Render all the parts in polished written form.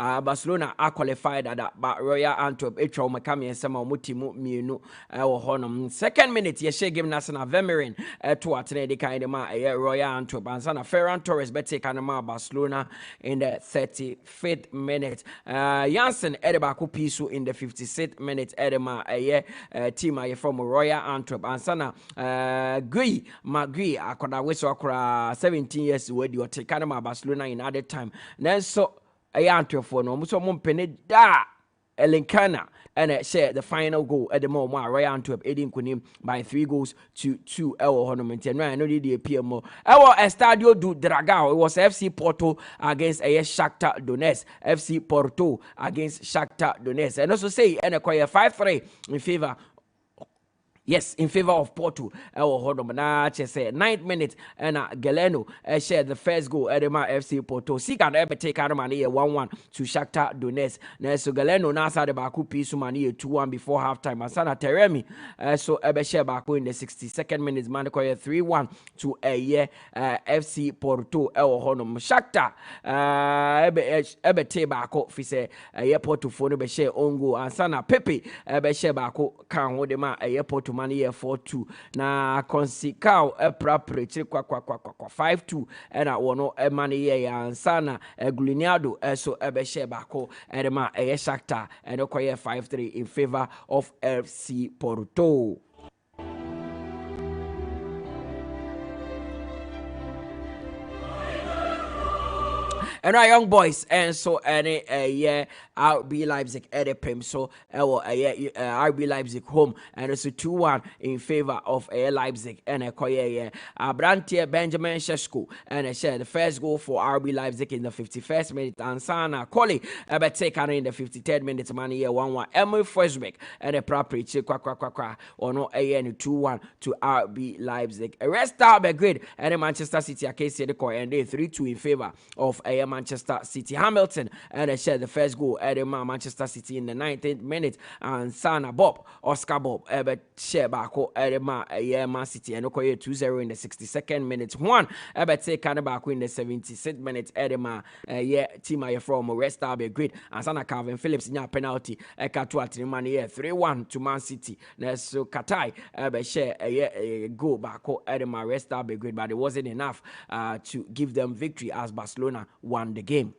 Barcelona are qualified at that, but Royal Antwerp etwa makami ensema omutimu mienu ewo honom. Second minute yeshe game national Vermeeren to atene de kind ma Royal Antwerp ansana Ferran Torres bete kanama Barcelona in the 35th minute. Janssen edebako pisu in the 56th minute edema team aye from Royal Antwerp ansana Magui akoda weso akora 17 years wedi o te kanama Barcelona in at the time. Nenso Antwerp for no muso mumpene da Elenkana and share the final goal at the moment. Royal Antwerp aiding Kunim by 3 goals to 2. Our honament and I know the PMO. Our Estadio do Dragao. It was FC Porto against Shakhtar Donetsk. FC Porto against Shakhtar Donetsk. And also say and acquire 5-3 in favor. Yes, in favor of Porto. Hold on, na say 9th minute and Galeno shared the first goal. Edema FC Porto. Sika ever take Adamani 1-1 to Shakhtar Donetsk. So Galeno nasa de Baku piece mani 2-1 before halftime. Asana Teremi so ebe share Baku in the 62nd minute. Manako 3-1 to FC Porto. Hold on, Shakhtar ebe te Baku fise Porto phone ebe share on goal. Asana Pepe ebe share Baku kan hold ma Porto money 4-2 na Consikao preparate kwa 5-2 and I wono money ansana Gliniado so ebeshe bako and ma Shakhtar and okoye 5-3 in favor of FC Porto. And our young boys, and so any RB Leipzig Edepim, so RB Leipzig home, and it's 2-1 in favor of Leipzig and a Koye Brantier Benjamin Sheshko, and I share the first goal for RB Leipzig in the 51st minute, and Sana Colley taken in the 53rd minute, money 1-1. Emil Forsberg and a proper or no 2-1 to RB Leipzig. A rest out Belgrade and Manchester City, a case and they 3-2 in favor of Manchester City. Hamilton and they shared the first goal at Manchester City in the 19th minute, and Sana Bob Oscar Bob share back at Man City and Okoye 2-0 in the 62nd minute. One take back in the 76th minute at team from Rest Belgrade and Sana Calvin Phillips in a penalty Katu at 3-1 to Man City. So Katai share a goal back at Rest Belgrade, but it wasn't enough to give them victory as Barcelona won the game.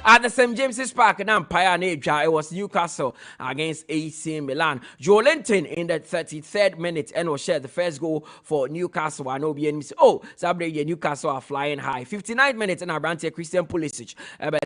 At the St. James's Park in Pioneer, it was Newcastle against AC Milan. Joe Linton in the 33rd minute and was shared the first goal for Newcastle. I know Saturday Newcastle are flying high. 59th minute and Abrantia Christian Pulisic.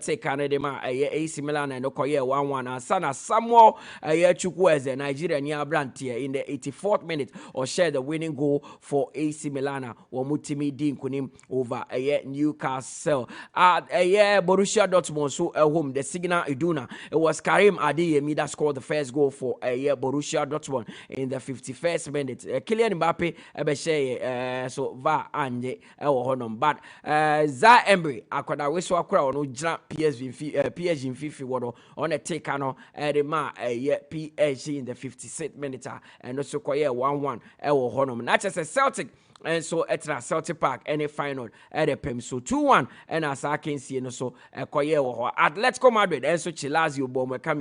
Take Canada AC Milan and Okoye 1-1. And Sana Samuel Chukwueze Nigeria near Abrantia in the 84th minute or shared the winning goal for AC Milan. Wamutimi Dean Kunim over Newcastle. At Borussia Dortmund. So home the Signal Iduna. It was Karim Adeyemi that scored the first goal for Borussia Dortmund in the 51st minute. Kylian Mbappe so va anje honum, but Za Embry akoda weso akora ono jina PSG in FIFA wono on a take ano edema PSG in the 56th minute and also koye 1-1 honum. Not just a Celtic. And so at Celtic Park any final at the PEM so 2-1 and as I can see so Atletico Madrid and so Lazio bomber come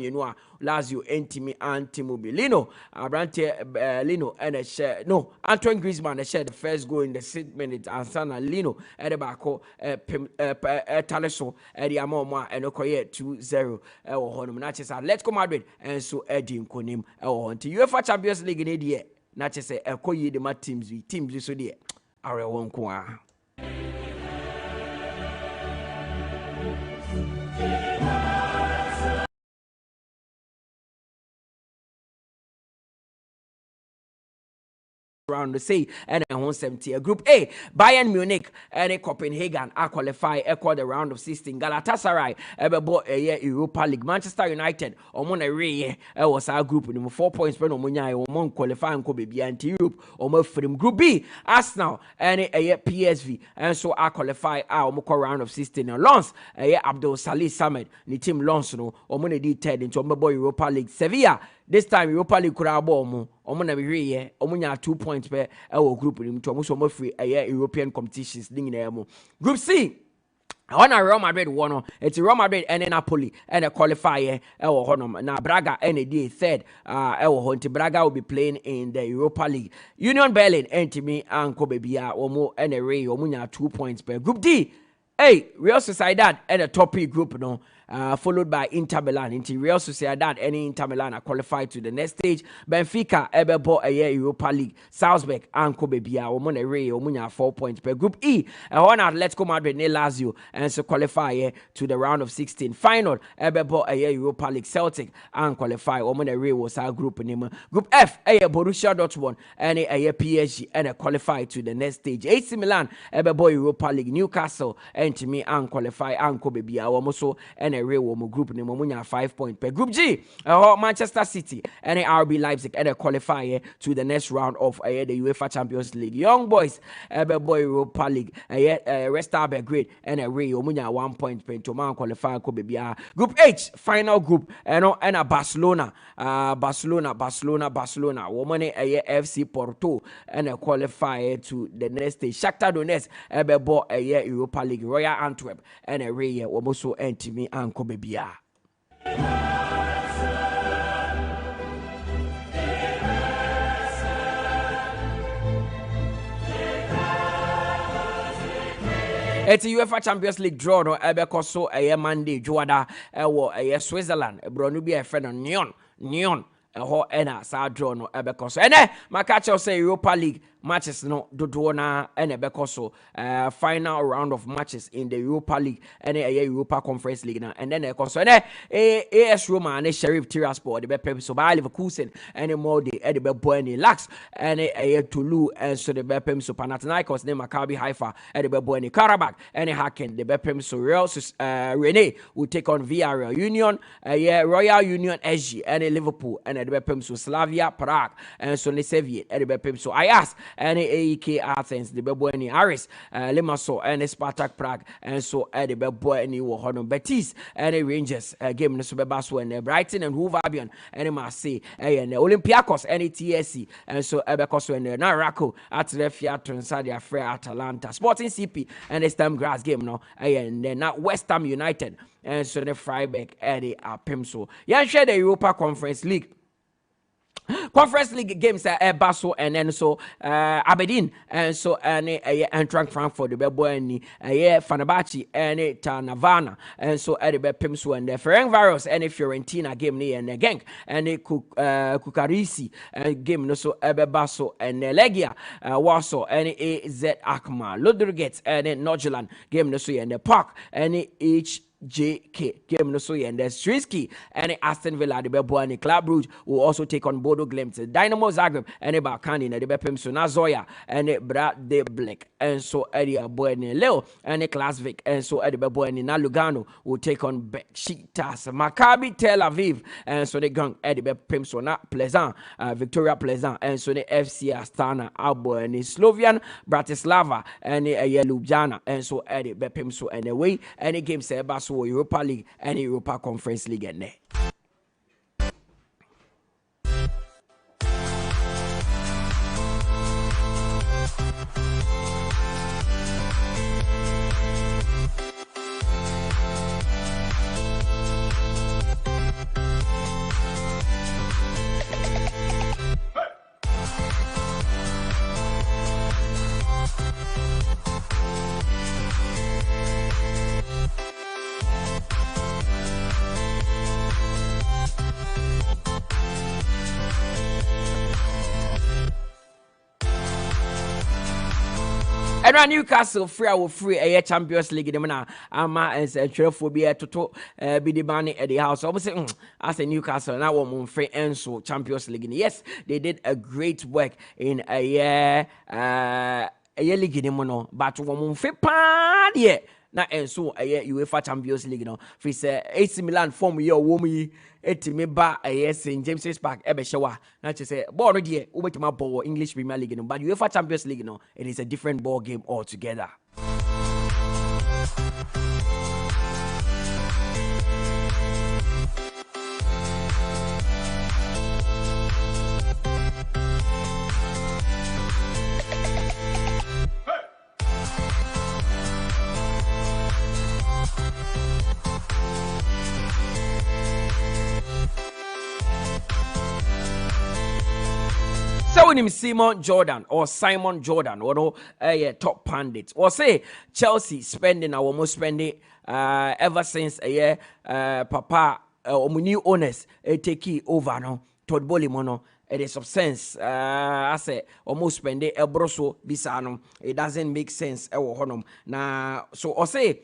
Lazio Antimo Lino Abrante Lino and a share no Antoine Griezmann share the first goal in the 6th minute and Sana Lino at the back Taleso at the Amoma and Okoye 2-0 Atletico Madrid and so Eddie Konim on to UEFA Champions League in the year. Not just say Koye the mat teams so there are one kwa. Round to say and 170 group A Bayern Munich and Copenhagen are qualify the round of 16 Galatasaray bought a Europa League Manchester United on a was our group with 4 points per no qualifying ko be anti Europe or from group B Arsenal and a PSV and so I qualify our round of 16 and Lens Abdul Salih Samed the team Lens no or money did into Europa League Sevilla. This time Europa League could have bought Omuna be here, Omunya 2 points per our group in to almost free European competitions. Group C, on a Real Madrid one, it's Real Madrid and Napoli and a qualifier. Now Braga and a third. Braga will be playing in the Europa League. Union Berlin and me and Kobebia Omo and a Ray Omunya 2 points per Group D. Hey, Real Sociedad and a top group no. Followed by Inter Milan. Into Real Sociedad, any Inter Milan are qualified to the next stage. Benfica, Ebebo, Europa League. Salzburg, and Kobebia, Omone Ray, Omunya 4 points per Group E. And one Atletico Madrid, ne Lazio, and so qualify to the round of 16. Final, Ebebo, Europa League. Celtic, and qualify. Omone Ray was our group name. Group F, Borussia Dortmund, and PSG, and qualify to the next stage. AC Milan, Ebebo, Europa League. Newcastle, and to me, and qualify, and Kobebia, Omoso, and group name Momunya 5 points per Group G. Manchester City and RB Leipzig and qualify to the next round of the UEFA Champions League. Young Boys, Boy Europa League, Red Star Belgrade and Momunya 1 point per Toman qualify Kobebia. Group H, final group, and Barcelona, Barcelona, Womane FC Porto and qualify to the next stage. Shakhtar Donetsk, Europa League, Royal Antwerp and Womoso and Timmy and Kobebia. It's a UEFA Champions League draw no Ebekoso a Monday Joada a Switzerland Bronubi a friend on Nyon ena sa draw no Ebekoso ene makacho say Europa League matches no dodona and Ebekoso final round of matches in the Europa League and a Europa Conference League na and then Ekoso ene AS Roma and Sheriff Tiraspol the Bepem so by Leverkusen and more the Edebe any Lax and a Toulouse and so the Bepem so Panathinaikos ne Maccabi Haifa and the Bebo any Karabakh and Haken the Bepem so Real Rene will take on Villarreal Union Royal Union SG and Liverpool and the Bepem so Slavia Prague and so the Soviet and the Bepem so Ayas and 𝐒𝐏𝐻𝐿 Athens the Bebo any Aris Limassol and Spartak Prague and so the Bebo any Wohono Betis and Rangers game no so Bebaso and Brighton and Hove Albion and Marseille and Olympiacos and TSC and so Ebekoso and Narako at the Fiat Transadia Frere Atalanta Sporting CP and the Stam Grass game no and then West Ham United and so the Freiburg Eddie Pimso. Yeah, share the Europa Conference League games Basel and then so Aberdeen and so Eintracht Frankfurt the Beboani Fenerbahce and Tarnavana and so the Pimso and the Ferencváros and Fiorentina game near and Genk and Kukarisi game no so Basel and Legia Warsaw and AZ Alkmaar Ludogorets and Nordjylland game no so and the Park and 𝐒𝐏𝐻𝐿 game no so and the Strisky and Aston Villa the Beboani Club Brugge will also take on Bodo Glimt Dynamo Zagreb and the Balkani and the Bepem so Nazoya and the Brade Black and so Eddie Boeni Leo and the Klasvik and so Eddie Beboani na Lugano will take on Besiktas Maccabi Tel Aviv and so the gang Eddie Bepem so na Pleasant Victoria Pleasant and so the FC Astana Alboani Slovian Bratislava and the Ljubljana and so Eddie Bepem so and away and the game say Europa League and Europa Conference League and there. And Newcastle free a Champions League in the ama and Trephobia to be the money at the house. I say as a Newcastle now one free and so Champions League. Yes, they did a great work in a year league in mono, but one free pan yeah. Na enso UEFA Champions League no fi say AC Milan form ye owomi etimi ba St James's Park ebehyewa na che say ball no de obetima ball English Premier League no, but UEFA Champions League no it is a different ball game altogether. when him Simon Jordan or top pundit or say Chelsea spending our most spending ever since a year papa new owners take over no Todd Bolimono. It is of sense. I say almost spend it broso bisano. It doesn't make sense. Na so I say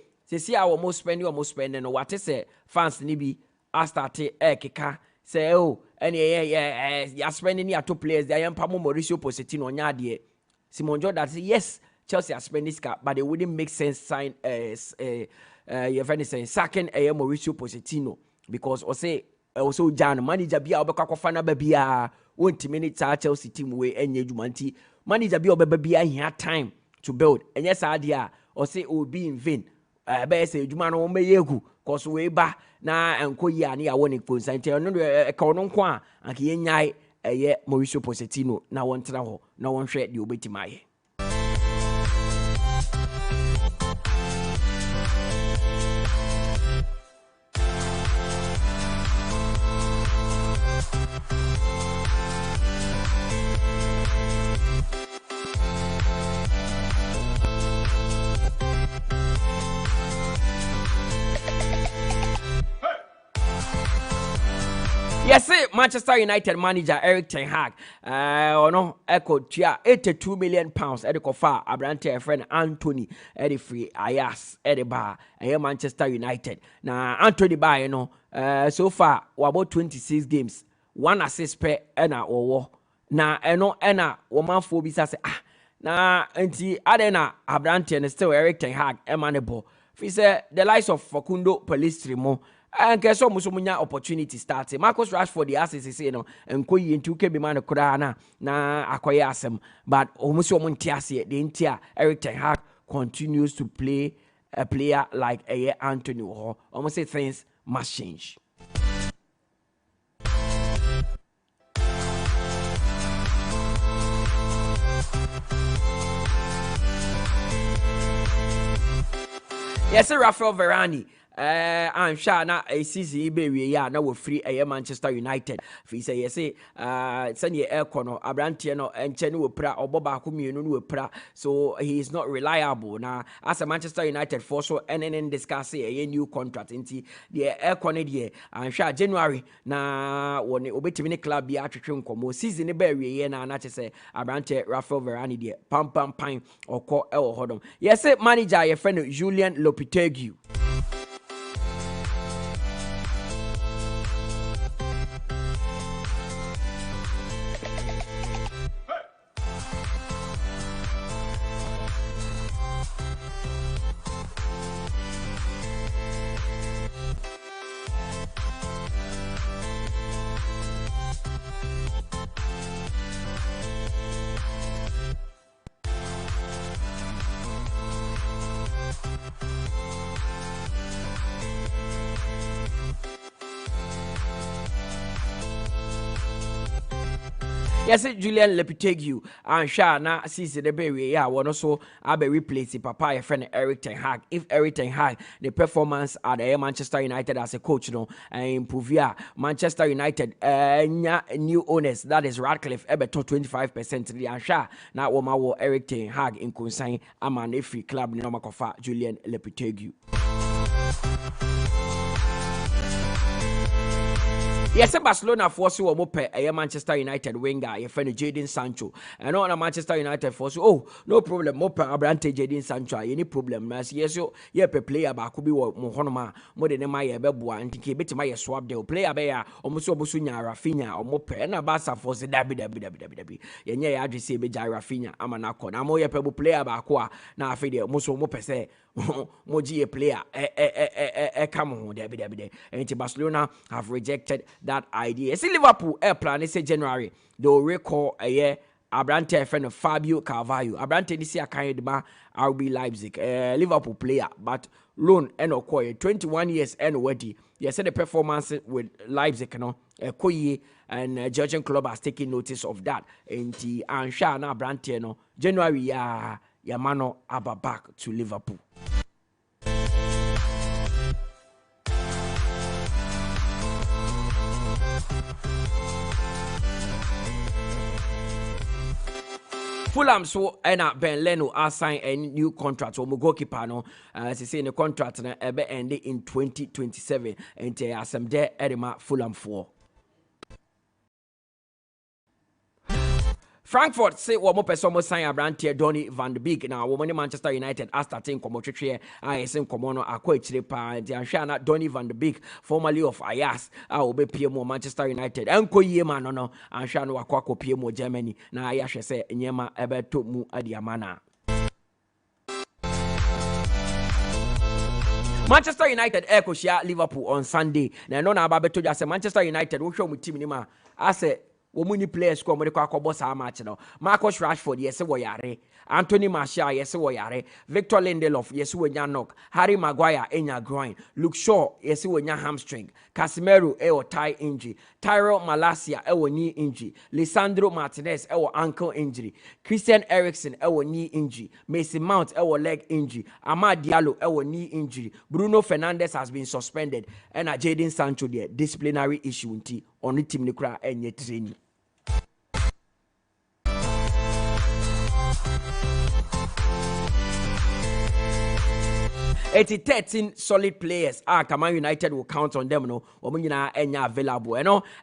almost spending. What is it? Fans nibi I started keka say you're spending here 2 players. They are Pamo Mauricio Pochettino nyadie. Simon Jordan say yes, Chelsea are spending this cap, but it wouldn't make sense sign your friend is saying second Mauricio Pochettino because also Jan manager bia obekwa fana ba bia wonti minute Chelsea team we enye jumanti manager bia obeba bia here time to build enye sa dia or say will be in vain be say juma no meyegu cause we ba na enko yi ani ya woni consent no ka ono nko a anke yenyai Mauricio Pochettino na wontra ho na wonhwe de obetimaye. Yes, Manchester United manager 𝐿𝐏𝐿𝐻 echo tia 82 million pounds kofa abrante friend Anthony free Ayas ba Manchester United. Na Anthony ba so far about 26 games, 1 assist per owo. Na womanfo bi say na enti adena abrante still 𝐿𝐏𝐿𝐻 emanebo. Fi say the likes of Facundo Pellistri mo and so much opportunity starting. Marcus Rashford the assist say no and koyi into 𝐾𝐕𝐄 kura na akoye asem but almost omuntiase the entire 𝐿𝐏𝐿𝐻 continues to play a player like Anthony Ho. Almost say things must change. Yes, Rafael Varane. I'm sure na a season be ya na we free Manchester United. Fi say yes send ye kono abrante no enche no pra oboba ko mienu no pra, so he is not reliable. Na as a Manchester United for so NNN discuss a new contract nti the kono de I'm sure January na woni obetimi ne club bi atwetwe nkomo season be we na na say abrante Rafael Varane de pam okọ e wo hodom. Yes manager your friend Julian Lopetegui. Yes, Julian Lopetegui and na season the berry one also abe replace papa your friend 𝐿𝐻𝐿𝐻. If 𝐿𝐻𝐿𝐻 the performance at Manchester United as a coach no and improve Manchester United new owners that is Radcliffe to 25% the and na woma wo 𝐿𝐻𝐿𝐻 in consign aman free club no makofa Julian Lopetegui. Yes, Barcelona force you mope Manchester United winger, your friend Jadon Sancho. And on Manchester United force you, no problem, mope abrante Jadon Sancho, any problem. Yes, you player ba could be Mohonoma, more than my bebua, and think bit my swap deal. Player bear, almost Obusunya, Rafinha, or mope, and a bassa force the W. Yenya, I just say Beja Rafinha, Amanako. I'm more pebble player ba qua, now Fide, Muso mope say. Moji a player come on there and Barcelona have rejected that idea. See Liverpool plan is January they'll recall a year Abrante friend of Fabio Carvalho Abrante this year kind of RB Leipzig Liverpool player but loan and acquire 21 years and ready. Yes, the performance with Leipzig Quaye and Georgian club has taken notice of that and the Anshana Abrante January Yamano Abba back to Liverpool. Fulham so and Ben Leno are signed a new contract. So goalkeeper no, as you say in the contract na ebe end in 2027. And they are some there Edema Fulham for. Frankfurt say one more person sign a brand here Donny van de Beek. Now woman Manchester United are starting commotion. I same commono akwa pa and Shana Donny van de Beek, formerly of Ajax, will be PMO Manchester United. Enko yema no and Shana akwa PMO Germany. Na Ajax say nyema ebe to mu adiamana. Manchester United echo share Liverpool on Sunday. Now no na babe to just say Manchester United wo show mu team ni ma. I say Omuni players come with the boss match now. Marcus Rashford, yes, we yare. Anthony Martial, yes, we yare. Victor Lindelof, yes, we knock. Harry Maguire, enya groin. Luke Shaw, yes, we hamstring. Casemiro, thigh injury. Tyrell Malacia, knee injury. Lisandro Martinez, ankle injury. Christian Eriksen, knee injury. Mason Mount, leg injury. Amad Diallo, knee injury. Bruno Fernandes has been suspended. And Jadon Sancho, there disciplinary issue on the team nikra enye training. It's 13 solid players. Kaman United will count on them. No, Omina enya available.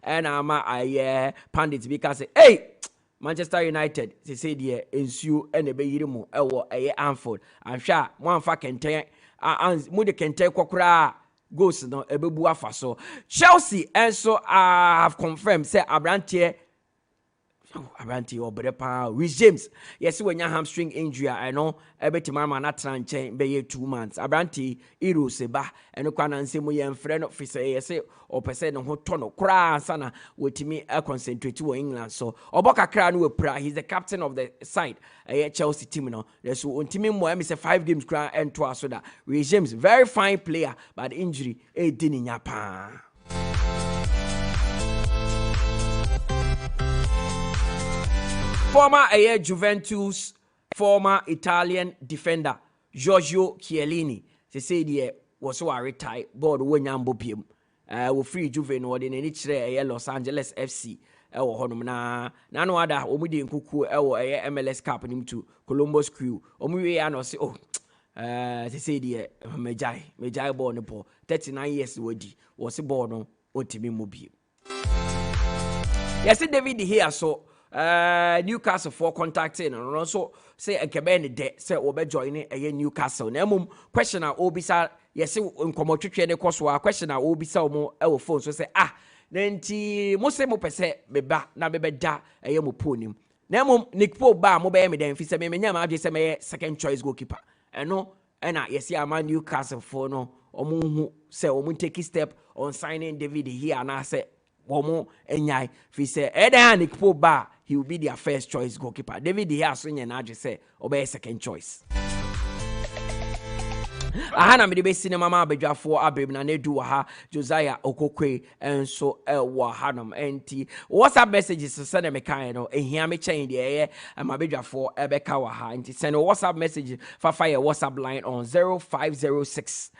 And pandits because hey, Manchester United. They say the ensue and the Beyirimu Anfield. I'm sure one fucking ten. Mude kente kwakura. Goes no ebebu afa so Chelsea and so have confirmed say Abrante Obrepa with James yes when you hamstring injury I know ebetima man atran chen be 2 months Abrante Iro seba eno kwana nsemu ye mfre no fi say yes o pese no ho to no kra sana wetimi concentrate wo England so oboka kra no pra he's the captain of the side Chelsea team no so ontimi mo am say 5 games kra ento aso da with James very fine player but injury e dini nya pa. Former Juventus, former Italian defender Giorgio Chiellini. They say the was so retired board when yambo pim. We free Juve no de ni chire Los Angeles FC. Honom na no other omudi nkuku MLS Cup nim to Columbus Crew. Omuwe ya no say oh they say the Mejai born po 39 years wodi was born no otimi mu pim. Yes, David here so Newcastle for contacting and also say a cabin de say obe joining a Newcastle. Nemum question obisa yes in commodity ne koswa question obisa mo e phone so say nenti mo se mo pese beba na bebe da e mo ponim. Nemum Nick Pope ba mo be me den fi se me nya ma say me second choice goalkeeper. Eno na yes ama Newcastle for no omo hu say omo take step on signing David here na say womo enyai fi say Nick Pope ba he will be their first choice goalkeeper. David De Gea so nya say obey second choice. Ahana me de be cinema ma bedwafo Bebli Nana Adu ha Josiah Quaye and so wa hanum enti WhatsApp messages send me kind no ehia me chain de ma bedwafo ebeka wa ha enti send a WhatsApp message for fire WhatsApp line on 0506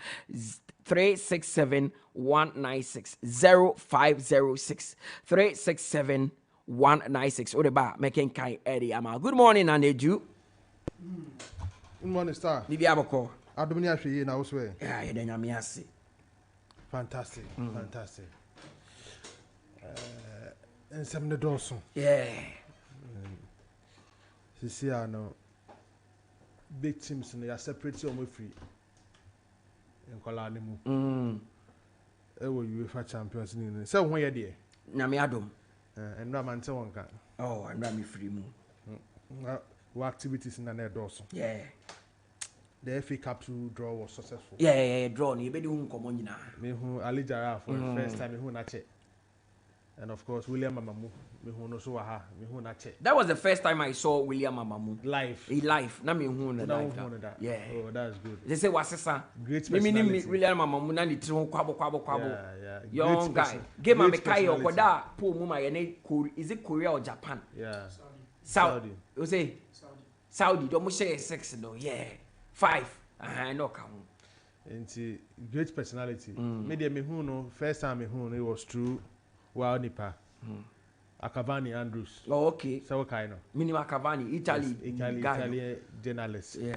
367 196 0506 367 196 Odeba making kai Eddie Ama. Good morning, Nana Adu. Good morning, star. Bibi aboko. Adomini ahwe na wo yeah, you dey nyame ase. Fantastic. Fantastic. Ensem ne donso. Yeah. Sisi ano big teams no ya separate omo free. Enkola ne mu. Ewo UEFA Champions League. Say won ye de. Nyame adom. And I'm until one can. Oh, and I'm free moon. What activities in an also? Yeah. The FA Cup draw was successful. Yeah, draw. You better come on now. Me who Ali Jara for the first time, me who na check. And of course, William Amamu, me who no so aha, me who na check. That was the first time I saw William Amamu live. Live. Na me who na live. Yeah. Oh, that's good. They say wasesa. Great personality. Me William Amamu na ni tiro kwabo. Yeah. Young guy. Game me kai okoda po mu ma ye ne is it Korea or Japan? Yeah. Saudi. You say Saudi. Don't say 6 no. Yeah. 5. No come. And great personality. Me who no first time me who it was true. Wow, nipa. Cavani Andrews. Oh, okay. So kind of. Minima Cavani, Italy. Italian journalist. Yeah.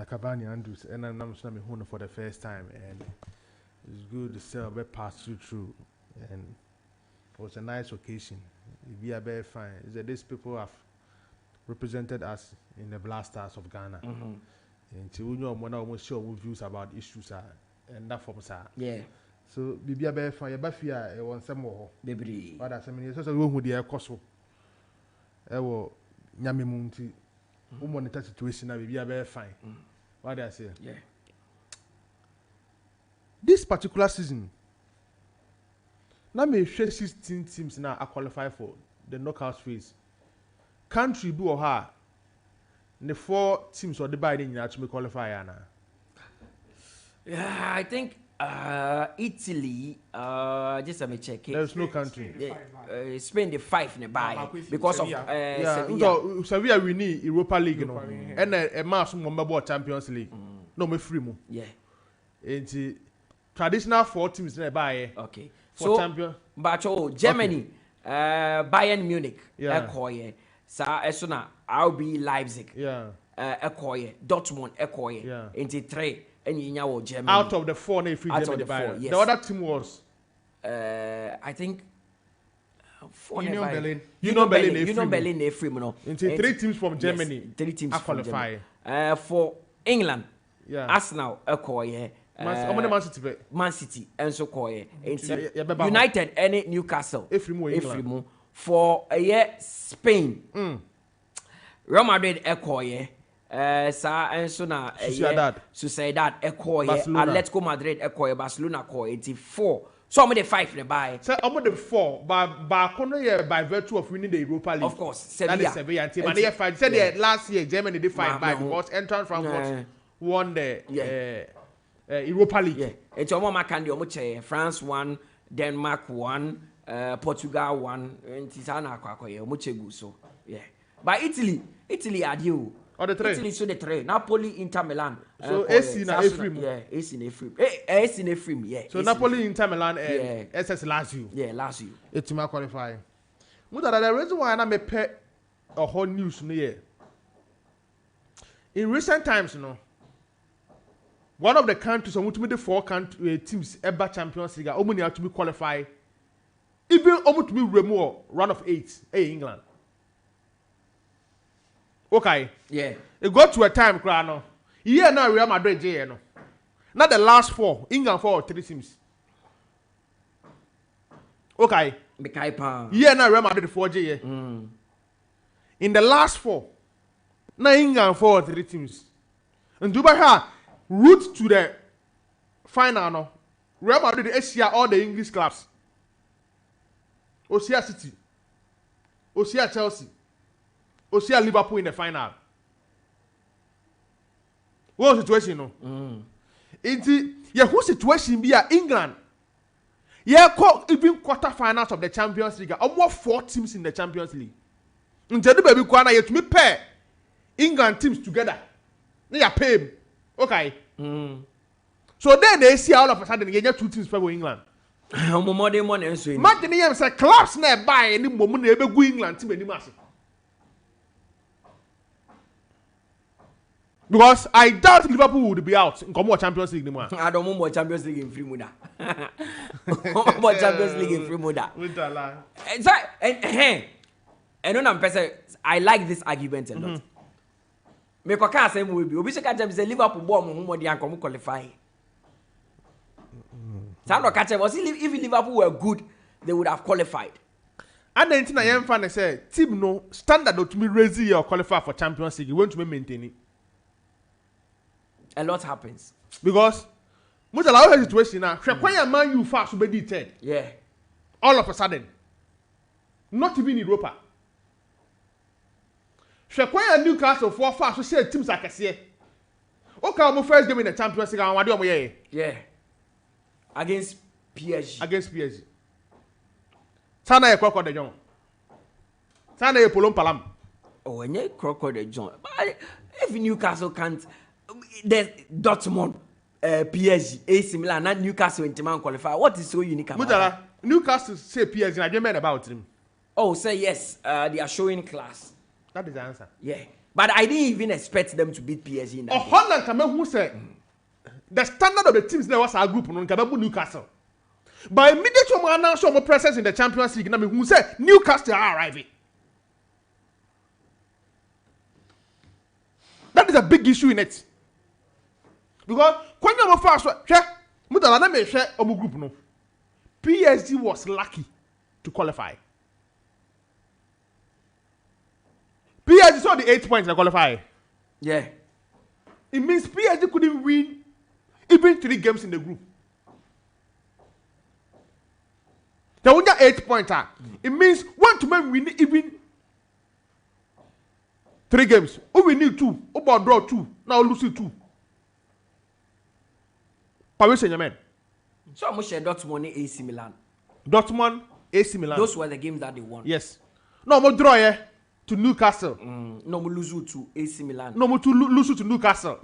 Cavani Andrews, and I'm not home for the first time, and it's good to sell, but pass through, and it was a nice occasion. It be a very fine. Is that these people have represented us in the Blasters of Ghana, and to know when I almost share views about issues and that form, sir. Yeah. So be a very fine. But fear I want some more. Bebli. But as I mean, so we who the air cost. I will Nyami Munti. Monitor situation now be a very fine. What do I say? Yeah. This particular season, now me 16 teams now are qualified for the knockout phase. Country do or her, the 4 teams or the binding to qualify now. Yeah, I think Italy. Just let me check it. There's no country. Yeah, Spain the 5 in the buy because of Sevilla. Sevilla we need Europa League, you know, and a match from Champions League. No, me free mo. Yeah. And traditional 4 teams in the buy. Okay. For champion. But Germany, Bayern Munich, Yeah. Ekoye, Sa Esuna, RB Leipzig, Yeah. Ekoye, Dortmund, Ekoye, Yeah. into 3, and you Germany. Out of the 4, they free Out Germany of the 4, yes. The other team was I think. Union Berlin. Union Berlin, they free, no. Into 3 teams from Germany. Yes, 3 teams are from qualify. Germany. For England, Yeah. Arsenal, Ekoye. Man City, and so Koye. United, and Newcastle. Efrimu. For a year, Spain. Real Madrid, Ekoye. Sa and so now Sociedad, Ekoye. Atletico Madrid, Ekoye. Barcelona, Koye. 4. So many 5 in the buy. So I'm the 4, but by virtue of winning the Europa League. Of course, Sevilla. Sevilla team. And they 5. Said last year Germany did 5 by because entrance Frankfurt won the Europa League. Yeah. It's almost Makandi, France 1, Denmark 1, Portugal 1, and Tisana Kwakoye, Muchegu. So, yeah. But Italy are due. Or the 3. Italy so the 3. Napoli, Inter Milan. So AC na Efrim. Yeah, AC na Efrim. AC na Efrim, yeah. So Napoli, Inter Milan, and SS Lazio. Yeah, Lazio. It's my qualifying. Mutala, the reason why I may pay a whole news in recent times, you know. One of the countries on which the 4 teams ever Champions League only have to be qualified. Even almost to be removed run of 8, England. Okay. Yeah. It got to a time, Crano. Yeah, now Real Madrid, no. Not the last 4, England 4 or 3 teams. Okay. Yeah, now Real Madrid 4 J. In the last 4, now England 4 or 3 teams. And Dubai route to the final no. Real Madrid Asia all the English clubs. Osia City. Osia Chelsea. Osia Liverpool in the final. What situation no? Inti who situation be England. Even quarterfinals of the Champions League. Almost 4 teams in the Champions League. Instead baby kwana yet me pair England teams together. They are paid. Okay. So then they see all of a sudden they get 2 teams for England. Imagine them say clubs never buy any moment they go England team any massive. Because I doubt Liverpool would be out in Common Champions League anymore. I don't want more Champions League in Freemuda. More Champions League in Freemuda. And I like this argument a lot. Me ko ka say we be obi se ka tell me say Liverpool ball mo ho dey anko qualify. Sando ka tell was if Liverpool were good they would have qualified. And then tina yem fan say team no standard to me raise your qualify for Champions League, you want to maintain it. A lot happens. Because most of the situation now, Quaye Man U fast to be 10. Yeah. All of a sudden. Not even in Europa. Quaye Newcastle 4 fast to say teams like I okay, my first game in the Champions League and what do you Yeah. Against PSG. Sana ye Crocodile de John. Sana ye Polon Palam. Oh, and ye Crocodile de John. But if Newcastle can't, there's Dortmund, PSG, AC Milan, not Newcastle in Timan qualify. What is so unique about Mutala, Newcastle say PSG, I didn't about him. Oh, say yes. They are showing class. That is the answer. Yeah. But I didn't even expect them to beat PSG in that game. Holland come who said the standard of the teams that was our group no Kababu Newcastle. By immediately we announce our presence in the Champions League, na me who say Newcastle are arriving. That is a big issue in it. Because when you first Mutala na me share our group no. PSG was lucky to qualify. PSG saw the 8 points to qualify. Yeah. It means PSG couldn't win even 3 games in the group. They won 8 points. It means one to win even 3 games. Who we need 2. Who about draw 2. Now lose 2. Paris Saint-Germain. So I'm share Dortmund AC Milan. Dortmund, AC Milan. Those were the games that they won. Yes. No more draw to Newcastle. No more lose to AC Milan. No more to lose to Newcastle.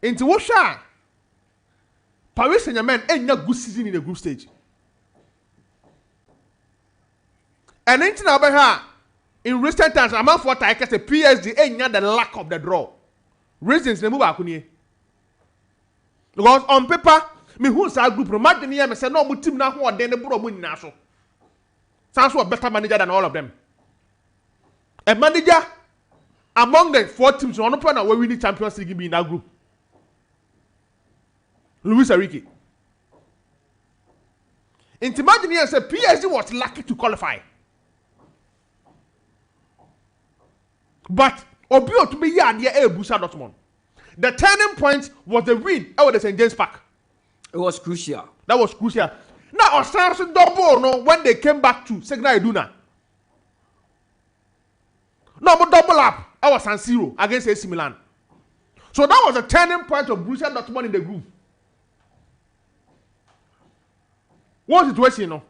Into Washa. Paris Saint-Germain ain't a good season in the group stage. And into now in recent times, I'm for I can say PSG ain't the lack of the draw. Reasons they move back on. Because on paper, me who's our group, imagine me say no team now who are then the bro win national. Sounds a better manager than all of them. A manager among the 4 teams on the planet where we need Champions League be in that group. Luis Enrique. Imagine here say PSG was lucky to qualify. But Obio to me yeah near Borussia Dortmund. The turning point was the win over the St. James Park. It was crucial. That was crucial. Now Osamson double no when they came back to Signal Iduna. No more double up. I was San Siro against AC Milan. So that was the turning point of Borussia Dortmund in the group. What situation, you know?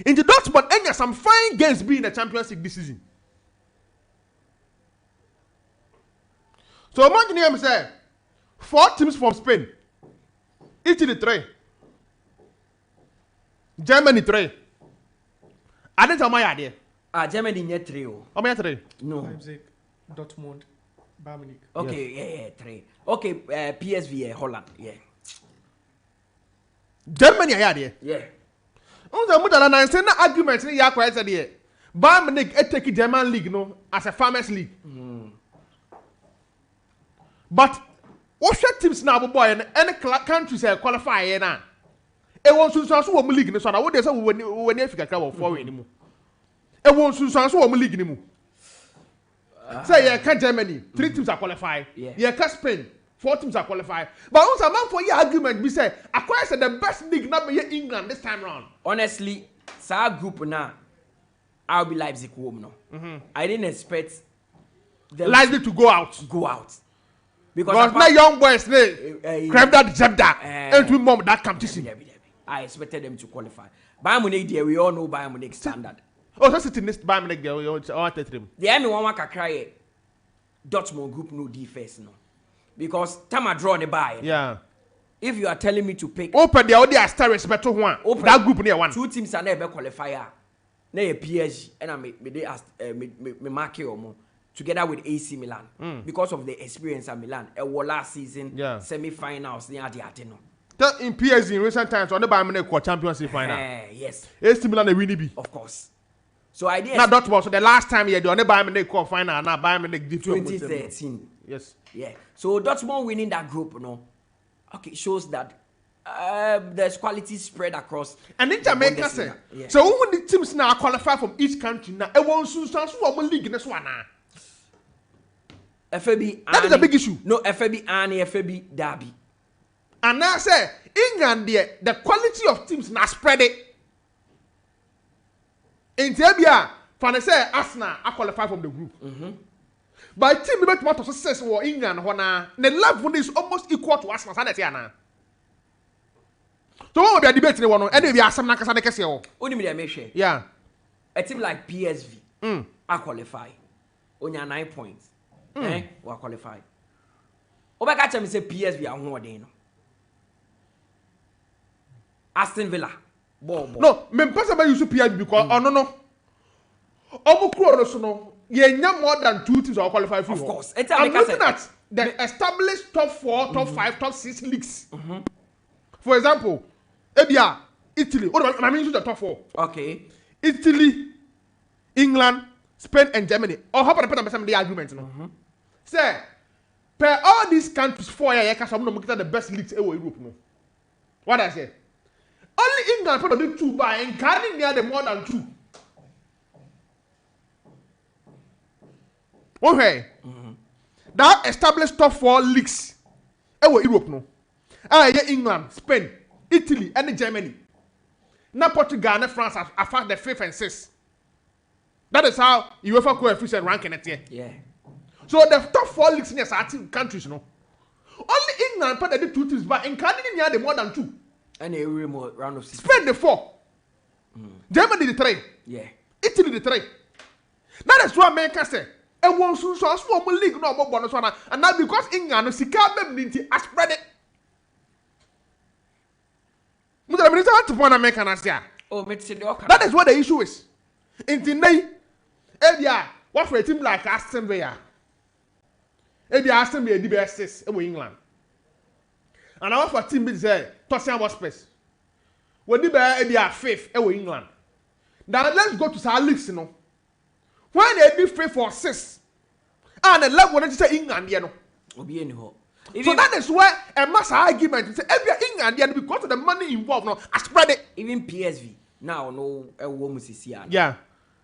In the Dortmund, and there's some fine games being in the Champions League this season. So imagine him say 4 teams from Spain, Italy 3, Germany 3. I didn't tell my idea. Germany near 3. How many 3? No. Leipzig, Dortmund, Bayern Munich. Okay, yeah, 3. Okay, PSV, Holland, yeah. Germany, I idea. Yeah. Unza Mutala na say na argument ni yakwa ese de. Bayern Munich take German league no as a farmers league. But what teams now boy and any countries qualify na. E won sunsun so wo league ni so na wo dey say we ni Africa ka wo 4 ni mu. E won sunsun so wo league ni mu. Say you can Germany 3 teams are qualified. You can Spain 4 teams are qualified. But also man for your argument we say Aqua said the best league not be England this time round. Honestly, sa group now I'll be Leipzig home no. I didn't expect them Leipzig to go out. Because my young boys crave that job that and to mom that competition. I expected them to qualify. Bayern Munich there we all know Bayern Munich standard. Oh, that's it in this Bayern Munich there you want to trim. The only one can cry Dortmund group no defense no. Because time I draw the buy. Yeah. If you are telling me to pick open the audio star respect to one. That group near one. 2 teams are never qualifier. Na PSG and I me mark you together with AC Milan because of the experience at Milan. Last season semi-finals near the Ateno. In PSG in recent times on the Bayern Munich Champions League final. Yes. AC Milan they win be. Of course. So I did. Now that was the last time you on the Bayern Munich final. Now Bayern Munich 2013. Yes. Yeah. So Dortmund winning that group, okay, shows that there's quality spread across. And in Jamaica, say, so when the teams now qualify from each country now, it won't soon start to league in this one now. FAB. That is a big issue. No, FAB and FAB Derby. And now say England there, the quality of teams now spread it. In Tibia, for say Arsenal I qualify from the group. By team we bet to success for England wana the level is almost equal to Arsenal sana tiana. So what we are debating one and we are some na kasa de kese o. Only me dey make sure. Yeah. A team like PSV I qualify. Onya 9 points. We qualify. Obeka tell me say PSV are hoden no. Aston Villa. No, me person by use PSG because no. No, you more than 2 teams are qualified for. Of course. I'm looking at the established top 4, top 5, top 6 leagues. For example, Ebia, Italy. I mean, the top 4. Okay. Italy, England, Spain, and Germany. Or how about the argument? Say, per all these countries, 4 years, I'm not the best leagues ever in Europe. No. What I say? Only England probably 2 by and carrying near the more than 2. Okay. That established top 4 leagues ever Europe no. England, Spain, Italy, and Germany. Now Portugal and France are found the 5th and 6th. That is how UEFA coefficient ranking it here. Yeah. So the top 4 leagues in the countries, no. Only England put the 2 teams, but in Canada near the more than 2. And a remote round of 6. Spain the 4. Germany the 3. Yeah. Italy the 3. That is what America say. And one soon so small league no more bonus one. And now because England no sika Bebli has spread it. Mutala minister to point American as there. Oh, that is what the issue is. In today, what for a team like Aston Villa? Aston Villa the best is in England. And I want for a team say Tottenham Hotspur. We the best 5th in England. Now let's go to our leagues, you know. When they be 5th or 6th, and the level that you say England, you know. So that is where a mass argument is England because of the money involved. No, I spread it. Even PSV now no a woman is here. Yeah.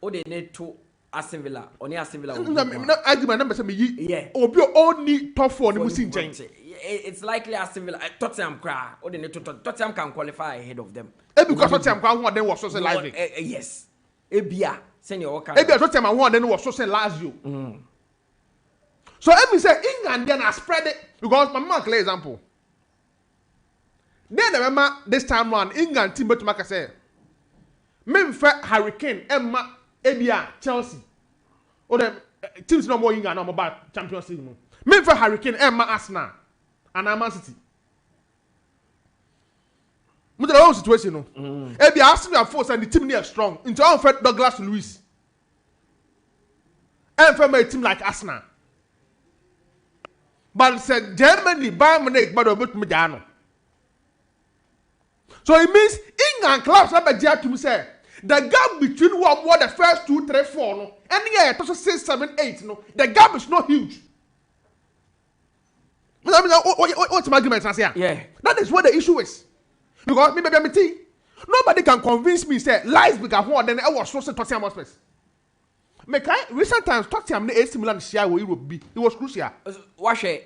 Oh, they need to Aston Villa. Only Aston Villa. No argument number say yeah. Obi only top 4 ni musin change. It's likely Aston Villa. Tottenham cry. Oh, they need to Tottenham can qualify ahead of them. Because Tottenham can who then was so live. Yes. Ebia. Senior Tottenham who then was so last you. So let me say England then I spread it because my mark clear example. Then remember this time round England team but make say Memphis Hurricane Emma Ebia Chelsea. Or the teams no more England no more about Champions League. Memphis Hurricane Emma Arsenal and Man City. But the whole situation no. Ebia Arsenal force and the team near strong. Into unfit Douglas Luiz. And for a team like Arsenal. But said Germany, Bayern Munich, but about Mediano. So it means England clubs have a job to say the gap between what the first 2, 3, 4, no, and yeah, 6, 7, 8, no, the gap is not huge. What's my argument? Yeah, that is what the issue is. Because maybe nobody can convince me say lies because more than I was so Tottenham Hotspur. Recent times Tottenham the AC Milan share with Europe be it was crucial. Watch a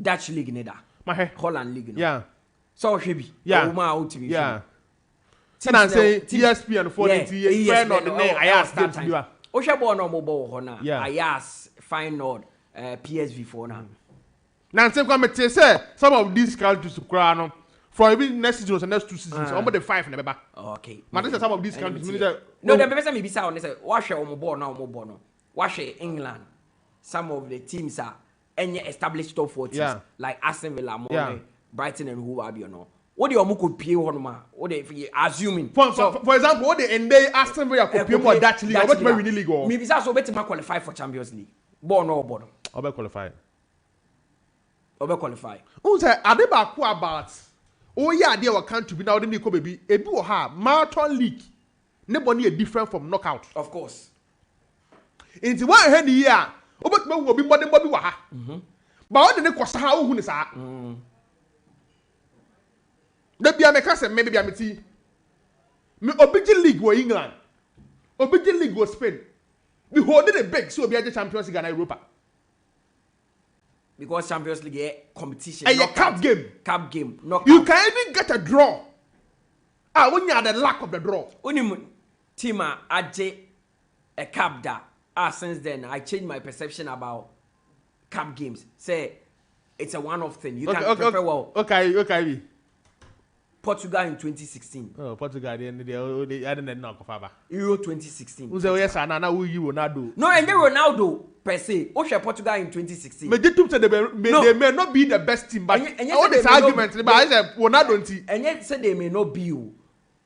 Dutch league neither. Holland league. Yeah. So shebi. Yeah. Yeah. And I say ESPN for the friend on the name I asked them to do. Osha born on mobile hona. Yeah. I asked fine nod PSV for now. Now same comment say some of these countries to crown for even next season or next 2 seasons almost the 5 never. Okay. But this is some of these countries no the person maybe say on say watch on board now no. Watch England. Some of the teams are any established top 4 teams like Aston Villa, Brighton and who have you know. What do you could pay on ma? What they assuming? For example, what they end Aston Villa could pay more Dutch league. What may win league or? Maybe that's so better qualify for Champions League. Born or born. Obe qualify. Who say Adeba ku about? Oh yeah, they were country be now they need baby. Ebi o ha marathon league. Nobody is different from knockout. Of course. Into one head year. Obet me will be body wa ha. But what the cost ha who ni sa? The be America say maybe be ameti. Me Obiji league was England. Obiji league was Spain. We holding a big so be the Champions League in Europa. Because Champions League competition. A cup game. Cup game. Knockout. You can even get a draw. When you are the lack of the draw. Only team aje a cup da. Since then I changed my perception about cup games. Say it's a one-off thing. You can prefer well. Okay. Portugal in 2016. Oh, Portugal, they didn't know of Euro 2016. Who's the yes, and now you will not do. No, and then Ronaldo per se. Osha Portugal in 2016. But they may not be the best team, but all this argument, but I said, Ronaldo. And yet said they may not be you.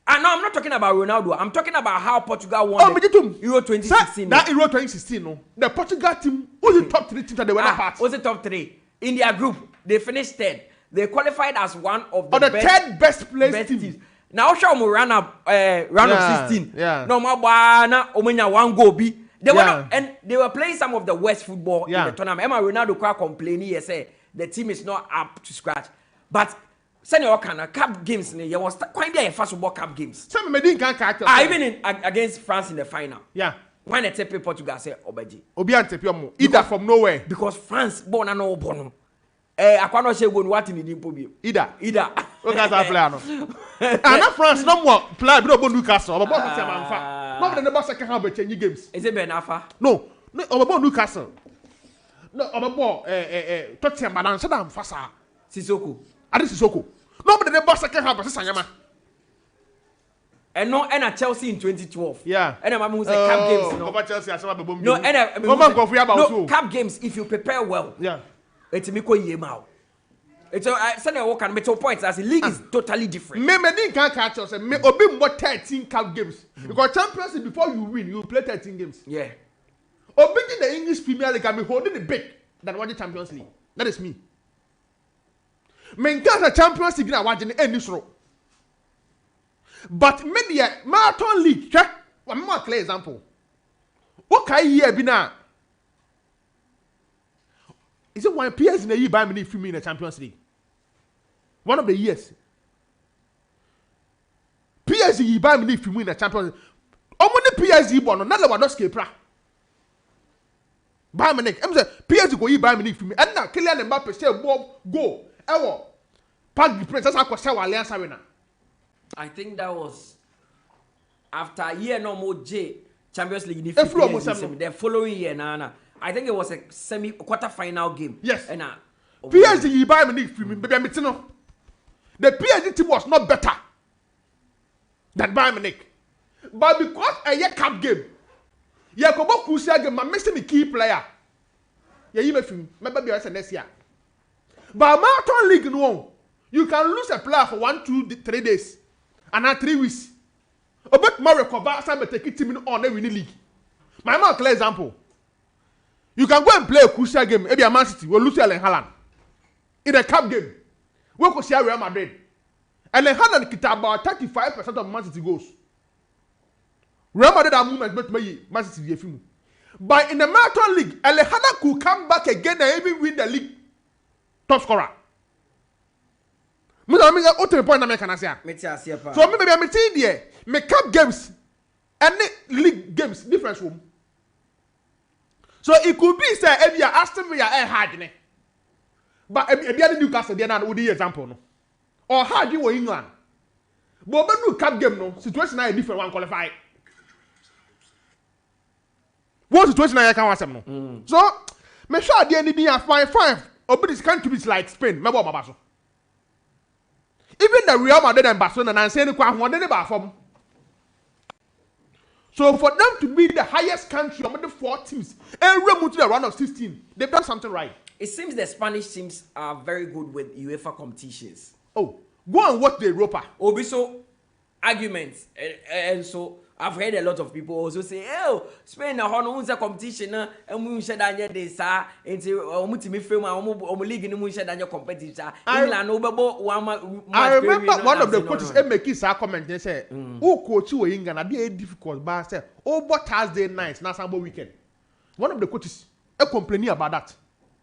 And no, I'm not talking about Ronaldo. I'm talking about how Portugal won Euro 2016. That Euro 2016, no. The Portugal team was the top 3 teams that they were not part. Was the top 3 in their group? They finished 3rd. They qualified as one of the best, 3rd best placed teams. Now, show me round of 16. Yeah. No, my na omenya 1 goal be. They were not, and they were playing some of the worst football in the tournament. Emma Ronaldo quite complaining. He said the team is not up to scratch, but. Senior kind of cup games, there was quite a fast football cup games. Some men can't catch. Even against France in the final. Yeah. When they take Portugal say Obeji. Obiante Piomo. Either from nowhere. Because France born and no born. I cannot say what in the Dimpo. Either. What guys are playing? And not France no more play. We don't go Newcastle. But what time am no, but the boss can have change games. Is it Benafa? No. No, about Newcastle. No, about Tottenham. But answer them fasa. Sissoko. Adi Sissoko. No, but the boss can have Sanyama. And no, and at Chelsea in 2012. Yeah. And I'm who say cup games. No, Chelsea as well. No, and cup games. If you prepare well. Yeah. It's me call you out. It's a send a walk and metal points as the league is totally different. Me can't catch us. Me obi more 13 cup games because Champions League before you win you play 13 games. Yeah. Obi in the English Premier League can be holding the big than what the Champions League. That is me. Me can't Champions League na watching any show. But media marathon league check. One more clear example. What can you be now? Is it one PS in the year by me if you mean the Champions League? One of the years. PSG by me if you win the Champions League. How many PSG born? Another one does keep. By me neck. I'm saying PSG go buy me if you mean. And now Kylian Mbappe say go. Ewo. Park the Prince. That's how say Alliance Arena. I think that was after a year no more J Champions League. The following year, Nana. I think it was a quarter-final game. Yes. And PSG buy me if you mean. Baby, I'm no. The PSG team was not better than Bayern Munich, but because a year cup game, you come up crucial game, I'm missing the key player. Yeah, you may film. Maybe you're next year. But marathon league no, you can lose a player for 1, 2, 3 days, and now 3 weeks. A bit more recover. Some take it team on every league. My more clear example. You can go and play a crucial game. Maybe a Man City will lose Erling Haaland in a cup game. We could see Real Madrid. Erling Haaland get about 35% of Man City goals. Real Madrid are movement, but Man City is film. But in the marathon league, Erling Haaland could come back again and even win the league top scorer. Me what the point I can say? So maybe I'm saying there, me cup games and league games different room. So it could be say if you Aston Villa hard, but if you Newcastle, then I would be example no, or hard you were England. But when you cup game no situation is different one qualify. What situation I can answer no. So me sure the end of 5-5. Obi this country like Spain. Me bo so. Even the Real Madrid and Barcelona and saying kwa ho de ba form. So for them to be the highest country among the 4 teams and move to the round of 16, they've done something right. It seems the Spanish teams are very good with UEFA competitions. Oh, go and watch the Europa. So arguments, and so I've heard a lot of people also say, "Oh, Spain na hono unza competition na, emu unse danye de sa, enti omu timi film omu league ni mu unse danye competition. England obebo one. I remember one of the coaches make his comment. They say, "Oh, coach we England, na dey difficult, but say, oh, but Thursday night, na Sunday weekend." One of the coaches complaining about that.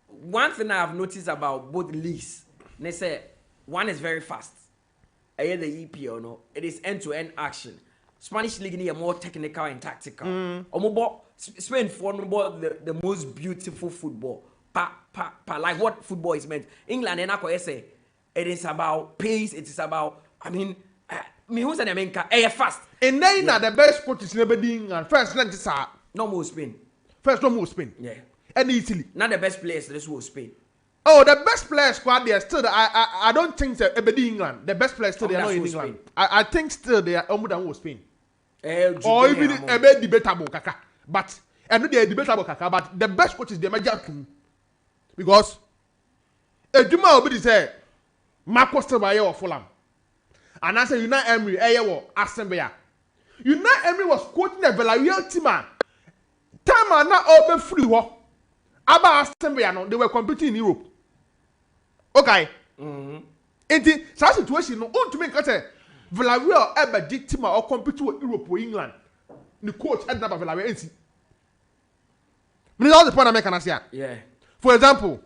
One thing I have noticed about both leagues, they say one is very fast. I the EPL no, it is end-to-end action. Spanish league is more technical and tactical. Spain for the most beautiful football. Like what football is meant. England and I say it is about pace. It is about who's the main car? Fast. And then the best coaches never doing first. No more Spain. First no more Spain. Yeah. And Italy. Not the best players. This was Spain. Oh, the best players squad there still. I don't think so. England. The best players still they are not in England. I think still they are more than Spain. Or even a bit debatable, kaka. But I know they are debatable, kaka. But the best coaches they might get to because a Juma will be say Marco Stelbaye or Fulham, and I say Unai Emery, or Aston Villa. Unai Emery was coaching the Villarreal team. Time are not open free war. About Aston Villa, no, they were competing in Europe. Okay. In the situation, no, to make us Villarreal ever did team or compete with Europe or England. The coach ended up at Villarreal. That's the point I'm making. Yeah. For example,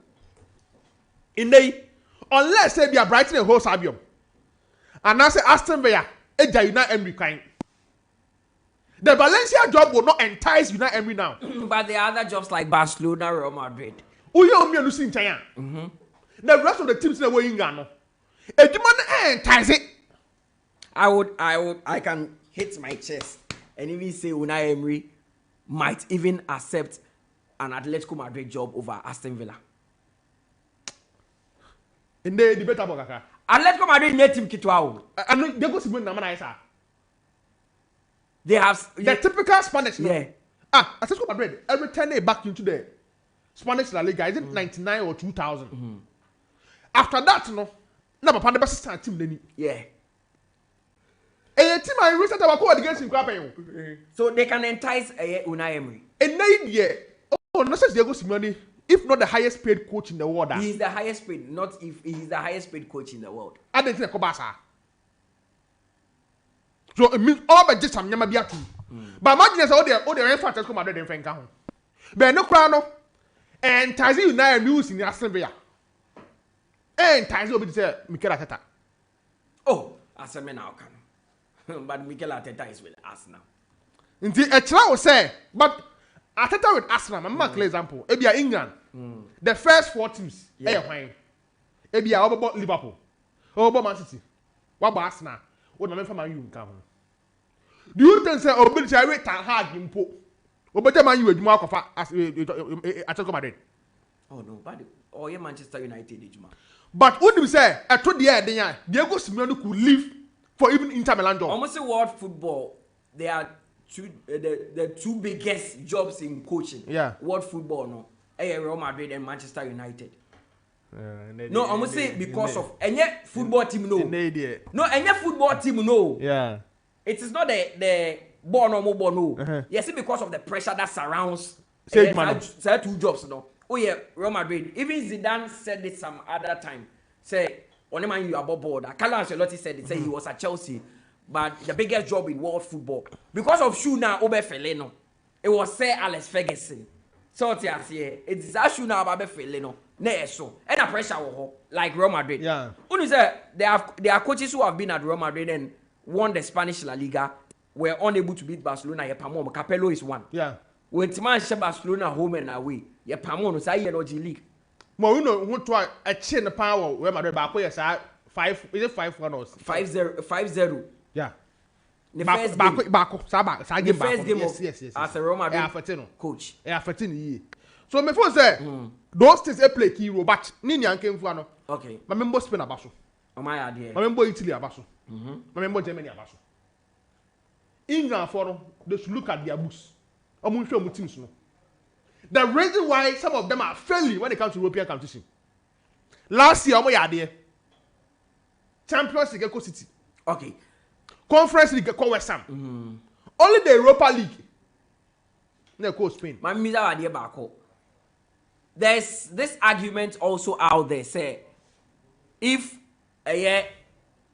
in the unless they be a Brighton and Hove Albion, and I say Aston Villa, Unai Emery kind. The Valencia job will not entice Unai Emery now. But the other jobs like Barcelona, Real Madrid. The rest of the teams in the England, a demand entice it. I can hit my chest and even say Unai Emery might even accept an Atletico Madrid job over Aston Villa. In the debatable, kaka. Atletico Madrid need team kitwa. And they go to win the man. They have the typical Spanish. Yeah. Atletico Madrid every time they back into the Spanish La Liga, is it 99 or 2000? After that, no, never found the best team. Then yeah. A team I recently was against him. So they can entice Unai Emery. And oh, not just Diego Simeone, if not the highest paid coach in the world. He is the highest paid, not if he is the highest paid coach in the world. I don't think Kobasa. So it means all but just some Yamabiatu. But imagine all the references come out of the Frank. But no crown and Tazi Unai news in the Aston Villa. And Tazi will be say Mikel Arteta. Oh, Arsenal now can. But Mikel Arteta is with Arsenal. Indeed, a child will say, but Arteta with Arsenal, I'm not clear example. Ebia England, the first 4 teams, Ebia about Liverpool, about Man City, what about Arsenal? What am I from you come? Do you think say Obedi I wait and hard him po? Obedi man you with Mark of Atletico Madrid. Oh no, but or Manchester United Ejuma. But what do you say? I told the idea Diego Simeone could leave for even Inter Milan job. Almost world football, they are the two biggest jobs in coaching. Yeah. World football no. Real Madrid and Manchester United. No, I'm gonna say because of any football team no. No, any football team no. Yeah. It is not the ball no more ball no. Yes, because of the pressure that surrounds say 2 jobs no. Oh yeah, Real Madrid. Even Zidane said it some other time. Say, only man you above board. Carlo Ancelotti said it. Say he was at Chelsea, but the biggest job in world football because of Shuna Obefele no. It was Sir Alex Ferguson. So it is a Shuna Obefele no. So and a pressure like Real Madrid. Yeah. Only say there are coaches who have been at Real Madrid and won the Spanish La Liga were unable to beat Barcelona. Capello is one. Yeah. When Timan Barcelona home and away, Pamon say energy league. More who try a chain the power Real Madrid back where 5 is it 5-1 or 5-0. Yeah. The first game yes. As a Real Madrid coach. Yeah, 14 so my phone say those things they play key role, but Ninian came for no. Okay. My member Spain abaso. My idea. My member Italy abaso. My member Germany abaso. England for they should look at their books. I'm sure teams no. The reason why some of them are failing when it comes to European competition. Last year, my idea. Champions League go City. Okay. Conference League go West Ham. Only the Europa League. No go Spain. My middle idea back up. There's this argument also out there, say, if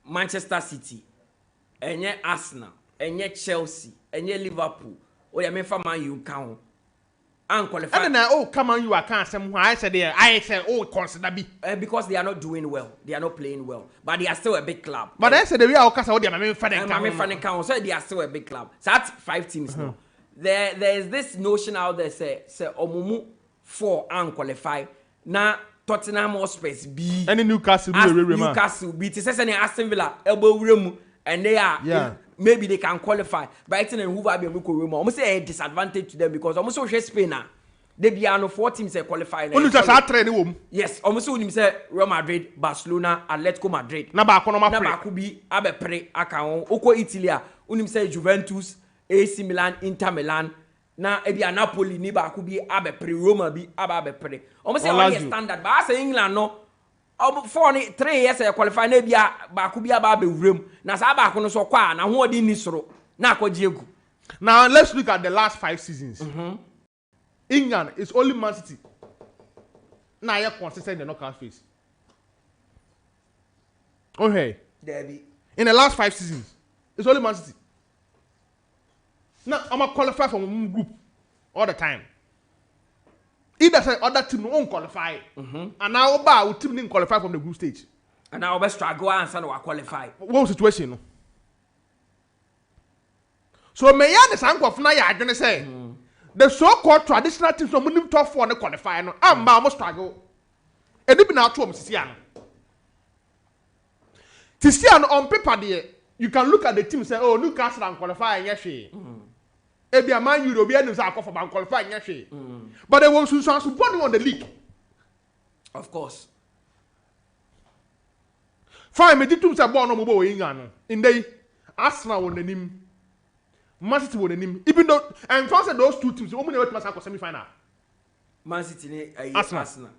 Manchester City, Arsenal, Chelsea, Liverpool, or Man U count, unqualified. And then come on, you are can't say I said consider be because they are not doing well, they are not playing well, but they are still a big club. But I said they are because they are fan count, so they are still a big club. So that's 5 teams now. There is this notion out there say Omumu 4 unqualified. Now Tottenham Hotspur B. Any Newcastle B. It says any Aston Villa elbow room and they are maybe they can qualify. Brighton and Hove Albion almost say a disadvantage to them because almost so Spain now. They be no 4 teams qualify. Only just a train home. Yes, almost when say Real Madrid, Barcelona, Atletico Madrid. Na ba kono ma pre. Na ba kubi abe pre aka on. Oko Italy a, unim say Juventus, AC Milan, Inter Milan. Na ebi Napoli ni ba kubi abe pre, Roma bi abe pre. Almost say only standard. But I say England no. 3 years qualify na ebi ba kubi abe wrem. Na sa ba kono so kwa na ho odi ni soro. Na akwaji egu. Now let's look at the last 5 seasons. England is only Man City. Now you're consistent in the knockout phase. Okay. Derby. In the last 5 seasons, it's only Man City. Now I'm a qualify from one group all the time. Either say other team won't qualify, and now our team didn't qualify from the group stage. And now we struggle and say we qualify. What situation? No? So me ya the sanko na ya adwene say the so-called traditional teams from winning top 4 na qualify no am ba mo struggle e dey be na to am sisia no sisia no on paper there you can look at the team say oh Newcastle and qualify nya hwe e bia Man U obi anu say akọ for ban qualify nya hwe but they want to support on the league of course fine me ditum say ball no mo bo England no in dey Arsenal won nanim Man City won him. Even though and France said those 2 teams, we never must have semi-final. Man City Arsenal.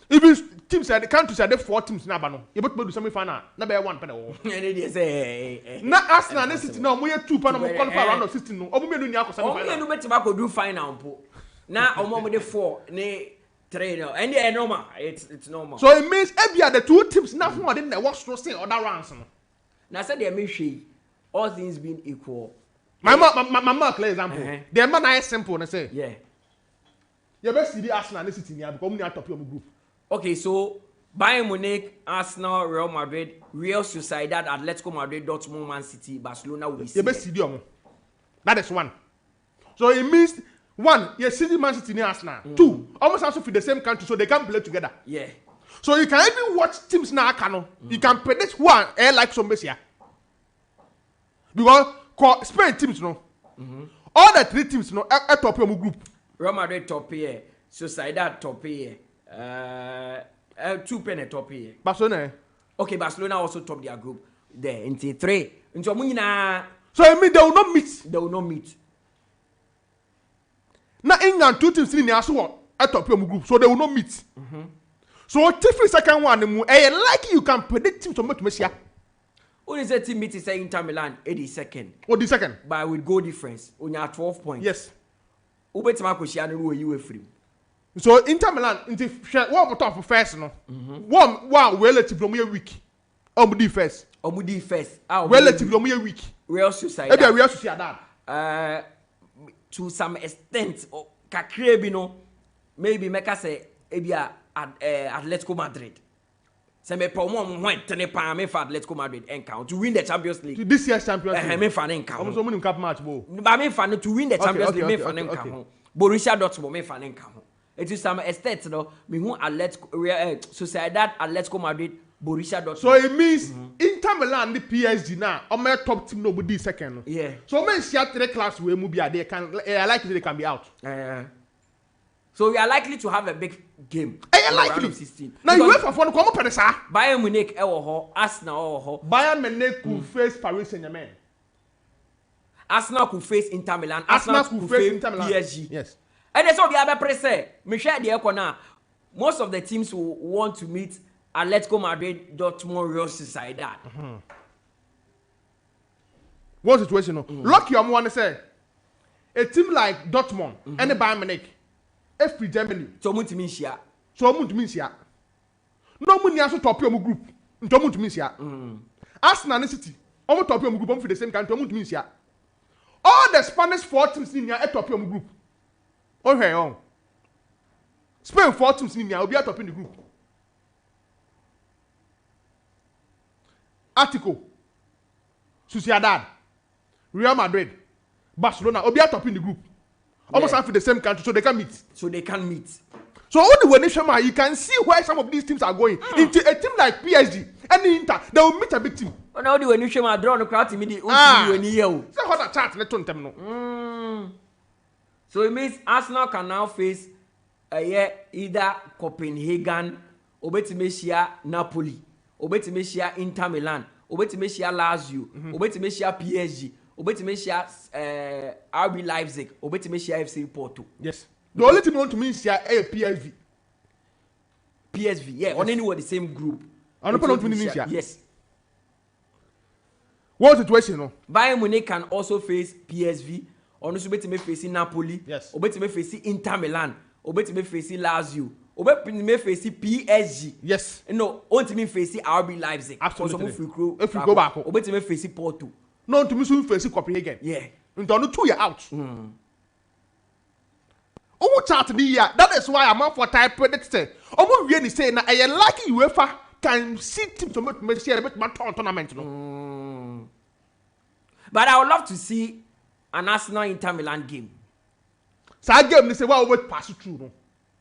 Even teams said the country said 4 teams na bano. You but do semi-final. Na be 1 penalty. They say na Arsenal and City now we 2 penalty qualify round of 16 no. Omo me do nya ko semi-final. Omo me do betima ko do final po. Na omo me de 4 ne 3 no. And they normal. It's normal. So it means every the 2 teams na who didn't watch to say other rounds no. Na said they me hwe all things being equal. My clear example. The man is simple and say, yeah. You best see the Arsenal and City here because we are top of the group. Okay, so Bayern Munich, Arsenal, Real Madrid, Real Sociedad, Atletico Madrid, Dortmund, Man City, Barcelona will see. You best see them. That is 1. So it means 1, you see Man City and Arsenal. 2, almost also for the same country, so they can play together. Yeah. So you can even watch teams now. You can predict who are like some here. Because Spain teams no, all the 3 teams no at top of the group. Real Madrid top here, Sociedad top here, 2 pen top here. Barcelona. Okay, Barcelona also top their group. There, into 3. Into Munina. So I mean they will not meet. They will not meet. Now England 2 teams in the at top of the group, so they will not meet. So the second one, like you can predict teams to meet Messi. Only say team meet is Inter Milan 82nd. What the second? But with goal difference, on your 12 points. Yes. Ubetima Koscielny who you were free. So Inter Milan into one top first no. One relatively weak. Omudi first. Omudi first. Relatively weak. Real Sociedad. Maybe Real Sociedad. To some extent, kakrebi no maybe make us say ebia Atletico Madrid. Say me promo went to Nepal me for Atletico Madrid encounter to win the Champions League. This year's Champions League. Me fan encounter. Almost winning cup match bo. But me fan to win the Champions League me fan encounter. Borussia Dortmund me fan encounter. It is some extent no me who Atletico Sociedad Atletico Madrid Borussia Dortmund. So it means Inter Milan the PSG now on my top team nobody second. Yeah. So men share 3 class we move they can likely they can be out. So we are likely to have a big game. Likely. 16. Now you wait for fun come up with ça. Bayern Munich Arsenal Bayern Munich could face Paris Saint-Germain. Arsenal could face Inter Milan. Arsenal could face Inter Milan. PSG. Yes. And that's what we have press say. Me share the echo most of the teams will want to meet Atletico Madrid, Dortmund, Real Sociedad. What situation no? Lucky I'm want to say a team like Dortmund and the Bayern Munich. F Germany. So much means here. So much means here. No money also top your group. So much means here. Arsenal and City. Almost top your group for the same country. So much means here. All the Spanish 4 teams in here at top your group. Okay, on. Spain 4 teams in here will be at top in the group. Atletico, Sociedad, Real Madrid, Barcelona will be at top in the group. Almost half in the same country, so they can meet. So all the nation, you can see where some of these teams are going. Into a team like PSG and Inter, they will meet a big team. Oh, now the nation are drawn the crowd immediately. So what a chart, let them know. So it means Arsenal can now face either Copenhagen, Obetimeshia Napoli, Obetimeshia Inter Milan, Obetimeshia Lazio, Obetimeshia PSG, Obetimeshia RB Leipzig, Obetimeshia FC Porto. Yes. The only thing you want to mean is PSV. PSV, yeah, on anyone the same group. Yes. What situation? No? Bayern Munich can also face PSV. Also, Obetime face Napoli. Yes. Obetime face Inter Milan. Obetime face Lazio. Obetime face PSG. Yes. No, Obetime face RB Leipzig. Absolutely. If we go back, Obetime face Porto. No, to me, so face Copenhagen. Yeah. Into no 2 years out. Chart the year. That is why I'm out for type predictor. Omo really say na I like UEFA can see team to make share a bit my tournament. No. But I would love to see an Arsenal Inter Milan game. So I game they say well we pass through. No.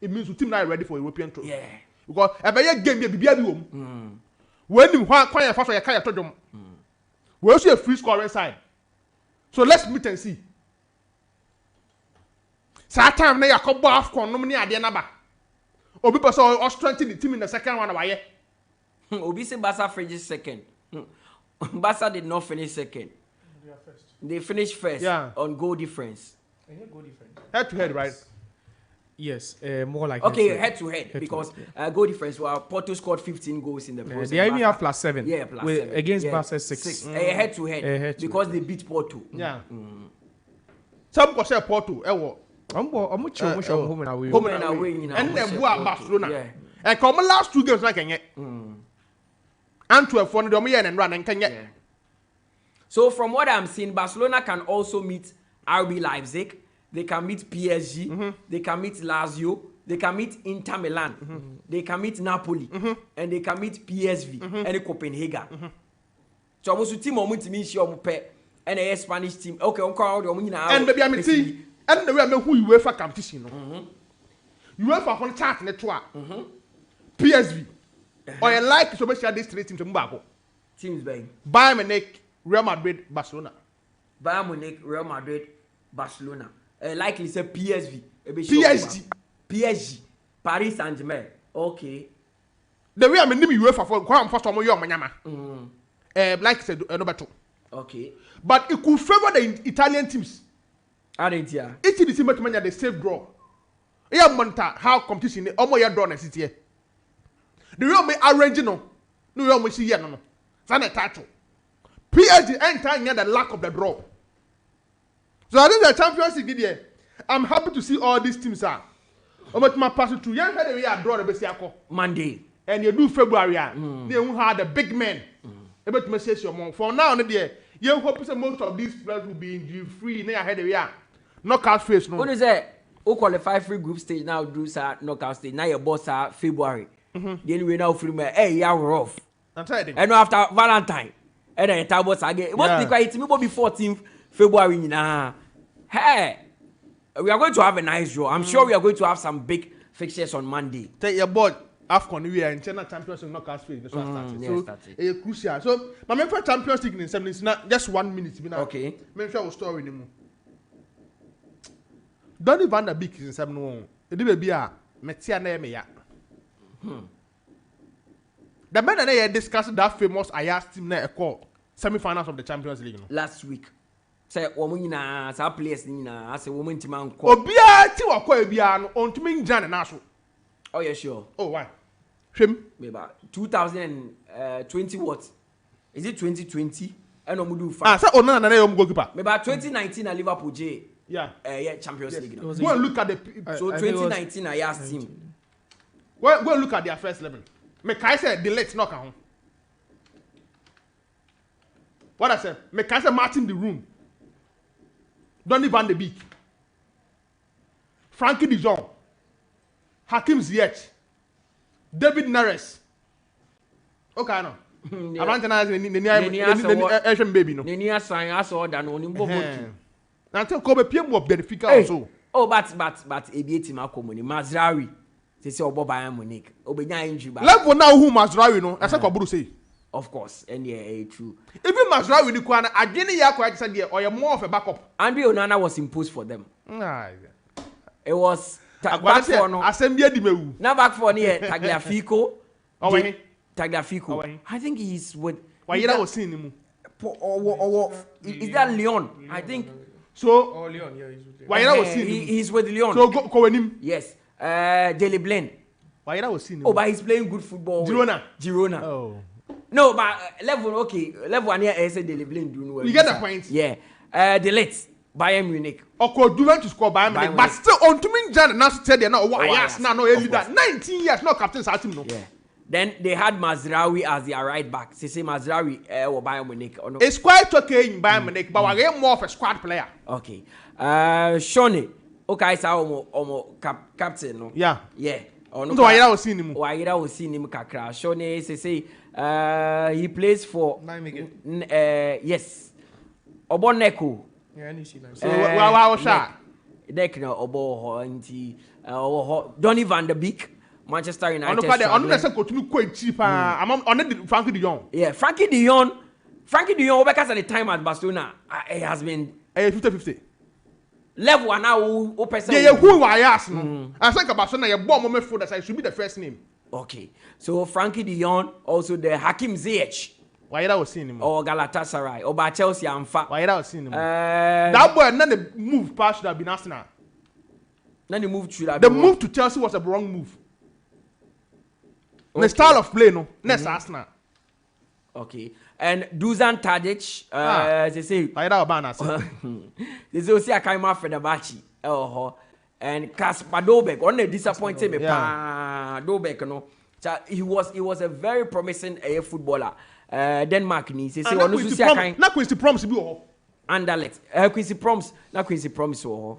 It means the team now ready for European tour. Yeah. Because every game be home. When you want quite fast, you can't touch them. We also a free scoring side. So let's meet and see. Time na Yakubu AFCON no money ade na ba. Obi person or strengthen the team in the second one why. Obi say Barca finished second. Barca did not finish second. They finished first on goal difference. Head to head, right? Yes, more like head to head because goal difference. Well, Porto scored 15 goals in the process. They even have +7. Yeah, +7 against Barca 6. Head to head because they beat Porto. Yeah. Some go say Porto. Home and away. Home and away. And then Barcelona. And come last 2 games like Antwerp for the Omiyan and run and can get. So from what I'm seeing, Barcelona can also meet RB Leipzig. They can meet PSG. They can meet Lazio. They can meet Inter Milan. They can meet Napoli. And they can meet PSV and Copenhagen. So almost team omu team is your pe and a Spanish team. Okay, on call the omina. And maybe I'm see. And the way I know who UEFA competition. UEFA on chart network. PSV. Or you like so much these 3 teams to move. Teams by Bayern Munich, Real Madrid, Barcelona. Bayern Munich, Real Madrid, Barcelona. Likely say PSV. PSG. Paris Saint-Germain. Okay. The way I mean UEFA for go first one young manyama. Like said number 2. Okay. But it could favor the Italian teams. Aren't It's the same many the safe draw. Yeah, Monta how competition omo ya draw na city. The real me arrange no real me see here no. Sana title. PSG enter near the lack of the draw. So I think the Champions League there. I'm happy to see all these teams are. But my pass through. You heard we are draw the best Monday. And you do February. They won't have the big men. About to say your mom. For now, you hope most of these players will be injury free. They are head we are. Knockout phase. No. What is that? Who qualify free group stage now? Do sa knockout stage. Now your boss are February. The anyway now free me. Hey, you are rough. I'm telling you. And after Valentine, and then the boss again. What's the quite? It will be 14th February. Nah. Hey, we are going to have a nice draw. I'm sure we are going to have some big fixtures on Monday. Take your board. AFCON we are in China Champions League knockout phase. So it's crucial. So my main Champions League in 7 is not just 1 minute. Okay. Make sure we story anymore. Donny van der Beek is in 7-1. It will be a Metia name ya. The men and they discussed that famous Ajax team na call semi-finals of the Champions League. Last week. Say woman na sa players ni na as a woman team an call. Obia ti wa call bia no on to me Jan na so. Oh yeah, sure. Oh why? Shame. Maybe 2020 what? Is it 2020? I know mudu fa. Say on na yom goalkeeper. Maybe 2019 at Liverpool J. Yeah. Champions League. Go and look at the so 2019 Ajax team. Go and look at their first 11. Mekai said the late knock on. What I said? Mekai said Martin the Room. Donny van de Beek. Frankie de Jong. Hakim Ziyech. David Neres. Okay, no. Avantana ni baby no. Ni asan aso order no ni bobo. Na tell ko be piem of Benfica also. Oh, but ebi team akomoni Mazraoui. Say obo Bayern Munich. Obenya injury ba. Level now who Mazraoui no. I say ko buru say. Of course, and yeah, true. Even Mazraoui ni kwa na adwene ya kwa say there or more of a backup. Andre Onana was imposed for them. It was back for no. Assembly di mewu. Now back for near 𝐒𝐶𝐈𝐕𝐄. 𝐒𝐶𝐈𝐕𝐄. I think he's with. Why you was seeing him? Is that Lyon? I think. So. Oh, Leon, yeah, he's with Why you was seeing him? He's with Lyon. So go with him. Yes. 𝐿𝐵𝐵. Why you was seeing him? Oh, but he's playing good football. Girona. Oh. No, but level 1 here I said 𝐿𝐵𝐵 do well. You get the point. Yeah. De Ligt, Bayern Munich. Or Juventus score Bayern Munich, but still on to me Jan now said they now why yes now no leader 19 years no captain sa team no. Yeah. Then they had Mazraoui as their right back. They say Mazraoui or Bayern Munich or no. It's quite okay in Bayern Munich, but we are more of a squad player. Okay. Shone. Okay, so captain no. Yeah. Yeah. No, why you was seeing him? Why you was seeing him kakra. Shone say he plays for yes. Oboneko. Yeah, I need to see that. So wow shot. Neck no obo nti Donny van der Beek. Manchester United. On the second continue quite cheap. I'm on Frankie de Jong. Yeah, Frankie de Jong, because at the time at Barcelona, it has been 50-50. Level one now. Yeah, who I asked. I think about Barcelona. You bomb moment for that. I should be the first name. Okay, so Frankie de Jong, also the Hakim Ziyech. Why that was seeing him? Or Galatasaray, or by Chelsea and Fa. Why that was seeing him? That boy, none the move past should have been Arsenal. Then the move to the move to Chelsea was a wrong move. Okay. The style of play, no, next Arsenal. Okay, and Dusan Tadic, they say. Why that was They say also Akaima Fenerbahce, and Kasper Dolberg. Only disappointed me, Dolberg, no. He was a very promising footballer. Denmark ni say say onu so sia kan na Quincy Promise bi wo Anderlecht Quincy Promise wo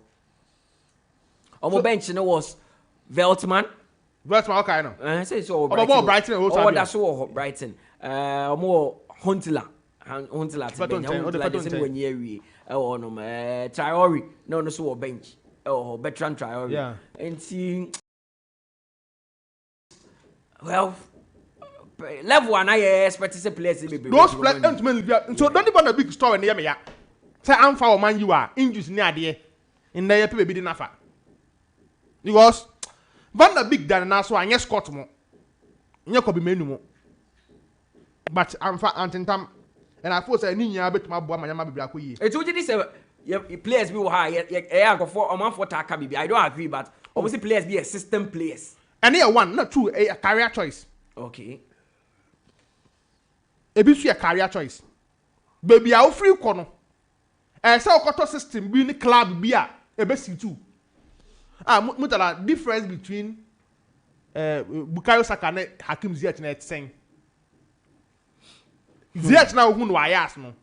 omo bench no was Veltman okay no say so Brighton that's so Brighton omo Huntelaar the same when you wi no Traore no so bench Bertrand Traore yeah and see well level one I expect to say players those players so don't even a big story near me ya say am fa o man you are injuries ni ade in there people be nafa because Van der Beek dan na so anye Scott mo nye ko be menu mo but am fa antentam and I feel say ni nya betuma boa manyama bibia koyi e tu just say players be wo ha e go for o man for taka bibia I don't agree but obviously players be a system players and here one not two a career choice okay ebi so a career choice baby a free ko no say okoto system bi ni club bi a ebe si too Mutala difference between Bukayo Saka and Hakim Ziyech na saying Ziyech na who no ayas no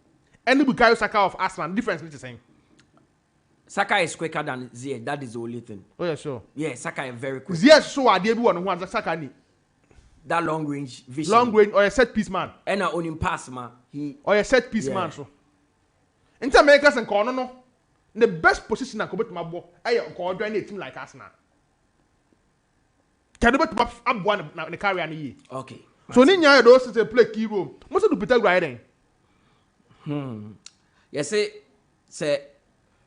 and Bukayo Saka of Arsenal difference is saying Saka is quicker than Ziyech, that is the only thing. Oh yeah, sure. Yeah, Saka is very quick. Ziyech so idea bi one who Saka ni that long range vision. Long range or a set piece man. And on him pass man, he or a set piece man so. In America and corner no. The best position I could bet my boy, I call join a team like Arsenal. Can you bet up one the carry any? Okay. So Ninya those to play key role. Most of the Peter riding. Yes, say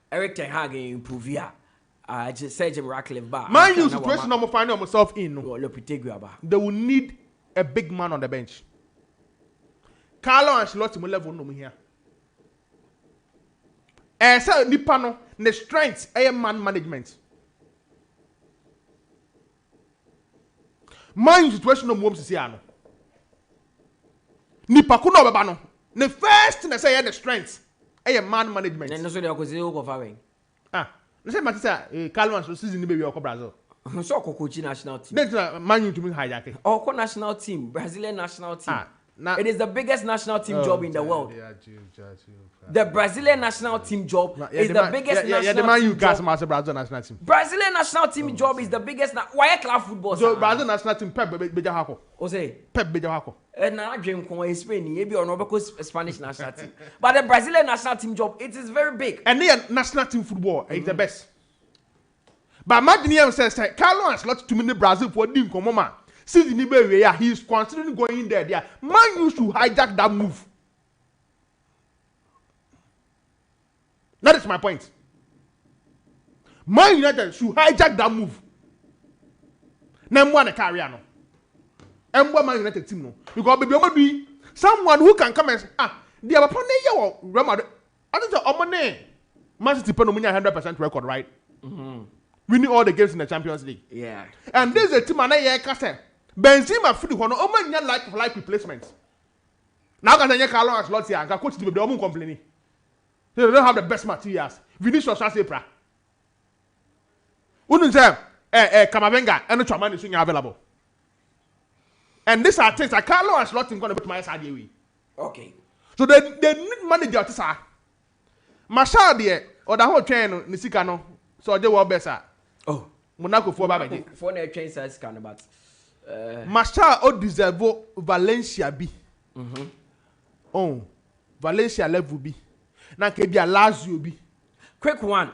Eric Ten Hag improve here. I just said Jim Ratcliffe bar. Man, you situation I'm finding myself in. They will need a big man on the bench. Carlo Ancelotti mo level no here. Say nipa no the strength man management. Man situation no mom sisi ano. Nipa ko no beba no. The first thing I say the strength man management. No so dey go say go for when. No say mati say Carlo Ancelotti season ni be we Brazil. So coach national team. Then man you to me hijack. Or national team, Brazilian national team. It is the biggest national team job in the world. The Brazilian national team job is the biggest national team job. Brazilian national team. Brazilian national team job is the biggest. Why club football? So Brazilian national team Pep Bejahako. O say Pep Bejahako. Na dream ko Spain, maybe or no because Spanish national team. But the Brazilian national team job, it is very big. And the national team football is the best. But imagine says Carlo Ancelotti to me Brazil for dim komoma. See the Niberia, he is considering going there. Man used to hijack that move. That is my point. Man United should hijack that move. Number one career no. And what Man United team no. Because baby be someone who can come and say, they are upon the year Real Madrid. I don't know Omane. Man City pen 100% record, right? Winning all the games in the Champions League. Yeah. And this is a team and I can Benzema free one Oman like replacements. Now can I Carlo Ancelotti and coach the Oman complaining. They don't have the best materials. Vinicius Asepra. Wouldn't say Kamavinga and the Chaman is available. And these are things that Carlo Ancelotti going to put my side away. Okay. So they need manager to say. Marshall there or the whole train Nisikano. So they were better. Oh. Monaco for Babaji. For the train says can but Marshall o deserve Valencia B. Oh. Valencia level B. Now can be a Lazio B. Quick one.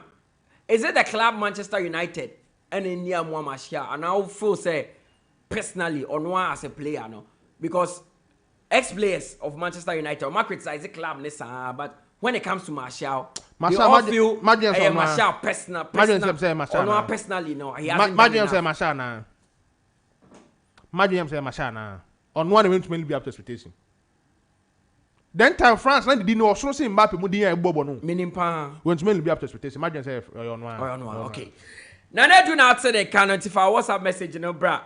Is it the club Manchester United and in near Marshall? And I feel say personally on one as a player no because ex-players of Manchester United or criticize the club but when it comes to Marshall, they all feel Marshall personally no he hasn't done enough. Marshall na. Marshall na. On one event mainly be up to expectation. Then time France na did no so say Mbappe mu din ebobo no. Meaning pa When mainly be up to expectation. Marshall say on one. Okay. Nana Adu now say they can notify WhatsApp message no bra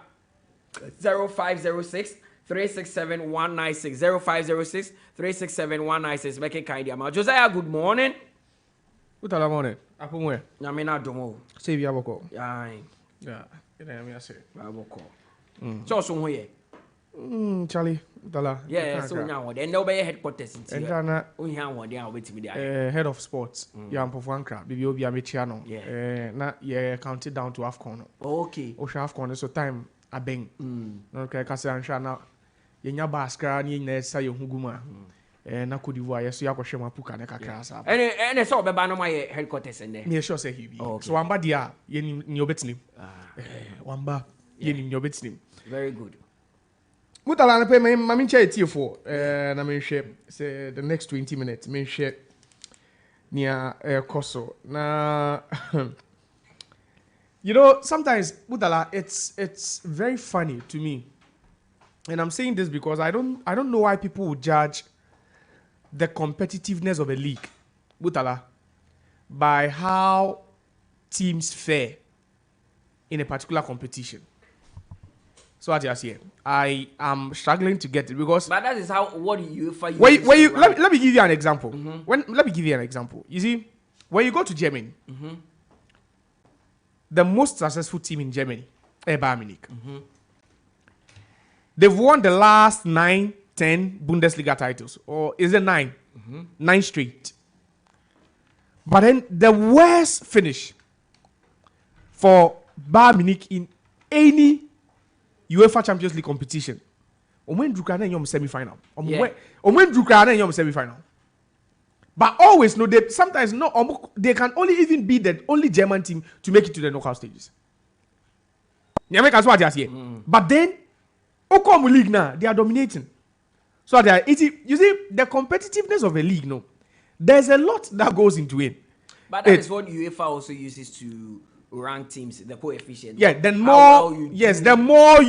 0506 367 196 0506 367 196 make it kind of Josiah, good morning. Mutala morning. Apo mo. Na me na domo. Say bi aboko. Aye. Yeah. Ina me say. Aboko. So so ho ye. Charlie. Mutala. Yeah, so nya ho. Then no be headquarters in here. Entrana. Ohia ho dey wetimi dey. Head of sports. Ya mpofo ankra. Bibi obi amechia no. Na ye count it down to AFCON. Okay. O sha AFCON so time abeng. No kai ka say ansha na yenya baskara ni nyina sa ye huguma. Na Côte d'Ivoire yeso yakwohwe mapuka ne kakra sa. Ene so obeba no my headquarters in there. Me sure say he be. So wamba dia ye ni obetinim. Wamba ye ni obetinim. Very good. Mutala na pe me mami nche etiefo na me hwe say the next 20 minutes me hwe nia koso na you know sometimes Mutala it's very funny to me. And I'm saying this because I don't know why people would judge the competitiveness of a league, Mutala, by how teams fare in a particular competition. So what you say, I am struggling to get it because. But that is how what you find. Let me give you an example. Let me give you an example. You see, when you go to Germany, the most successful team in Germany, Bayern Munich. They've won the last 9, 10 Bundesliga titles. Or is it 9? 9 straight. But then the worst finish for Bayern Munich in any UEFA Champions League competition. Omen Drukana in semi-final. Omen Drukana in semi-final. But always no, they sometimes no, they can only even be the only German team to make it to the knockout stages. But then Okom league now, they are dominating. So they are, you see, the competitiveness of a league, no, there's a lot that goes into it. But that is what UEFA also uses to rank teams, the coefficient. Yeah, the more, the more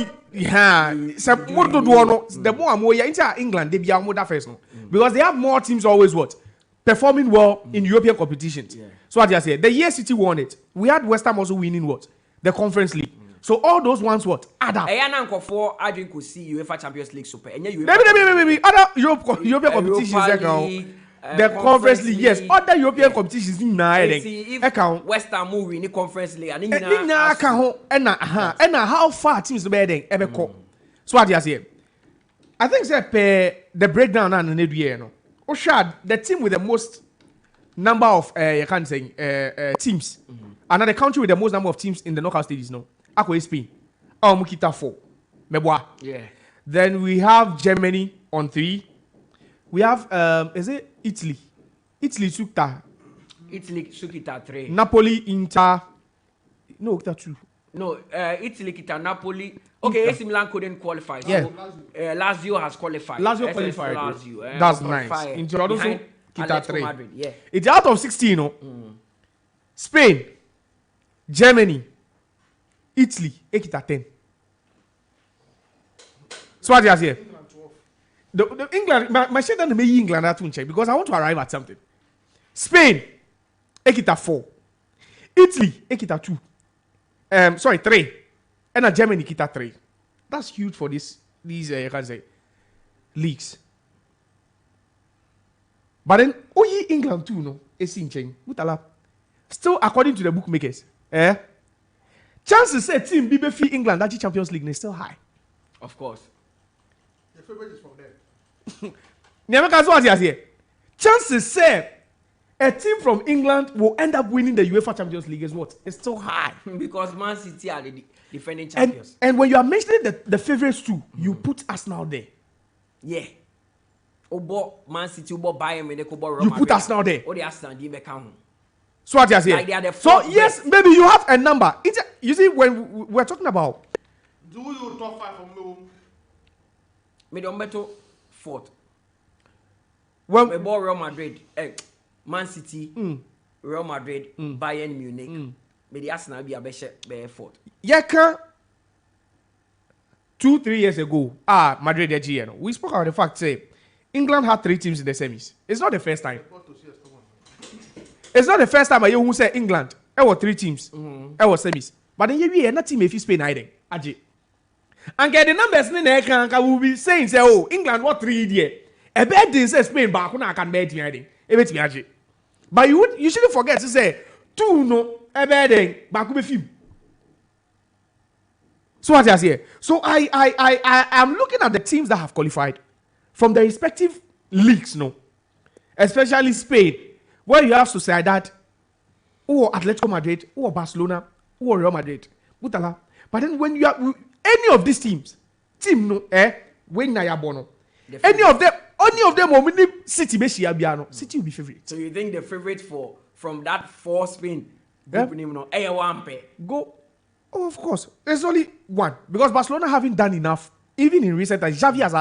and more, into England, they be more that first, no, because they have more teams always what performing well in European competitions. Yeah. So what I say, the year City won it, we had West Ham also winning what the Conference League. So all those ones what add up. I drink could see UEFA Champions League super. And maybe other European competitions the Conference League, yes. Other European competitions in if West Ham move in the Conference League and how far teams better than So what do you say? I think the breakdown and the year, no. Oshad, the team with the most number of you can't say teams. Another country with the most number of teams in the knockout stages, no. Ako Spain. Mukita 4. Meboa. Yeah. Then we have Germany on 3. We have is it Italy? Italy Sukta. Italy Sukita 3. Napoli Inter. No, that 2. No, Italy Kita Napoli. Okay, AC Milan couldn't qualify. So Lazio has qualified. Lazio qualified. Lazio, that's nice. Inter Kita 3. Yeah. It's out of 16, no. Spain. Germany, Italy, ekita 10. So what do you say? The England, my shit doesn't make England that check because I want to arrive at something. Spain, ekita 4. Italy, ekita 2. 3. And Germany, ekita 3. That's huge for these you can say leagues. But then, England too, no, it's in change. Mutala. Still, according to the bookmakers, chances say team BBF England that Champions League is still high. Of course. The favorite is from there. Chances say a team from England will end up winning the UEFA Champions League is what? It's still high. Because Man City are the defending champions. And when you are mentioning the favorites too, you put Arsenal there. Yeah. Obo Man City, Obo Bayern Munich, Obo Real You Madrid. put Arsenal there. Or the Arsenal, the count. So what you say? Like they are the So fourth yes, best. maybe you have a number. You see, when we're talking about Do you top 5 from me? Me don't better fourth. when Me ball Real Madrid, Man City, Real Madrid, Bayern Munich. Me the Arsenal be a be fourth. Yeka 2-3 years ago, Madrid GN. We spoke about the fact say England had 3 teams in the semis. It's not the first time. It's not the first time I hear who say England. There were 3 teams. There were semis. But then you not team if you Spain either. Aji. And get the numbers in the will be saying say England what 3 there. A bad thing say Spain back when I can bet me either. Aji. But you shouldn't forget to say 2 no a bad thing back with film. So what I say? So I am looking at the teams that have qualified from the respective leagues, no, especially Spain, where you have Sociedad, or Atletico Madrid, or Barcelona, or Real Madrid, Mutala. But then when you have any of these teams, team no, when Naya Bono, any of them, or many City, City will be favorite. So you think the favorite from that 4 Spain group name no one pair? Go. Oh, of course. There's only one. Because Barcelona haven't done enough. Even in recent times, Xavi has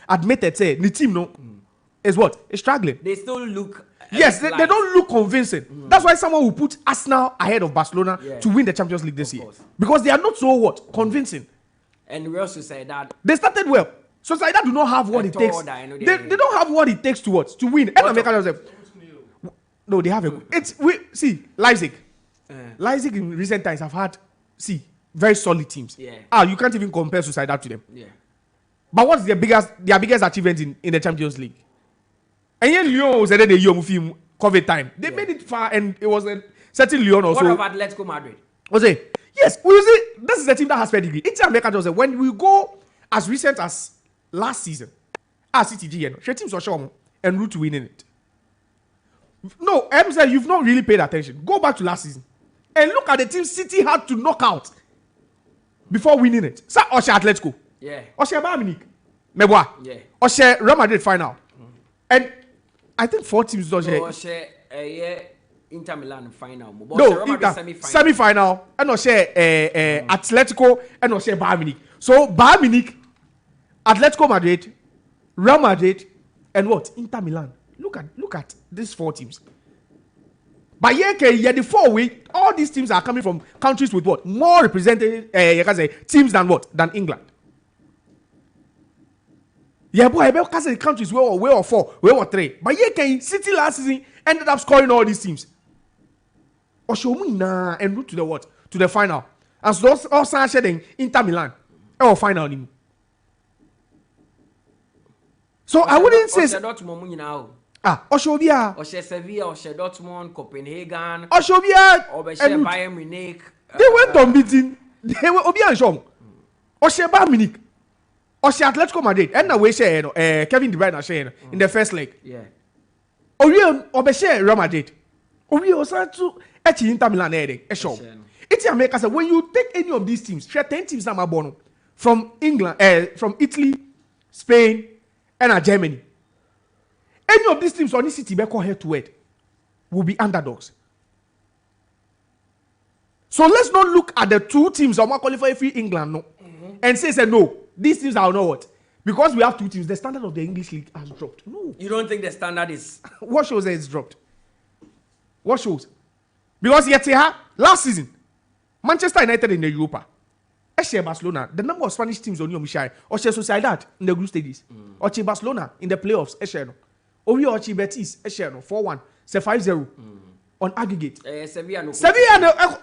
admitted, say, the team, no, is what? It's struggling. They still look... Yes, they don't look convincing. That's why someone will put Arsenal ahead of Barcelona to win the Champions League this year. Course. Because they are not so what? Convincing. And Real Sociedad... They started well. Sociedad do not have what it takes. They don't have what it takes to what? To win. No, they have a... See, Leipzig. Leipzig in recent times have had... very solid teams. Yeah. You can't even compare Sociedad to them. Yeah. But what's their biggest achievement in the Champions League? And yet Lyon was already a young film COVID time. They made it far, and it was a certain Lyon also. What about Atletico Madrid? Was it? Yes, we see this is a team that has pedigree. It's America does it. When we go as recent as last season, CTG, teams are sure and route to winning it. No, I'm saying you've not really paid attention. Go back to last season and look at the team City had to knock out before winning it. So, Oshe Atletico. Yeah. Oshe Bayern Munich. Meboa. Yeah. Oshe Real Madrid final. And I think 4 teams don't share. Oshe Inter Milan final. No, Inter semi-final. And Oshe Atletico and Oshe Bayern Munich. So Bayern Munich, Atletico Madrid, Real Madrid, and what? Inter Milan. Look at these 4 teams. But the 4 week, all these teams are coming from countries with what? More represented teams than what? Than England. Yeah, but I bet countries where 4, where 3. But City last season ended up scoring all these teams. Oshomina and route to the what? To the final. And so also shedding Inter Milan. Or final. So I wouldn't say Oshobia. Oshe Sevilla, Oshe Dortmund, Copenhagen. Oshobia. Oshe Bayern Munich. They went unbeaten. They were Obi and Shong. Oshe Bayern Munich. Oshe Atletico Madrid. And now we share Kevin De Bruyne share in the first leg. Yeah. Obeshe Real Madrid. Obi also to Inter Milan It's America. So when you take any of these teams, 10 teams that are born from England, from Italy, Spain, and Germany. Any of these teams on this city back head to head will be underdogs. So let's not look at the 2 teams that are qualified for England and say no, these teams are not what. Because we have 2 teams, the standard of the English league has dropped. No. You don't think the standard is... What shows that it's dropped? What shows? Because last season, Manchester United in the Europa. Eshe Barcelona, the number of Spanish teams on your Michai, or She Sociedad in the group stages, or Che Barcelona in the playoffs, Eshe no. Ovi or Che Betis, Eshe no, 4-1, say 5-0 on aggregate. Sevilla no.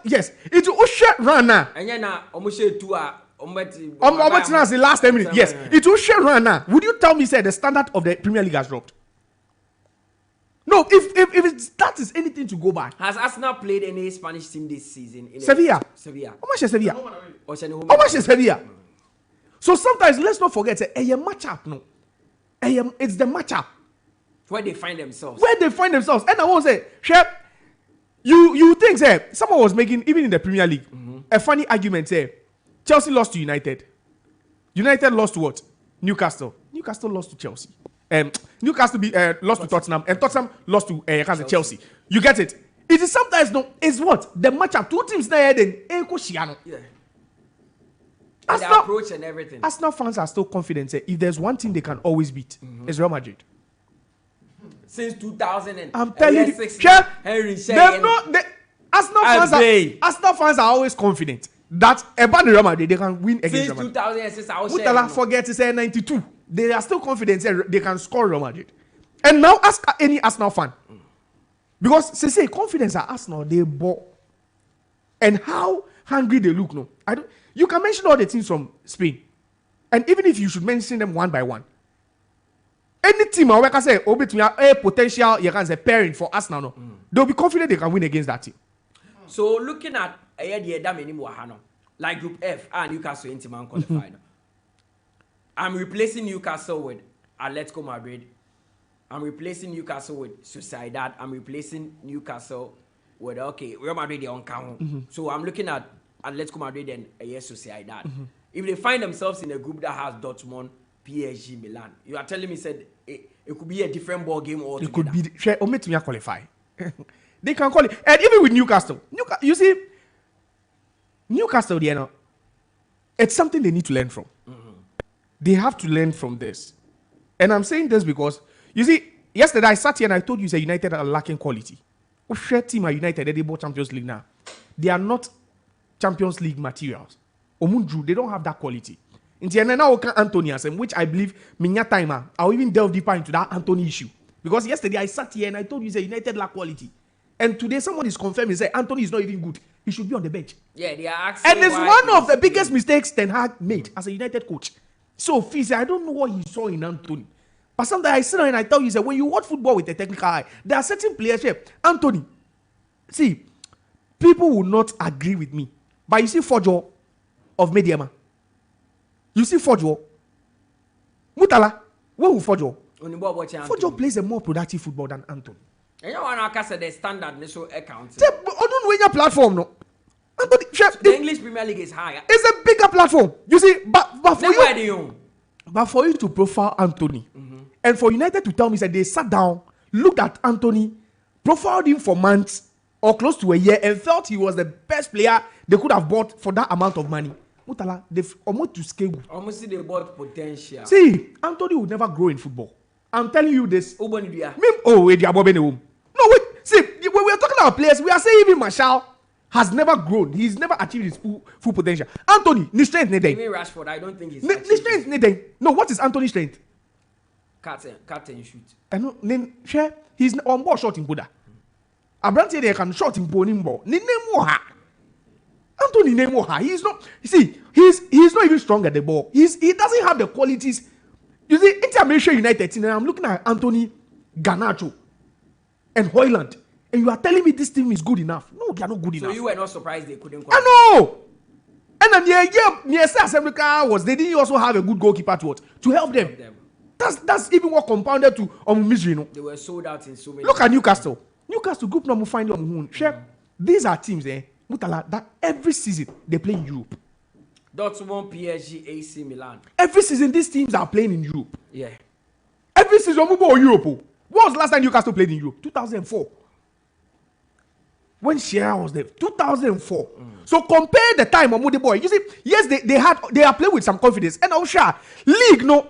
Yes, it will share run now. And then almost 2 the last 10 minutes. Yes, it will share run now. Would you tell me, say, the standard of the Premier League has dropped? No, if that is anything to go by. Has Arsenal played any Spanish team this season? Sevilla. Sevilla. How much is Sevilla? How much is Sevilla? So sometimes let's not forget, say, a matchup, no. It's the matchup. Where they find themselves. And I won't say, Shep, you think, say, someone was making, even in the Premier League, a funny argument, say, Chelsea lost to United. United lost to what? Newcastle. Newcastle lost to Chelsea. Newcastle lost to Tottenham, and Tottenham lost to Chelsea. You get it? It is sometimes no. It's what the matchup. 2 teams there then. Yeah. The approach and everything. Arsenal fans are still confident. If there's one team they can always beat, it's Real Madrid. Since 2000 and I'm telling you, Henry Arsenal fans are always confident that about the Real Madrid they can win against Real Madrid. 2006, I was Mutala forget to say 92. They are still confident they can score Real Madrid. And now ask any Arsenal fan. Because say confidence at Arsenal, they bought. And how hungry they look, no. You can mention all the teams from Spain. And even if you should mention them one by one. Any team I can say a potential you can say pairing for Arsenal, no. They'll be confident they can win against that team. So looking at like Group F and Newcastle in man qualified. I'm replacing Newcastle with Atletico Madrid. I'm replacing Newcastle with Sociedad. I'm replacing Newcastle with Real Madrid on count. So I'm looking at Atletico Madrid and Sociedad. If they find themselves in a group that has Dortmund, PSG, Milan, you are telling me said it could be a different ball game altogether. It could be qualify. They can call it, and even with Newcastle, you see, Newcastle, it's something they need to learn from. They have to learn from this. And I'm saying this because, you see, yesterday I sat here and I told you that United are lacking quality. Share team are United, they bought Champions League now. They are not Champions League materials. Omundru, they don't have that quality. In the end, now Anthony, which I believe, Minya Timer, I'll even delve deeper into that Anthony issue. Because yesterday I sat here and I told you that United lack quality. And today someone is confirming, say Anthony is not even good. He should be on the bench. Yeah, they are asking. And it's one of the biggest mistakes Ten Hag made as a United coach. So, Fizz, I don't know what he saw in Anthony. But sometimes I sit down and I tell you, that when you watch football with a technical eye, there are certain players here. Anthony, see, people will not agree with me. But you see Fojo of Mediama. You see Fojo. Mutala, where will Fojo? Fojo plays a more productive football than Anthony. And you want to say the standard so account. I don't know your platform, no. Anthony, the English Premier League is higher. It's a bigger platform. You see, but for you to profile Anthony, and for United to tell me that they sat down, looked at Anthony, profiled him for months or close to a year, and felt he was the best player they could have bought for that amount of money. Mutala, they've almost to scale. Almost they bought potential. See, Anthony will never grow in football. I'm telling you this. No, wait. See, when we are talking about players, we are saying even Marshall has never grown. He's never achieved his full potential. Anthony, his strength, even Rashford, I don't think he's his strength, no, what is Anthony's strength? Cut and shoot. I know, he's on ball shot in Buddha. Abrante they can shot in ball. Anthony Nemoha, he's not. You see, he's not even strong at the ball. He doesn't have the qualities. You see, Inter United, and I'm looking at Anthony, Garnacho, and Hoyland, and you are telling me this team is good enough? No, they are not good enough. So you were not surprised they couldn't. I know. And then they didn't also have a good goalkeeper to help them. That's even what compounded to misery. No? They were sold out in so many. Look at Newcastle. Newcastle group number find these are teams that every season they play in Europe. Dortmund, PSG, AC Milan. Every season these teams are playing in Europe. Yeah. Every season we go Europe. When was the last time Newcastle played in Europe? 2004. When Shearer was there, 2004. So compare the time of Moody Boy. You see, yes, they are playing with some confidence. And also, league no,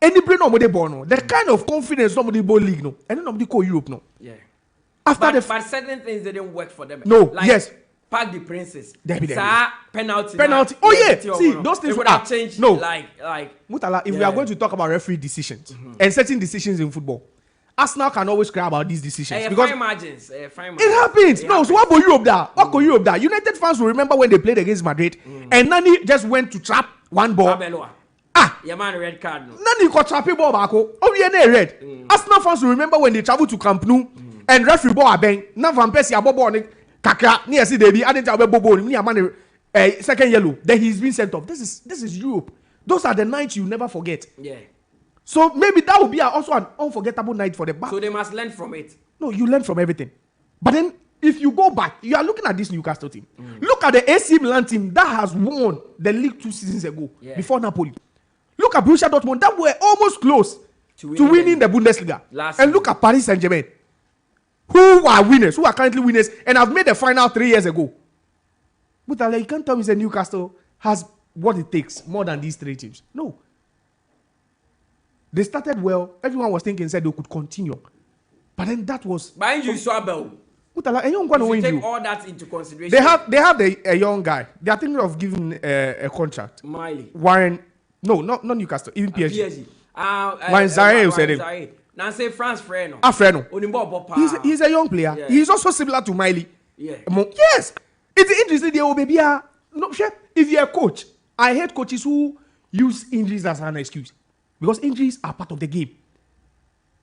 any brain no Moody Boy no. The kind of confidence no Moody Boy league no, and then nobody call Europe no. Yeah. After but certain things didn't work for them. No. Yes. Park the Princess. Debbie. Penalty. Oh yeah. See, those things would have changed. No. Like Mutala, if we are going to talk about referee decisions and certain decisions in football, Arsenal can always cry about these decisions because fine margins. It happens. So what about Europe there? What could Europe there? United fans will remember when they played against Madrid and Nani just went to trap one ball. Your man red card. No. Nani got trapping ball back. Oh, yeah, red. Arsenal fans will remember when they traveled to Camp Nou and referee ball a bang. Now Van Persie a ball Kaka near see Debbie. I didn't have a ball. Me a man second yellow. Then he's been sent off. This is Europe. Those are the nights you never forget. Yeah. So maybe that will be also an unforgettable night for them. So they must learn from it. No, you learn from everything. But then if you go back, you are looking at this Newcastle team. Look at the AC Milan team that has won the league 2 seasons ago before Napoli. Look at Borussia Dortmund that were almost close to winning the Bundesliga. And look at Paris Saint-Germain, who are winners, who are currently winners, and have made the final 3 years ago. But you can't tell me that Newcastle has what it takes more than these 3 teams. No. They started well. Everyone was thinking said they could continue. But then that was... But you saw Bell. Mutala, and you take all that into consideration. They have a young guy. They are thinking of giving a contract. Miley. Warren... No, not Newcastle. Even PSG. When Zaire said it. Now say France Freno. Freno. He's a young player. Yeah. He's also similar to Miley. Yeah. Yes. It's interesting. They will be no, chef. If you're a coach, I hate coaches who use injuries as an excuse. Because injuries are part of the game.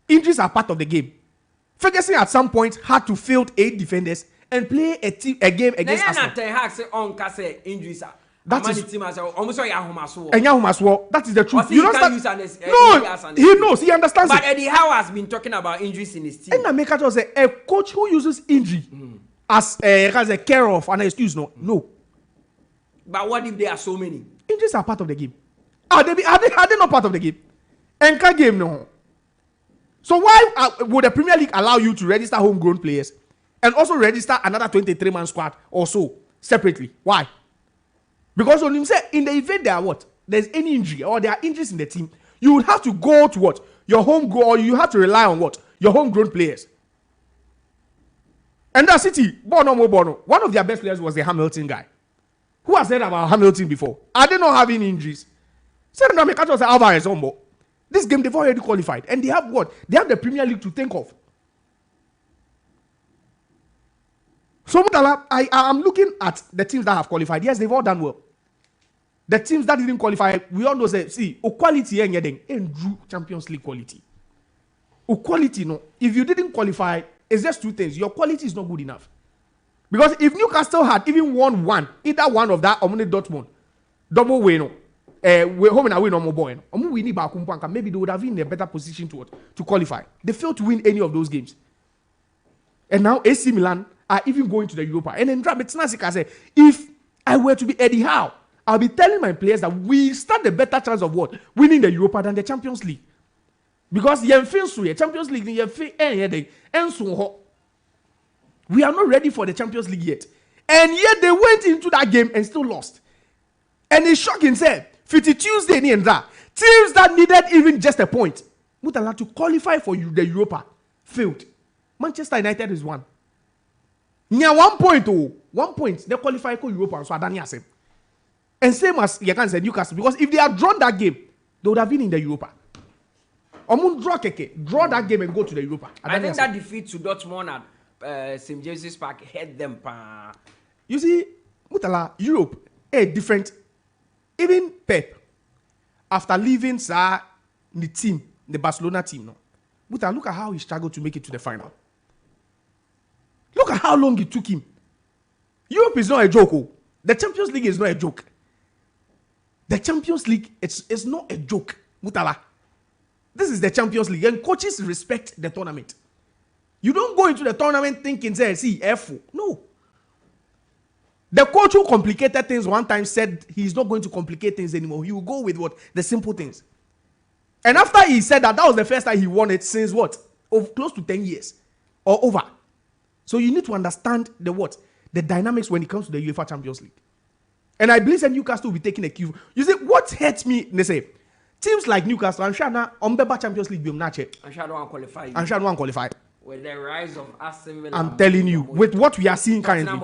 Injuries are part of the game. Ferguson at some point had to field 8 defenders and play a game against Arsenal. Injuries are. That is the truth. You don't he knows. He understands. But Eddie Howe has been talking about injuries in his team. And I make it say a coach who uses injury as a care of an excuse. No. But what if there are so many? Injuries are part of the game. Are they not part of the game? Enka game no. So why would the Premier League allow you to register homegrown players and also register another 23-man squad or so separately? Why? Because when you say in the event there's any injury or there are injuries in the team, you would have to go to your homegrown, or you have to rely on your homegrown players. And that City, Bono, one of their best players was the Hamilton guy. Who has said about Hamilton before? Are they not having injuries? Said Alvarez Ombo. This game they've already qualified, and they have They have the Premier League to think of. So Mutala, I am looking at the teams that have qualified. Yes, they've all done well. The teams that didn't qualify, we all know say, see, quality and drew Champions League quality. Quality, no. If you didn't qualify, it's just 2 things. Your quality is not good enough. Because if Newcastle had even won either one of that or Dortmund, double way, no. Home and away no more boy. Maybe they would have been in a better position to qualify. They failed to win any of those games. And now AC Milan are even going to the Europa. And then Drabetsnasika said, if I were to be Eddie Howe, I'll be telling my players that we stand a better chance of winning the Europa than the Champions League. Because Champions League, we are not ready for the Champions League yet. And yet they went into that game and still lost. And it's shocking, say, 50 Tuesday, teams that needed even just a point, Mutala, to qualify for the Europa, failed. Manchester United is one. Near 1 point, 1 point, they qualify for Europa, so Adani has him. And same as Yakan said, Newcastle, because if they had drawn that game, they would have been in the Europa. Draw that game and go to the Europa. I think that defeat to Dortmund at St. James's Park hurt them. You see, Mutala, Europe, different. Even Pep, after leaving the team, the Barcelona team, no. Mutala, look at how he struggled to make it to the final. Look at how long it took him. Europe is not a joke. The Champions League is not a joke. The Champions League, it's not a joke, Mutala. This is the Champions League, and coaches respect the tournament. You don't go into the tournament thinking, say, see, F. No. The coach who complicated things one time said he's not going to complicate things anymore. He will go with the simple things. And after he said that was the first time he won it since close to 10 years or over. So you need to understand the dynamics when it comes to the UEFA Champions League. And I believe that Newcastle will be taking a cue. You see, what hurts me, they say, teams like Newcastle, I'm sure now, Umbeba Champions League, I'm sure they won't qualify. With the rise of Aston Villa, I'm telling you, with what we are seeing currently.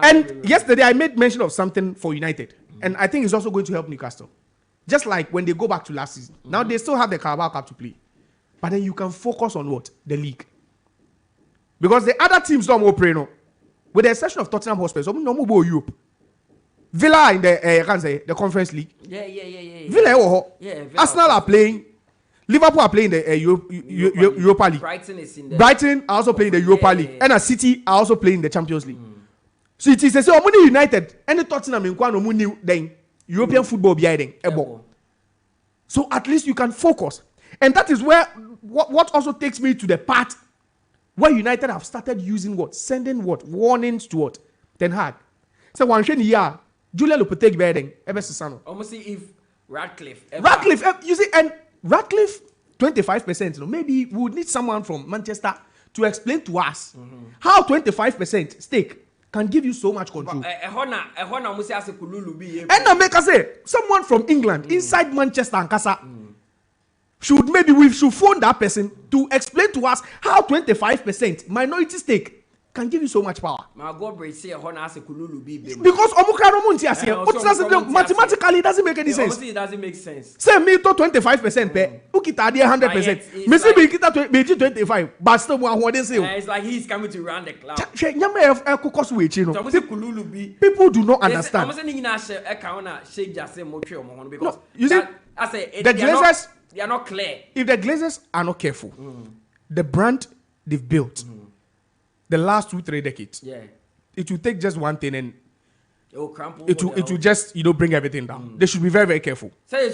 And yesterday I made mention of something for United, and I think it's also going to help Newcastle. Just like when they go back to last season. Now they still have the Carabao Cup to play, but then you can focus on what? The league. Because the other teams don't operate, no. With the exception of Tottenham Hotspur, so no more Europe. Villa in the Conference League. Yeah. Villa, Villa Arsenal are playing. Liverpool are playing the Europa League. Brighton is in the. Brighton are also playing the Europa League, and City are also playing the Champions League. So it is a say Omuni United and Tottenham in Kwano Muni then European football behind them. So at least you can focus, and that is where what also takes me to the part where United have started using sending warnings to Ten Hag. So one year Julian Lopetegui behind ever Sisano. Almost if Radcliffe, you see, and Radcliffe 25%. Maybe we would need someone from Manchester to explain to us how 25% stake can give you so much control. And now make us say someone from England inside Manchester and Casa we should phone that person to explain to us how 25% minority stake can give you so much power. Because mathematically it doesn't make any sense. It doesn't make sense. Say me to 25% pay. Ukita 100%. Me say me kita 25, but still what they say. It's like he's coming to run the club. People do not understand. No, you see, the Glazers, they are not clear. If the Glazers are not careful, the brand they've built the last 2-3 decades, it will take just one thing and it will just bring everything down. They should be very, very careful. And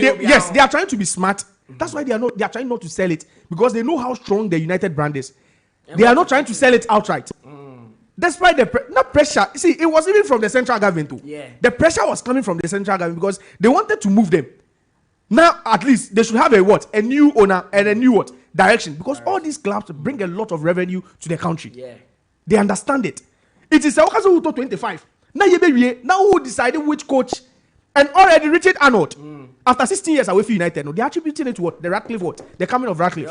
yes, they are trying to be smart. That's why they are trying not to sell it, because they know how strong the United brand is. They are not trying to sell it outright. Despite the pressure, see, it was even from the central government too. The pressure was coming from the central government because they wanted to move them. Now, at least they should have a new owner and a new direction, because all these clubs bring a lot of revenue to the country. They understand it. It is a who to 25. Now who decided which coach, and already Richard Arnold after 16 years away from United, they are attributing it to the Radcliffe the coming of Radcliffe.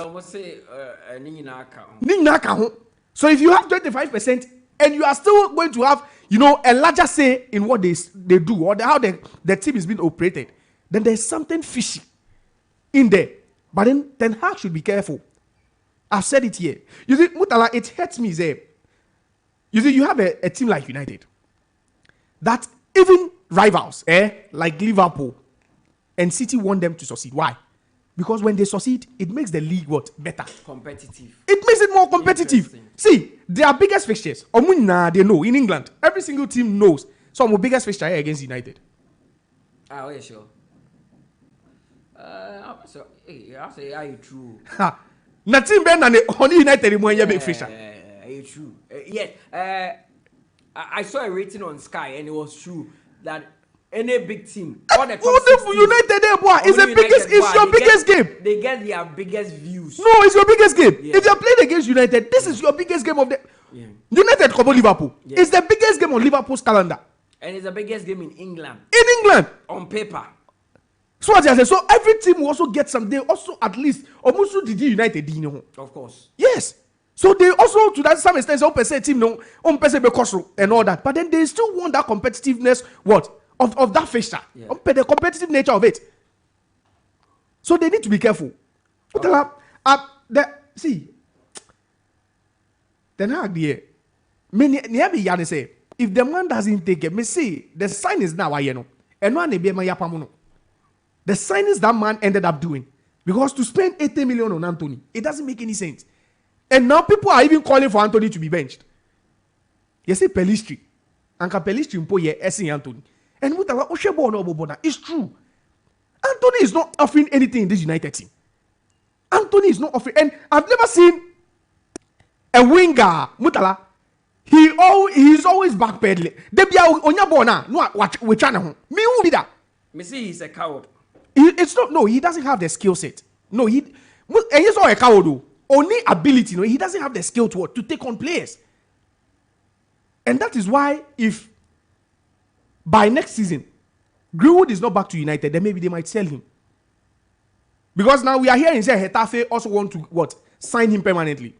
So if you have 25% and you are still going to have a larger say in what they do or how the team is being operated, then there's something fishy in there. But then Ten Hag should be careful. I've said it here. You see, Mutala, it hurts me. You see, you have a team like United that even rivals, like Liverpool and City, want them to succeed. Why? Because when they succeed, it makes the league better. Competitive. It makes it more competitive. See, their biggest fixtures, they know in England, every single team knows some of the biggest fixtures against United. Oh, yeah, sure. So, I say, are you true? Nothing better than only United when you big fixture. Are you true? Yes. I saw a rating on Sky, and it was true that any big team, all the United is the biggest. It's your biggest game. They get their biggest views. No, it's your biggest game. If you're playing against United, this is your biggest game of the United. Couple Liverpool. It's the biggest game on Liverpool's calendar, and it's the biggest game in England. In England, on paper. So what I say? So every team will also get some. They also at least almost did United. Of course. Yes. So they also, to that some extent, say team and all that. But then they still want that competitiveness. Of that fixture, the competitive nature of it. So they need to be careful. See, Ten Hag there. Say, if the man doesn't take it, me see the sign is now and one the signings that man ended up doing, because to spend 80 million on Anthony, it doesn't make any sense. And now people are even calling for Anthony to be benched. You see Pelistri, and Pelistri impo ye essing Anthony. And it's true. Anthony is not offering anything in this United team. Anthony is not offering, and I've never seen a winger, Mutala. He's always backpedaling. Debia Onyabona, no, watch with channel. Me who did that? Me see he's a coward. It's not. No, he doesn't have the skill set. No, and he's not a coward. Only ability. No, he doesn't have the skill to take on players. And that is why if by next season Greenwood is not back to United, then maybe they might sell him. Because now we are hearing say Getafe also want to sign him permanently.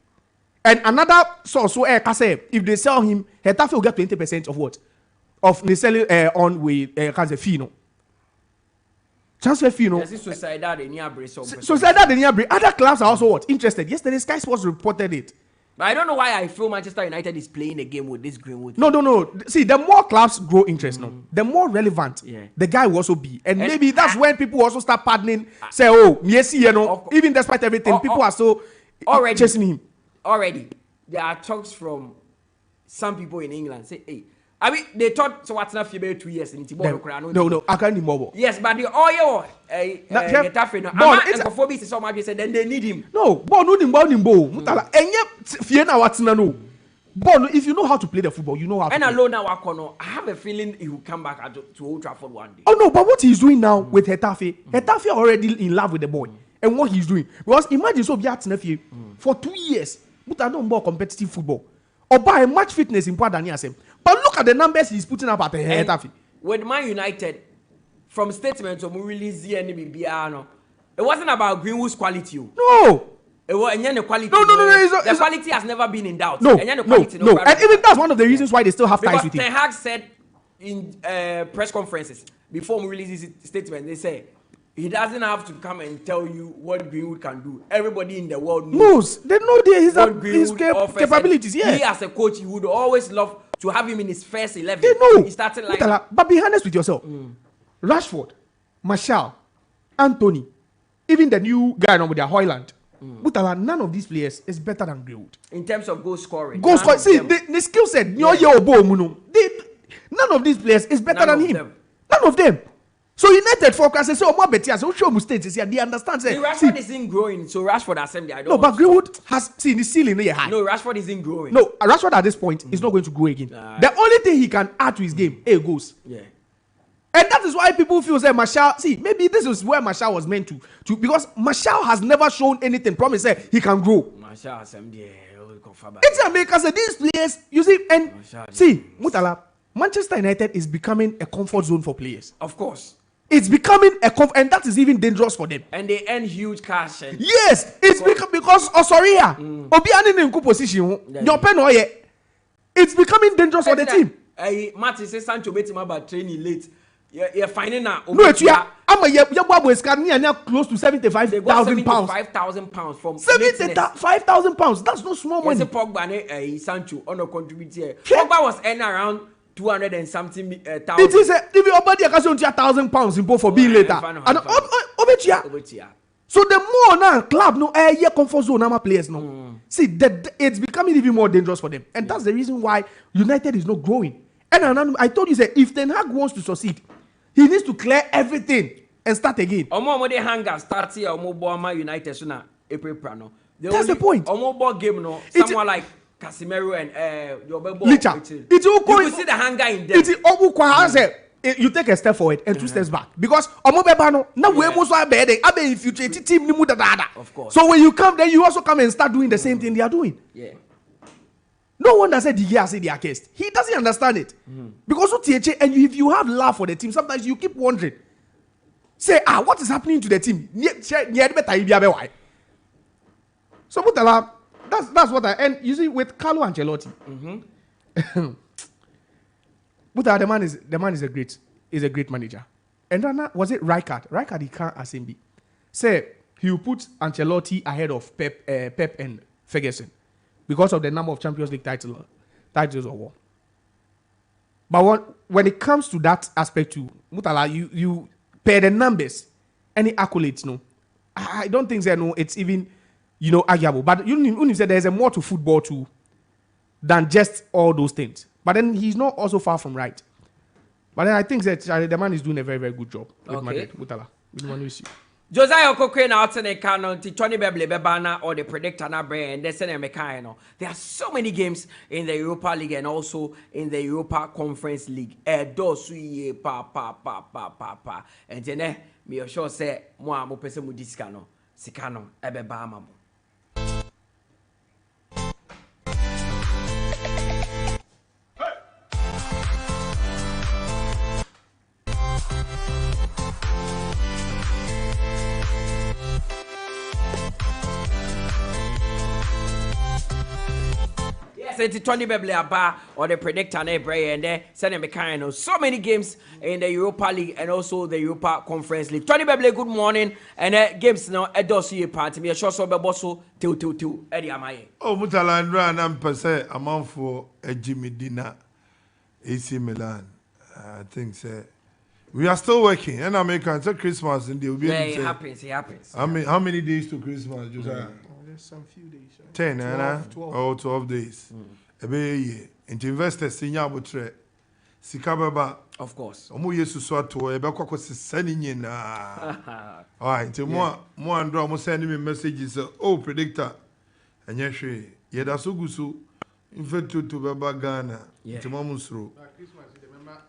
And another source, so if they sell him, Getafe will get 20% of what? Of the selling on with fee, no? Transfer fee, no? Sociedad de Niabre. Other clubs are also what? Interested. Yesterday, Sky Sports reported it. But I don't know why I feel Manchester United is playing a game with this Greenwood. No. See, the more clubs grow interest, the more relevant the guy will also be. And maybe that's when people also start pardoning, say, oh, yes, you know, even despite everything, people are so chasing him. Already, there are talks from some people in England say, hey, I mean, they thought so what's not for 2 years in Tibo. No, I can't mobile. Yes, but the oil, Getafe, no, it's so much, said then they need him. No, but no, Mutala, and yet, Fiena, what's no. But if you know how to play the football, you know how to. And alone now, I have a feeling he will come back to Old Trafford one day. Oh no, but what he's doing now with Getafe already in love with the boy. And what he's doing. Because imagine so be at for 2 years, Mutala don't more competitive football. Or buy much fitness in Padania. But look at the numbers he's putting up at the Getafe. With Man United, from statements of release it wasn't about Greenwood's quality. No. It was the quality. No. The quality has never been in doubt. No. And even that's one of the reasons why they still have ties with him. Ten Hag said in press conferences before we release his statement, they say he doesn't have to come and tell you what Greenwood can do. Everybody in the world knows. They know his capabilities. Yeah. He as a coach, he would always love to have him in his first 11. They know. He started like. But be honest with yourself. Rashford, Martial, Anthony, even the new guy now with their Hoyland. Mutala, none of these players is better than Greenwood. In terms of goal scoring. See, the skill set, none of these players is better than him. None of them. So United focus say, oh, more better. So show mistakes. They understand. Say, Rashford isn't growing, so Rashford assembly. I don't. No, but Greenwood has seen the ceiling high. No, Rashford isn't growing. No, Rashford at this point is not going to grow again. The only thing he can add to his game, goals. Yeah. And that is why people feel say Martial. See, maybe this is where Martial was meant to because Martial has never shown anything. Promise say he can grow. Martial assembly. It's America. Say these players, you see, and see, Mutala, Manchester United is becoming a comfort zone for players. Of course. It's becoming and that is even dangerous for them. And they earn huge cash. Yes, it's because Osoria, Obiani in good position. It's becoming dangerous for the team. Martin says Sancho made him about training late. You're finding out. No, I'm a close to 75,000 pounds. 5,000 pounds from 75,000 pounds. That's no small money. Pogba Sancho on a contributor. Pogba was earning around 200 and something thousand. It is if your body has 1,000 pounds in both for being later. And so the more now club no comfort zone now players no. See that it's becoming even more dangerous for them, and that's the reason why United is not growing. And I told you say if Ten Hag wants to succeed, he needs to clear everything and start again. Omo de hanga start here omo United so na April plano. That's the point. Omo ball game no someone like Casemiro and Licha. You will see the hunger in them. You take a step forward and 2 steps back because now we most are bad. Infiltrate team. Of course. So when you come, then you also come and start doing the same thing they are doing. Yeah. No wonder said the say they are cast. He doesn't understand it because and if you have love for the team, sometimes you keep wondering. Say, what is happening to the team? So Mutala. That's what and you see with Carlo Ancelotti. But the man is a great manager. And then was it Rijkaard? Rijkaard he can't assemble. Say he will put Ancelotti ahead of Pep and Ferguson because of the number of Champions League titles or war. But when it comes to that aspect too, Mutala, you pair the numbers, any accolades, no. I don't think it's even arguable. But you said there's a more to football too than just all those things. But then he's not also far from right. But then I think that the man is doing a very, very good job with Madrid. Mutala, we want to see. Josiah Quaye Nana Adu, Tony Bebli Bebana or the predictor na brain. There are so many games in the Europa League and also in the Europa Conference League. And then me sure say mo pese mu diskano sikano ebe ba amamu. it's Tony Bebli Aba or the predictor and there send him a kind of so many games in the Europa League and also the Europa Conference League. Tony Bebli, good morning. And games now a dossier party. Me a short so beboso till Eddie Amaye. Oh, Mutala and I'm per se amount for a Jimmy Dinner AC Milan. I think so. We are still working, and Americans say Christmas and they'll be it happens. How many days to Christmas, Josiah? There's some few days. 10, 12. Oh, 12 days. And investors senior butre. Sikababa. Of course. Omo yesu so to e be kwakọ sesani nyina. Alright, mo andro mo send me messages oh predictor. Enye hwe. Ye da so gusu. Infetu to baba Ghana. Ntimo mo suro. Christmas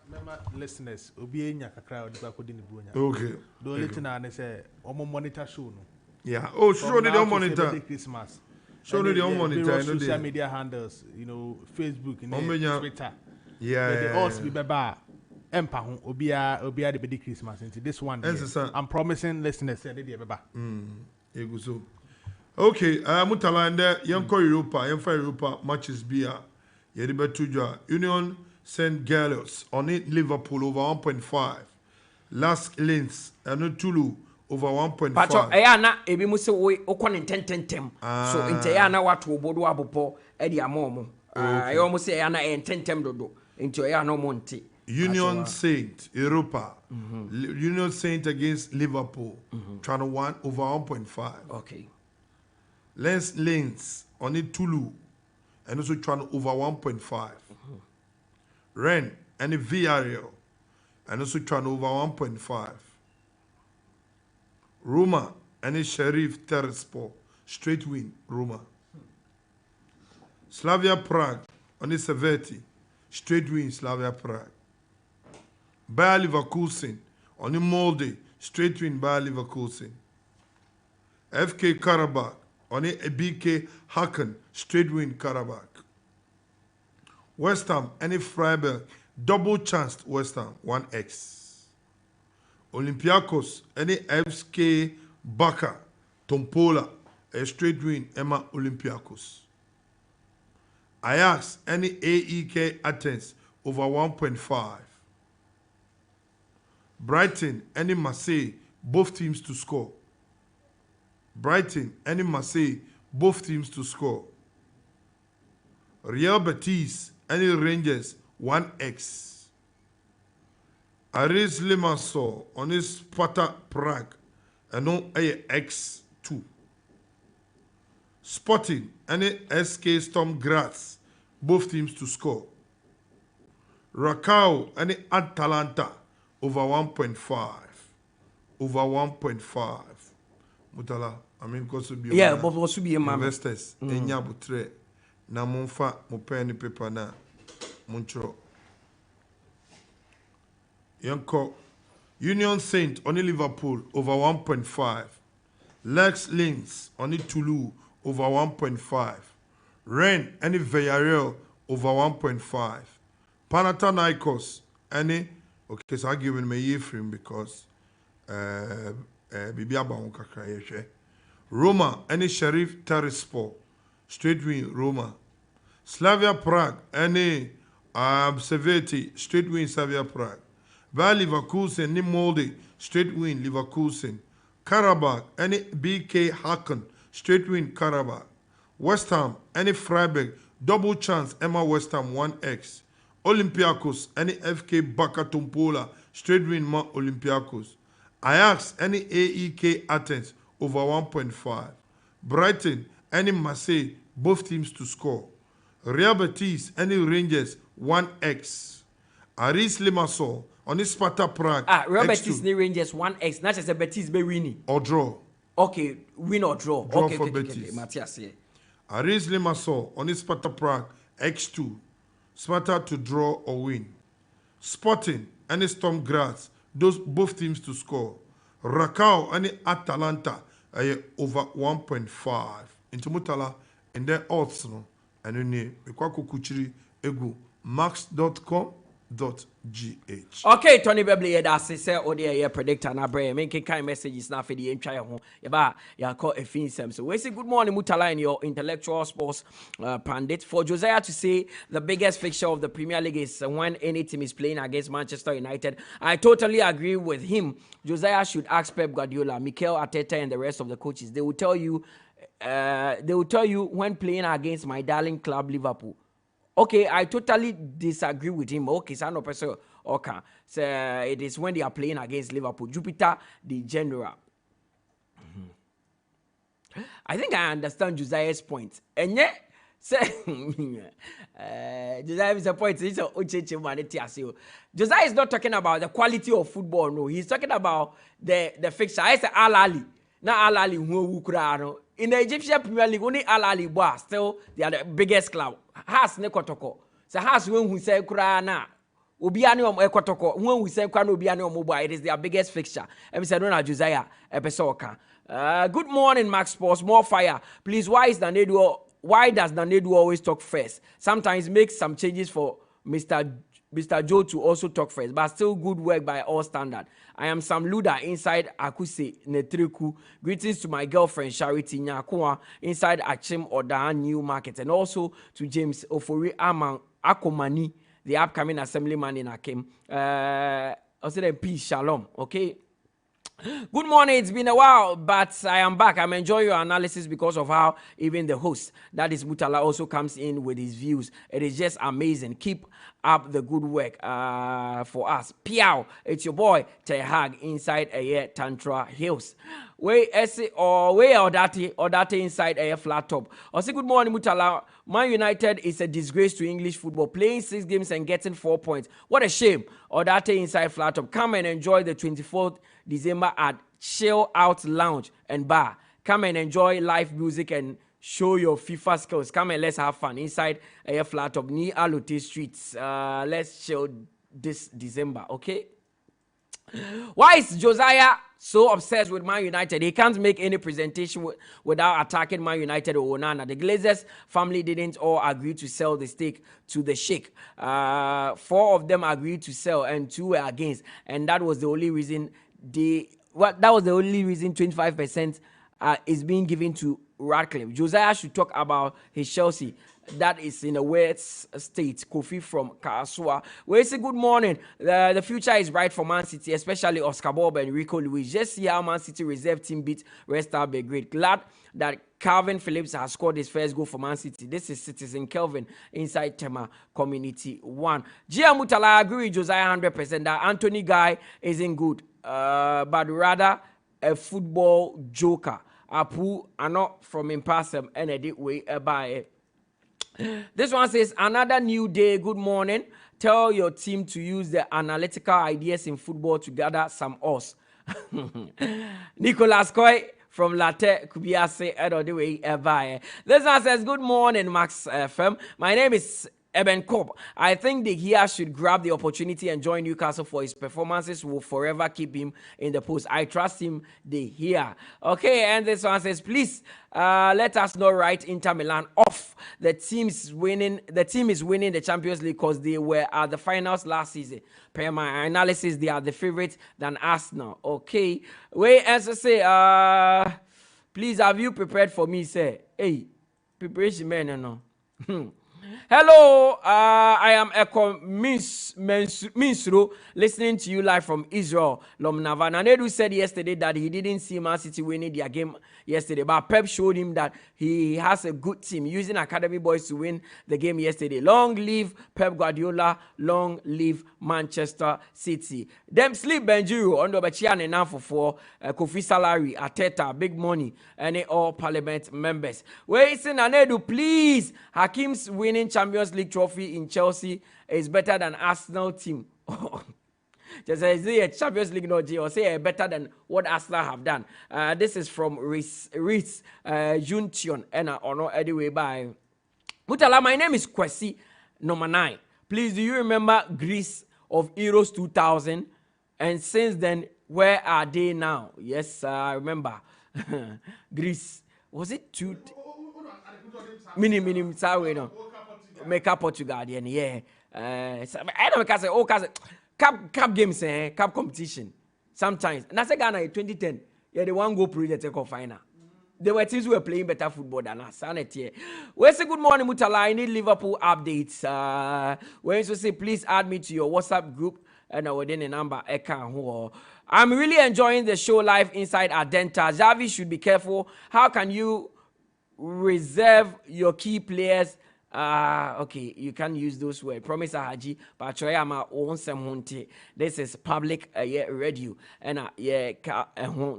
remember listeners obi enya kakra odi kwa kodi ni buonya. Okay. The only thing I say omo monitor show no. Yeah. Oh, show the monitor. Christmas. Show the monitor. Social media handles, Facebook, Twitter. Yeah. They all be baba. Empa ho obia the big Christmas into this one. I'm promising listeners say they baba. Eguso. Okay, Mutala and Yanko Europa, Yanfa Europa matches beer. Yedibe Tuja. Union St. Gallows on it Liverpool over 1.5. Last Linz and Tulu over 1.5. Pacho ayana ebi mu se we okon intentem. So inte ayana watu obodo abopo e di amomo. Ayo mu se ayana intentem dodo. Into ayana monte. Union Saint Europa. Union Saint against Liverpool. Trying to 1 over 1.5. Okay. Lens Linz on it Tulu and also trying to over 1.5. Rennes and Villarreal and also trying over 1.5. Roma and Sheriff Tiraspol straight win Roma. Slavia Prague on the Severity straight win Slavia Prague. Bayer Leverkusen on the Molde straight win Bayer Leverkusen. FK Karabakh on the 𝐒𝐏𝐻𝐿 straight win Karabakh. West Ham and Freiburg double chanced West Ham 1x. Olympiacos and FK Baka Tompola a straight win Emma Olympiacos. Ajax and AEK Athens over 1.5. Brighton and Marseille both teams to score. Brighton and Marseille both teams to score. Real Betis and Rangers 1x. Aris Limassol on his Sparta Prague and on x2. Sporting and SK Storm Graz both teams to score. Rakau and Atalanta over 1.5. Over 1.5. Mutala, I mean, because be but also be investors. Enya butre na monfa mo pen paper na monchro. Yanko Union Saint on Liverpool over 1.5. Lex Linz on Toulouse over 1.5. Rennes and Villarreal over 1.5. Panathinaikos and okay, so I give him a year frame because Roma and Sheriff Tiraspol straight win Roma. Slavia Prague and Severity straight win Slavia Prague. Bayer Leverkusen and Molde straight win Leverkusen. Karabakh and 𝐒𝐏𝐻𝐿 straight win Karabakh. West Ham and Freiburg double chance Emma West Ham 1x. Olympiacos and FK Baka Tompola straight win Ma Olympiacos. Ajax and AEK Athens over 1.5. Brighton and Marseille both teams to score. Real Betis and Rangers 1x. Aris Limassol on the Sparta Prague. Real Betis and Rangers 1x. Not just a Betis be winning. Or draw. Okay, win or draw. Draw okay, for okay, Betis. Okay. Matthias here. Aris Limassol on the Sparta Prague x2. Sparta to draw or win. Sporting and Storm Graz, those both teams to score. Rakau and Atalanta over 1.5. Into Mutala and their odds no and then we kwa kuchiri egu max.com Okay, Tony Bebli, that's it. Say, oh, dear, predictor, na brain, making kind messages now for the entire home. You call a finsem. So we say good morning, Mutala, and your intellectual sports pundit. For Josiah to say the biggest fixture of the Premier League is when any team is playing against Manchester United. I totally agree with him. Josiah should ask Pep Guardiola, Mikel Arteta, and the rest of the coaches. They will tell you when playing against my darling club Liverpool. Okay, I totally disagree with him. Okay, so no person. Okay, so it is when they are playing against Liverpool. Jupiter, the general. I think I understand Josiah's point. And yet, Josiah's point. Josiah is not talking about the quality of football. No, he's talking about the fixture. I say Al Ahly. Now Al Ahly who in the Egyptian Premier League, only Al Ahly boy still they are the biggest club. Has ne kotoko. So has when we say kura na obiani om ekotoko. When we say kura no obiani om boy, it is their biggest fixture. And we said no Josiah episode. Good morning, Max Sports. More fire, please. Why does Nanedu always talk first? Sometimes make some changes for Mr. Joe to also talk first, but still good work by all standard. I am Sam Luda inside Akuse Netriku. Greetings to my girlfriend Charity Nyakua inside Achim Odan New Market, and also to James Ofori Akomani, the upcoming assemblyman in Akim. Also then peace, shalom. Okay. Good morning. It's been a while, but I am back. I'm enjoying your analysis because of how even the host, that is Mutala, also comes in with his views. It is just amazing. Keep up the good work for us. Piao, it's your boy Tehag inside a Tantra Hills. Way Odate inside a flat top. Also, good morning, Mutala. Man United is a disgrace to English football. Playing 6 games and getting 4 points. What a shame. Odate inside flat top. Come and enjoy the 24th December at Chill Out Lounge and Bar. Come and enjoy live music and show your FIFA skills. Come and let's have fun inside a flat top near Alute Streets. Let's chill this December, okay? Why is Josiah so obsessed with Man United? He can't make any presentation without attacking Man United or Onana. The Glazers family didn't all agree to sell the stake to the Sheikh. 4 of them agreed to sell and 2 were against, and that was the only reason 25% is being given to Radcliffe. Josiah should talk about his Chelsea that is in a worse state. Kofi from Kasua. We say good morning. The future is bright for Man City, especially Oscar Bob and Rico Luis. Just see how Man City reserve team beat Red Star Belgrade. Glad that Calvin Phillips has scored his first goal for Man City. This is Citizen Kelvin inside Tema Community 1. Gia Mutala, I agree with Josiah 100% that Anthony Guy isn't good, but rather a football joker. Apu are not from Impassum and edit way by. This one says, another new day. Good morning. Tell your team to use the analytical ideas in football to gather some odds. Nicholas Quaye from Latte Kubiase Edo the way by. This one says, good morning, Max FM. My name is Eben Cobb. I think the Gia should grab the opportunity and join Newcastle for his performances will forever keep him in the post. I trust him, the Gia. Okay, and this one says, please let us not write Inter Milan off. The team is winning the Champions League because they were at the finals last season. Per my analysis, they are the favorites than Arsenal. Okay. Wait, as I say, please have you prepared for me, sir? Hey, preparation man, no. Hello, I am Eko Minsro, listening to you live from Israel. Lomnava Nanedu said yesterday that he didn't see Man City winning their game yesterday, but Pep showed him that he has a good team using academy boys to win the game yesterday. Long live Pep Guardiola, long live Manchester City. Them sleep Benjiro under Bachian and for Kofi salary, Ateta, big money, and all parliament members. Wait, Nanedu, please. Hakim's winning Champions League trophy in Chelsea is better than Arsenal team. Just say a Champions League no G or say better than what Arsenal have done. This is from Reese Juntion and no anyway by Mutala. My name is Kwesi number 9. Please, do you remember Greece of Euros 2000? And since then, where are they now? Yes, I remember. Greece. Was it 2? Minim sorry no. Make up Portugal, yeah. I don't say, oh, cup games, cup competition. Sometimes. And I say Ghana in 2010, yeah, they one go project take final. There were teams who were playing better football than us. We say good morning, Mutala. I need Liverpool updates. When you say please add me to your WhatsApp group and I will then a number. I'm really enjoying the show live inside Adenta. Xavi should be careful. How can you reserve your key players? Okay, you can use those words. Promise Haji, but Choyama own semunti. This is public radio and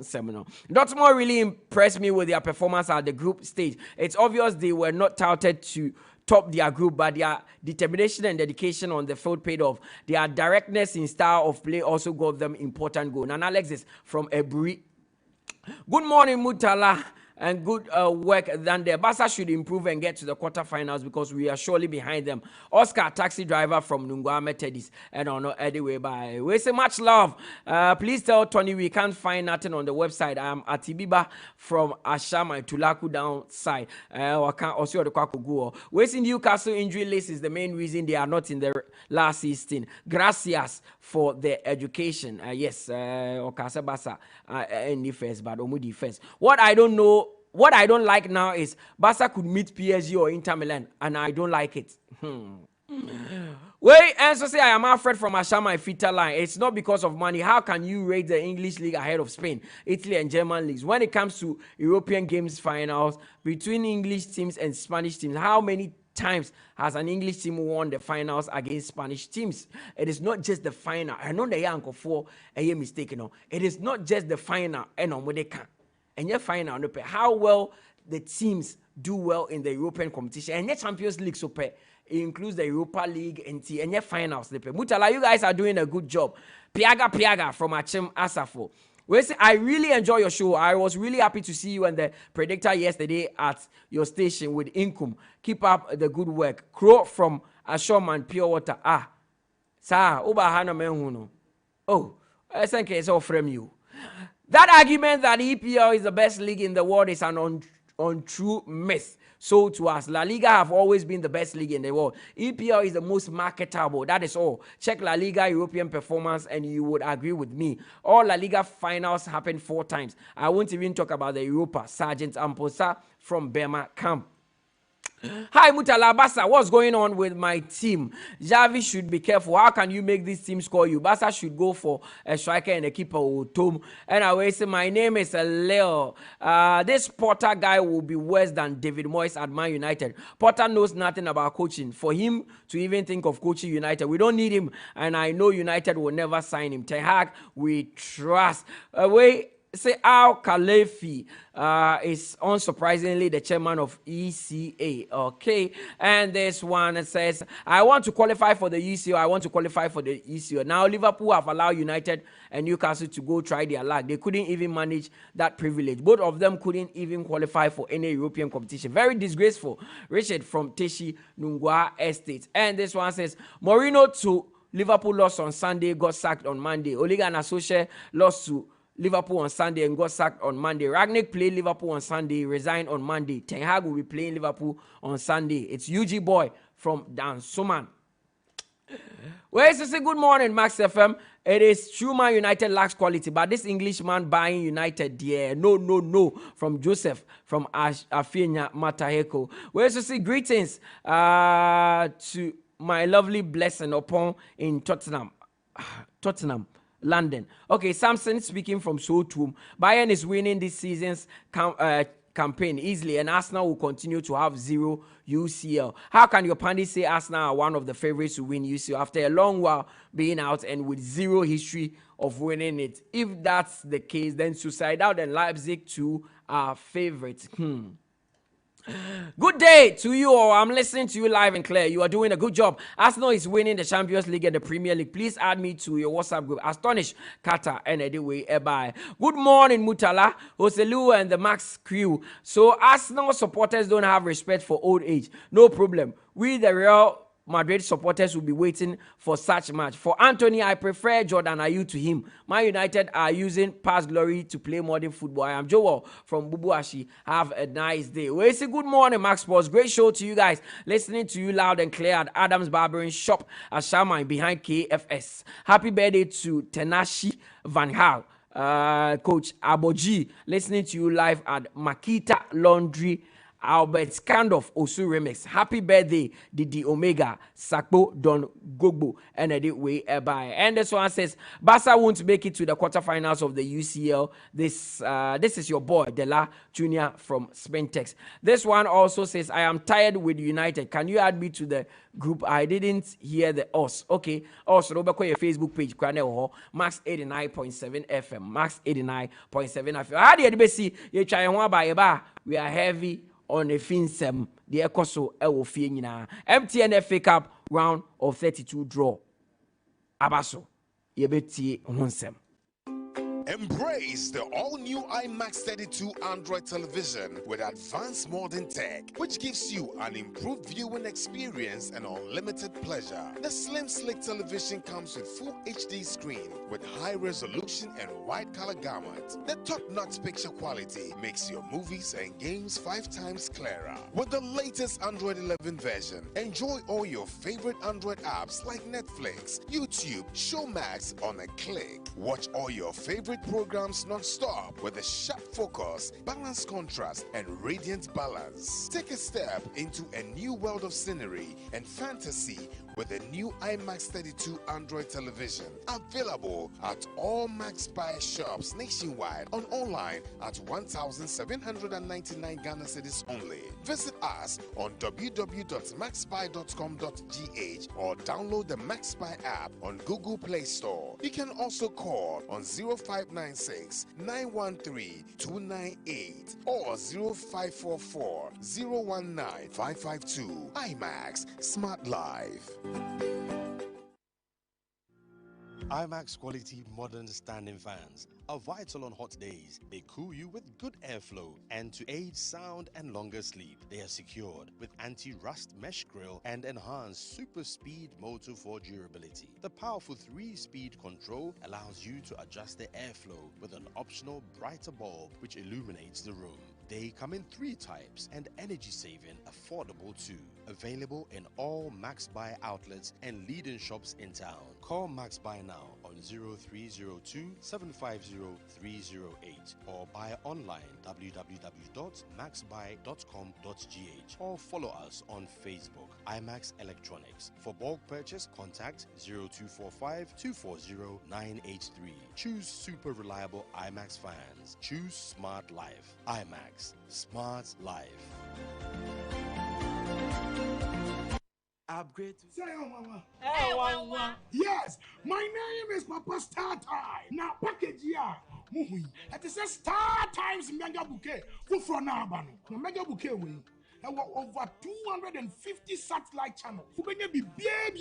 seminar. Dortmund really impressed me with their performance at the group stage. It's obvious they were not touted to top their group, but their determination and dedication on the field paid off. Their directness in style of play also got them important goal. And Alexis from Ebri. Good morning, Mutala. And good work than the Barca should improve and get to the quarterfinals because we are surely behind them. Oscar, taxi driver from Nungwa Methodist, and on anyway by. We say much love. Please tell Tony we can't find nothing on the website. I am Atibiba from Ashama Tulaku downside. Also the Kwakuguo. We see Newcastle injury list is the main reason they are not in the last 16. Gracias for the education. Yes, Okasa Basa in the first, but Omudi first. What I don't like now is Barca could meet PSG or Inter Milan, and I don't like it. Wait, and so say I am Alfred from Ashama Fita line. It's not because of money. How can you rate the English league ahead of Spain, Italy, and German leagues? When it comes to European games finals between English teams and Spanish teams, how many times has an English team won the finals against Spanish teams? It is not just the final. I know the young for a mistake. It is not just the final. And your final, how well the teams do well in the European competition. And your Champions League super includes the Europa League and your finals. Mutala, you guys are doing a good job. Piaga from Achim Asafo. I really enjoy your show. I was really happy to see you and the predictor yesterday at your station with Income. Keep up the good work. Crow from Ashoman Pure Water. Sir, Ubahana Menhuno. Oh, I think it's all from you. That argument that EPL is the best league in the world is an untrue myth. So to us, La Liga have always been the best league in the world. EPL is the most marketable. That is all. Check La Liga European performance and you would agree with me. All La Liga finals happened 4 times. I won't even talk about the Europa. Sergeant Amposa from Bema Camp. Hi Mutala Basa, what's going on with my team? Xavi should be careful. How can you make this team score you? Basa should go for a striker and a keeper with Tom. And I will say my name is Leo. This Potter guy will be worse than David Moyes at Man United. Potter knows nothing about coaching. For him to even think of coaching United, we don't need him. And I know United will never sign him. Ten Hag, we trust. Say 𝐒𝐏𝐂𝐊 is unsurprisingly the chairman of ECA. Okay, and this one says, I want to qualify for the ECO. I want to qualify for the ECO. Now Liverpool have allowed United and Newcastle to go try their luck. They couldn't even manage that privilege. Both of them couldn't even qualify for any European competition. Very disgraceful. Richard from Teshi Nungwa Estate. And this one says, Mourinho to Liverpool lost on Sunday, got sacked on Monday. Ole Gunnar Solskjaer lost to Liverpool on Sunday and got sacked on Monday. Ragnick played Liverpool on Sunday, resigned on Monday. Ten Hag will be playing Liverpool on Sunday. It's UG Boy from Dan Suman. Well, say good morning, Max FM. It is true Man United lacks quality, but this Englishman buying United, yeah, no. From Joseph, from Afinya Mataheko. Well, say greetings to my lovely blessing upon in Tottenham, London. Okay, Samson speaking from Sotum. Bayern is winning this season's campaign easily, and Arsenal will continue to have 0 UCL. How can your pundits say Arsenal are one of the favorites to win UCL after a long while being out and with 0 history of winning it? If that's the case, then Sociedad and Leipzig too are favorites. Good day to you all. I'm listening to you live and clear. You are doing a good job. Arsenal is winning the Champions League and the Premier League. Please add me to your WhatsApp group. Astonish Kata and anyway, bye. Good morning, Mutala, Hoselu and the Max crew. So Arsenal supporters don't have respect for old age. No problem. We the real Madrid supporters will be waiting for such match. For Anthony, I prefer Jordan Ayew to him. Man United are using past glory to play modern football. I am Joel from Bubuashi. Have a nice day. We say good morning, Max Sports. Great show to you guys. Listening to you loud and clear at Adams Barbering Shop at Shamai behind KFS. Happy birthday to Tenashi Van Gaal. Coach Aboji, listening to you live at Makita Laundry, Albert Scandov Osu Remix. Happy birthday, Didi Omega, Sakpo Don Gogbo, and edit way by. And this one says, Barca won't make it to the quarterfinals of the UCL. This is your boy, Dela Jr. from Spintex. This one also says, I am tired with United. Can you add me to the group? I didn't hear the us. Okay. Also, Robert, your Facebook page, Max 89.7 FM. Max 89.7 FM. How do you see? You try one by a bar. We are heavy on a finsem, the Ecoso Elfina. MTN FA Cup round of 32 draw. Abaso, Yebeti Honsem. Embrace the all-new IMAX 32 Android television with advanced modern tech, which gives you an improved viewing experience and unlimited pleasure. The slim, slick television comes with full HD screen with high resolution and wide color gamut. The top-notch picture quality makes your movies and games 5 times clearer. With the latest Android 11 version, enjoy all your favorite Android apps like Netflix, YouTube, Showmax on a click. Watch all your favorite programs non-stop with a sharp focus, balanced contrast, and radiant balance. Take a step into a new world of scenery and fantasy with the new IMAX 32 Android television. Available at all Max Buy shops nationwide and online at 1,799 Ghana cedis only. Visit us on www.maxbuy.com.gh or download the Max Buy app on Google Play Store. You can also call on 0596 913 298 or 0544 019 552. IMAX Smart Life. IMAX quality modern standing fans are vital on hot days. They cool you with good airflow, and to aid sound and longer sleep, they are secured with anti-rust mesh grille and enhanced super speed motor for durability. The powerful 3-speed control allows you to adjust the airflow with an optional brighter bulb which illuminates the room. They come in 3 types and energy-saving, affordable too. Available in all Max Buy outlets and leading shops in town. Call Max Buy now on 0302 750 308 or buy online www.maxbuy.com.gh or follow us on Facebook. IMAX Electronics. For bulk purchase, contact 0245 240 983. Choose super reliable IMAX fans. Choose smart life. IMAX. Smart life. Upgrade to Say, Mama. Hey, Mama. Yes, my name is Papa Star Time. Now, package here. Muhui. It is a Star Times Mega Bouquet. Who from Nabano? No Mega Bouquet way. There were over 250 satellite channels. Who be baby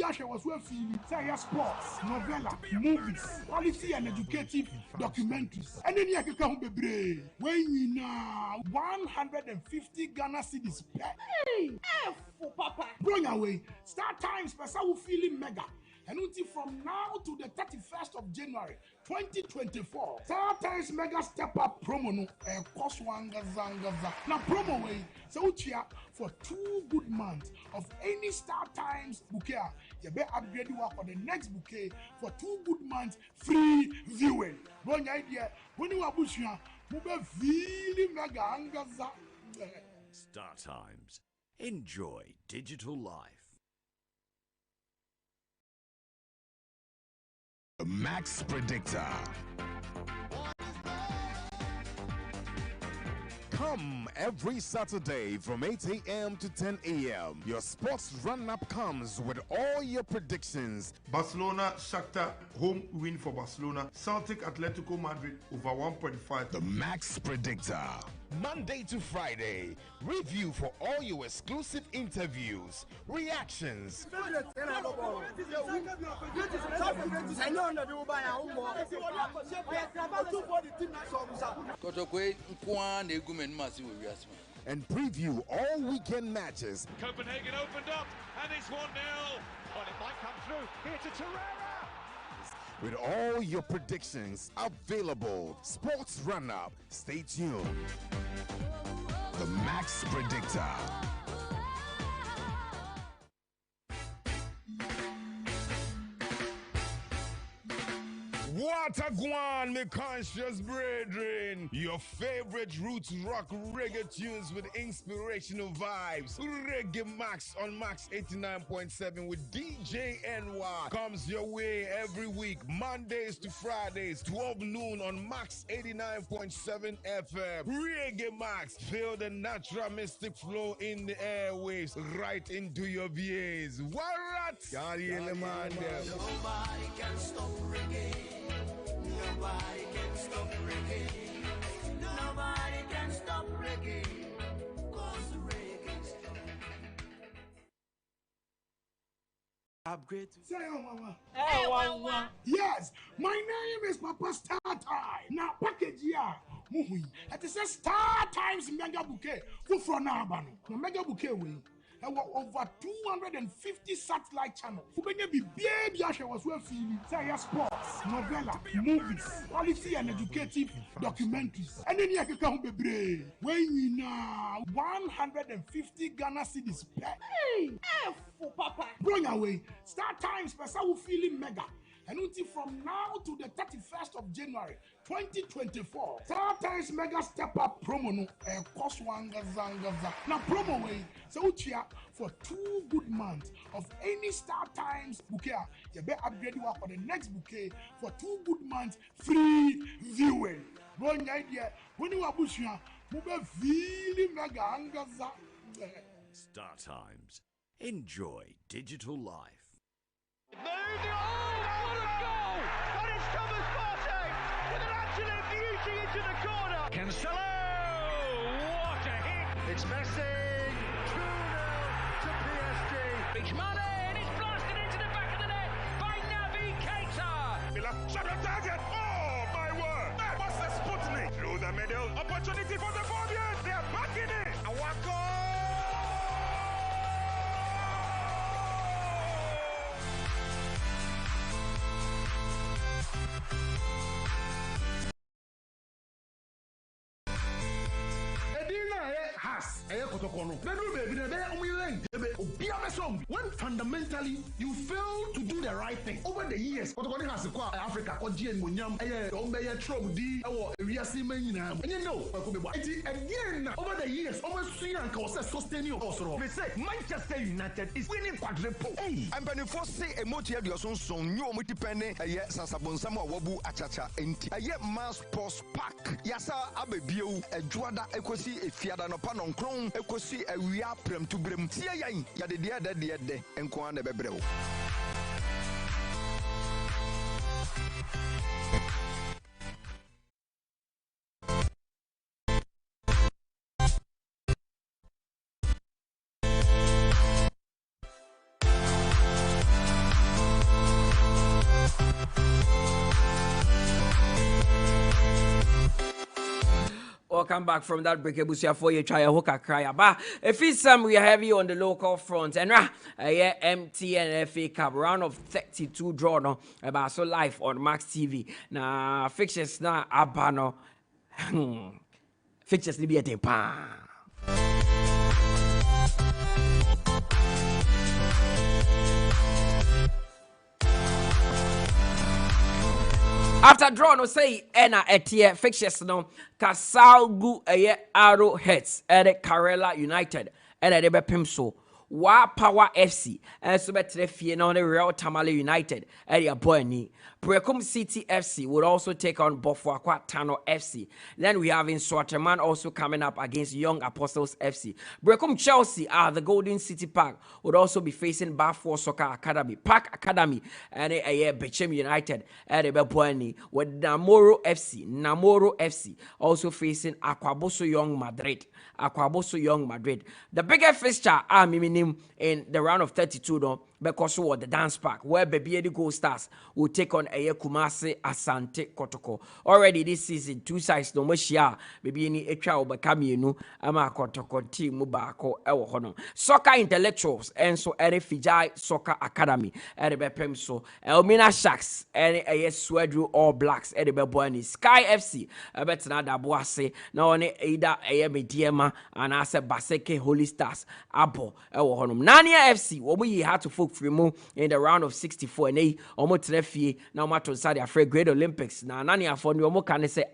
Asha was well feeling. Say sports, novella, movies, quality and educative documentaries. And then you can come be brave. When you now 150 Ghana cedis. Hey, F for Papa. Going away. Star Times Pesa will feeling mega. And until from now to the 31st of January 2024, Star Times Mega Step Up promo no cost one gazangaza. Now promo way, so chia for 2 good months of any Star Times bouquet. You better upgrade you for the next bouquet for 2 good months free viewing. One idea when you are bushing, you be feeling mega angaza. Star Times. Enjoy digital life. Max Predictor. Come every Saturday from 8 a.m. to 10 a.m. Your sports run-up comes with all your predictions. Barcelona, Shakhtar, home win for Barcelona. Celtic, Atletico Madrid, over 1.5. The Max Predictor. Monday to Friday. Review for all your exclusive interviews, reactions, 𝐒𝐏𝐿𝐒 and preview all weekend matches. Copenhagen opened up, and it's 1-0. Well, it might come through. Here to Torreira. With all your predictions available. Sports Run-Up. Stay tuned. The Max Predictor. What a guan, me conscious brethren. Your favorite roots rock reggae tunes with inspirational vibes. Reggae Max on Max 89.7 with DJ NY comes your way every week, Mondays to Fridays, 12 noon on Max 89.7 FM. Reggae Max, feel the natural mystic flow in the airwaves right into your VAs. What? Nobody can stop reggae. Nobody can stop reggae. Nobody can stop reggae. Cause reggae is Upgrade. Say, Mama. Yes, my name is Papa Star Time. Now, package here. It is a Star Times Mega Bouquet. Who from now? No Mega Bouquet way. There were over 250 satellite channels. Who be baby Asha was well feeling. Say sports, novella, movies, quality and educative documentaries. And then you can come be when you now 150 Ghana cedis. Hey, for Papa. Bring away. Star Times Pesa feeling mega. And until from now to the 31st of January 2024, Star Times Mega Step Up promo no 𝐿𝐶𝐈𝐕𝐄. Now promo way, so utia for 2 good months of any Star Times bouquet, you better upgrade you for the next bouquet for 2 good months free viewing. One idea when you are bushing, move feeling mega angaza. Star Times. Enjoy digital life. Moved it. Oh, what a goal! And it's Thomas Partey with an absolute beauty into the corner. Cancelo! What a hit! It's Messi! 2-0 to PSG. It's Mane, and it's blasted into the back of the net by Naby Keita. Miller shot the target. Oh, my word! What's the Sputnik? Through the middle. Opportunity for the Fabians. They are back in it. Awako! When fundamentally you fail to do the right thing over the years, Africa again over the years, almost 3 and sustain also. They say Manchester United is winning quadruple. Hey, I'm going to say a motor of your son, you are multi-penny, a yes, Sasabon, some wabu, achacha, and a yet mass post pack. Yasa Abebio, a Juada, Ecosi, a Fiadano Panon Chrome, Ecosi, a Ria Prem to Brim, Tia, Yada, dear, and Kwan de Bebrel. Welcome back from that break. Ebusia for you try a hooker cry. But if it's some we are heavy on the local front and MTN FA Cup round of 32 draw no about so live on Max TV. Now fixtures na abano. Fixtures ni be a tempa. After draw no say ena etie fixtures no Kasalgu Arrowheads at Karela United and at the so Wa Power FC and so better fie no the Real Tamale United at your boy ni Brekum City FC would also take on Bofuakwa Tano FC. Then we have in Swaterman also coming up against Young Apostles FC. Brekum Chelsea the Golden City Park would also be facing Bafor Soccer Academy, Park Academy, and Bechem United at Ebeboani with Namoro FC also facing Akwaboso Young Madrid. The biggest fixture minim in the round of 32 though. because so the dance park where Bebli Gold Stars will take on Kumasi Asante Kotoko. Already this season, two sides no share Bebli Echa Obakamienu Ama Kotoko team Mubako Ewo Hono. Soccer intellectuals and so any Fijai Soccer Academy at the Bepem so Elmina Sharks and Swedru All Blacks at the Beboani Sky FC better na Boase na one either Mediema and Asa Baseke Holy Stars Abo Ewo Hono. Nania FC we had to folk free mo in the round of 64 and omo trefie na omo to side afre Great Olympics na Nania for ni omo kan say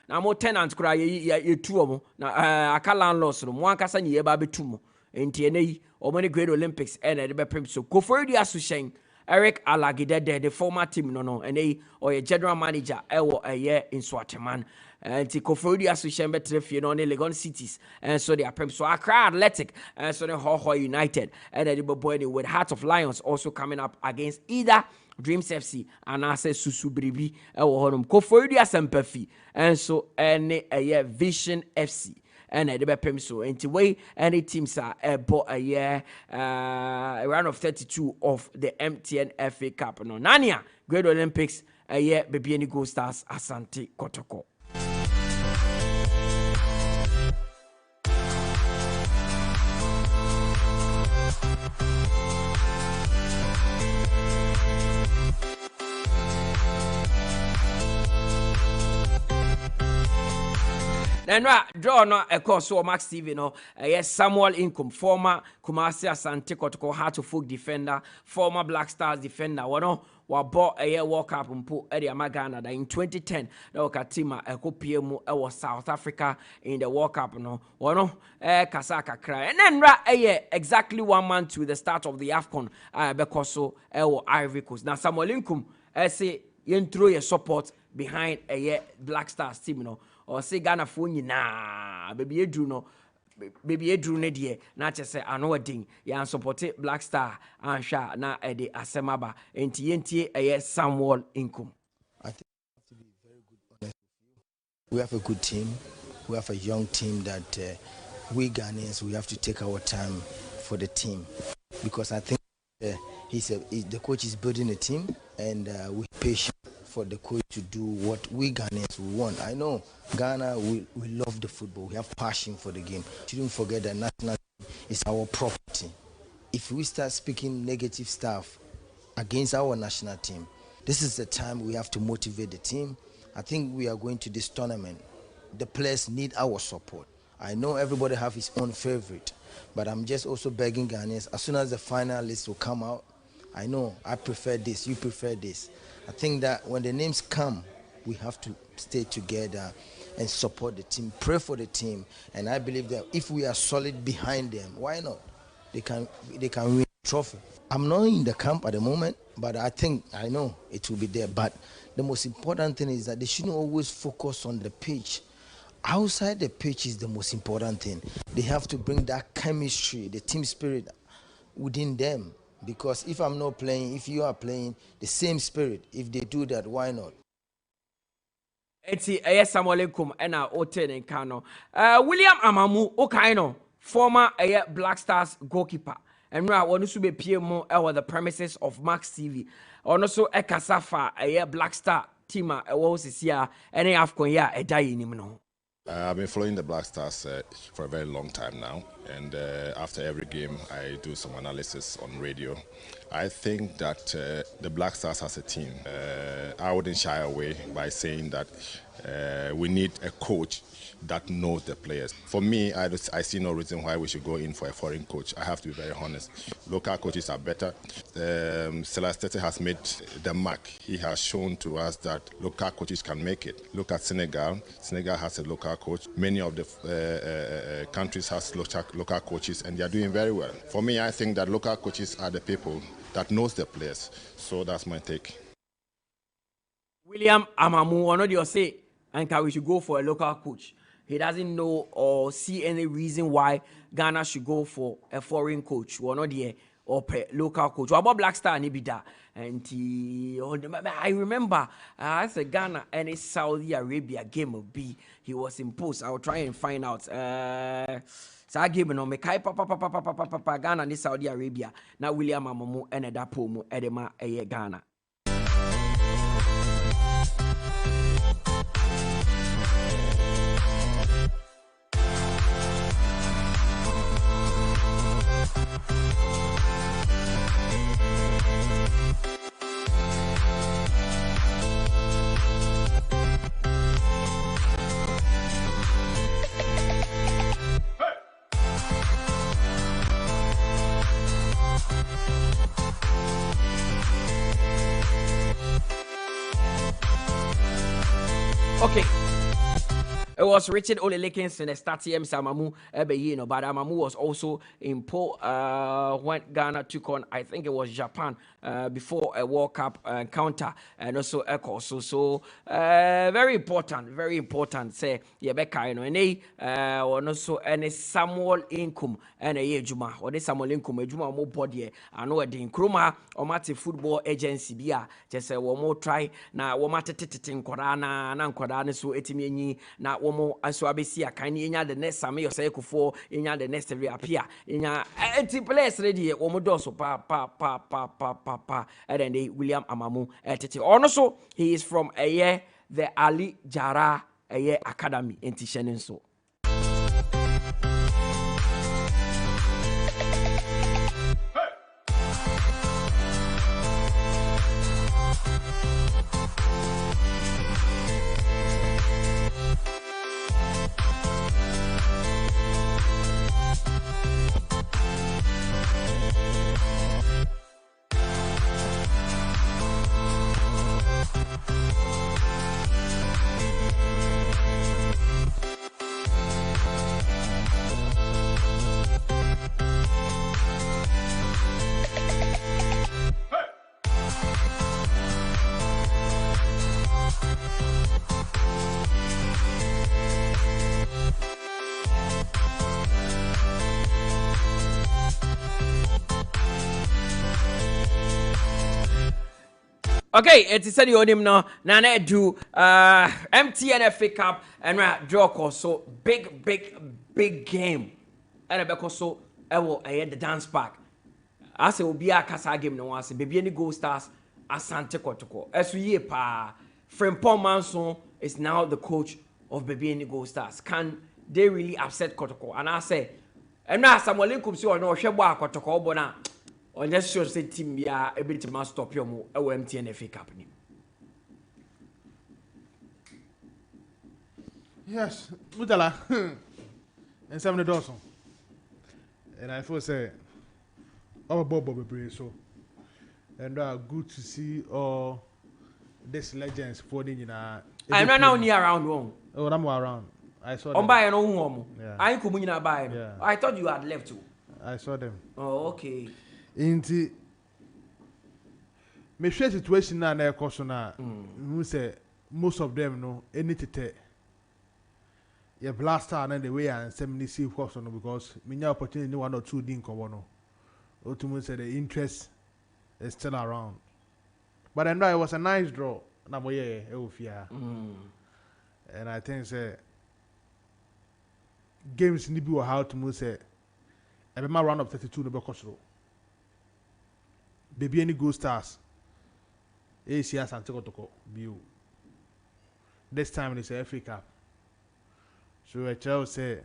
na mo tenant kura ye tu omo na aka landlords no mo ankasa ni ye ba betu mo enti ene omo ni Great Olympics and the bepem so Kofori Asushen Eric Alagide the former team no and or a general manager ewo eye in Swateman and Kofori Asushen betrefie no Legon Cities and so they are so Accra Athletic and so the Ho United and the boy with Heart of Lions also coming up against either Dreams FC and I say Susubribi ewo honum Kofori Asempefi and so any Vision FC and the bepem so anyway any teams are a year round of 32 of the MTN FA Cup no Nania Great Olympics a year Bebli Gold Stars Asante Kotoko. And draw no a course so Max TV no yes Samuel Income former Kumasi Asante Kotoko Heart-of-Folk defender former Black Stars defender one wa bought a year World Cup mpo e de Ghana in 2010 na wakatima ekopie mu e was South Africa in the World Cup no one kasaka cry and then exactly 1 month to the start of the AFCON because so Ivory Coast now Samuel Income say you throw your support behind a year Black Stars team no or say Ghana for na baby Edru no baby Edru ne de na che say ano ding ya support Black Star and sha na e de asemaba enti Samuel Income. I think we have to be very good honest with you. We have a good team. We have a young team that we Ghanaians we have to take our time for the team because I think the coach is building a team and we're patient for the coach to do what we Ghanaians want. I know Ghana, we love the football. We have passion for the game. Shouldn't forget that national team is our property. If we start speaking negative stuff against our national team, this is the time we have to motivate the team. I think we are going to this tournament. The players need our support. I know everybody have his own favorite, but I'm just also begging Ghanaians, as soon as the final list will come out, I know I prefer this, you prefer this. I think that when the names come, we have to stay together and support the team, pray for the team, and I believe that if we are solid behind them, why not? They can win the trophy. I'm not in the camp at the moment, but I know it will be there. But the most important thing is that they shouldn't always focus on the pitch. Outside the pitch is the most important thing. They have to bring that chemistry, the team spirit within them. Because if I'm not playing, if you are playing, the same spirit, if they do that, why not? Eti Samuel Income ena Oten and Kano. William Amamu Okaino, former Black Stars goalkeeper. And now one to be PMO over the premises of Max TV. Also Kasafa Black Star team was here any AFCON ya a day in I've been following the Black Stars for a very long time now, and after every game I do some analysis on radio. I think that the Black Stars as a team, I wouldn't shy away by saying that we need a coach that knows the players. For me, I see no reason why we should go in for a foreign coach. I have to be very honest. Local coaches are better. Celestete has made the mark. He has shown to us that local coaches can make it. Look at Senegal. Senegal has a local coach. Many of the countries has local coaches, and they are doing very well. For me, I think that local coaches are the people that knows the players. So that's my take. William Amamu, one of you say, and we should go for a local coach. He doesn't know or see any reason why Ghana should go for a foreign coach. One of the ope local coach wabo Black Star ni bida and I remember as a Ghana and Saudi Arabia game of B he was imposed. I'll try and find out sa game no me kai papa Ghana ni Saudi Arabia na William Amamu and Edapo mu edema Ghana. Okay. It was Richard Olelekins in the stadium. Samamu Ebeyino, but Amamu was also in Pole when Ghana took on, I think it was Japan, before a World Cup encounter, and also Echo. So very important. Say Yebeka, and also any Samuel Inkum and a Juma or the Samuel Inkum, a Juma more body. I know a Din Kruma or Mati Football Agency, Bia, just say one more try now. Womata Titin Korana, Nan Korana, so etimi na womo anso abesi akani enya the next same yo say kufo enya the next reappear enya enti place ready womo doso pa and then they William Amamu etete ono so he is from the Ali Jara Academy enti shenin so. Okay, it's said you him now. Nana Adu MTN FA Cup and draw so big game. And because so I will the dance park. I say will be a casa game no one say baby any Gold Stars Asante Kotoko. As we pa Frimpong Manson is now the coach of baby any Gold Stars. Can they really upset Kotoko? And I say and now Samuel Inkum so no Shebo Kotoko bona. On just sure say team ya ability to stop your mo MTN FA Cup ni. Yes, Mutala. And some of the doors. And I feel say our Bebli so. And good to see all these legends for the I'm not now near around one. Oh, I'm around. I saw them. On buy an own home. Yeah. I ain't coming to buy. Yeah. I thought you had left too. I saw them. Oh, okay. Inti me share situation na na ekoso na who say most of them no any tete your blaster and the way and semi see course no because me opportunity one or two din kowo no ultimately say the interest is still around but I know it was a nice draw na mo ye e and I think say games ni bi how to move say e be ma round of 32 no be kosoro baby any Gold Stars Asia Asante Kotoko view this time it's a FA Cup so I tell say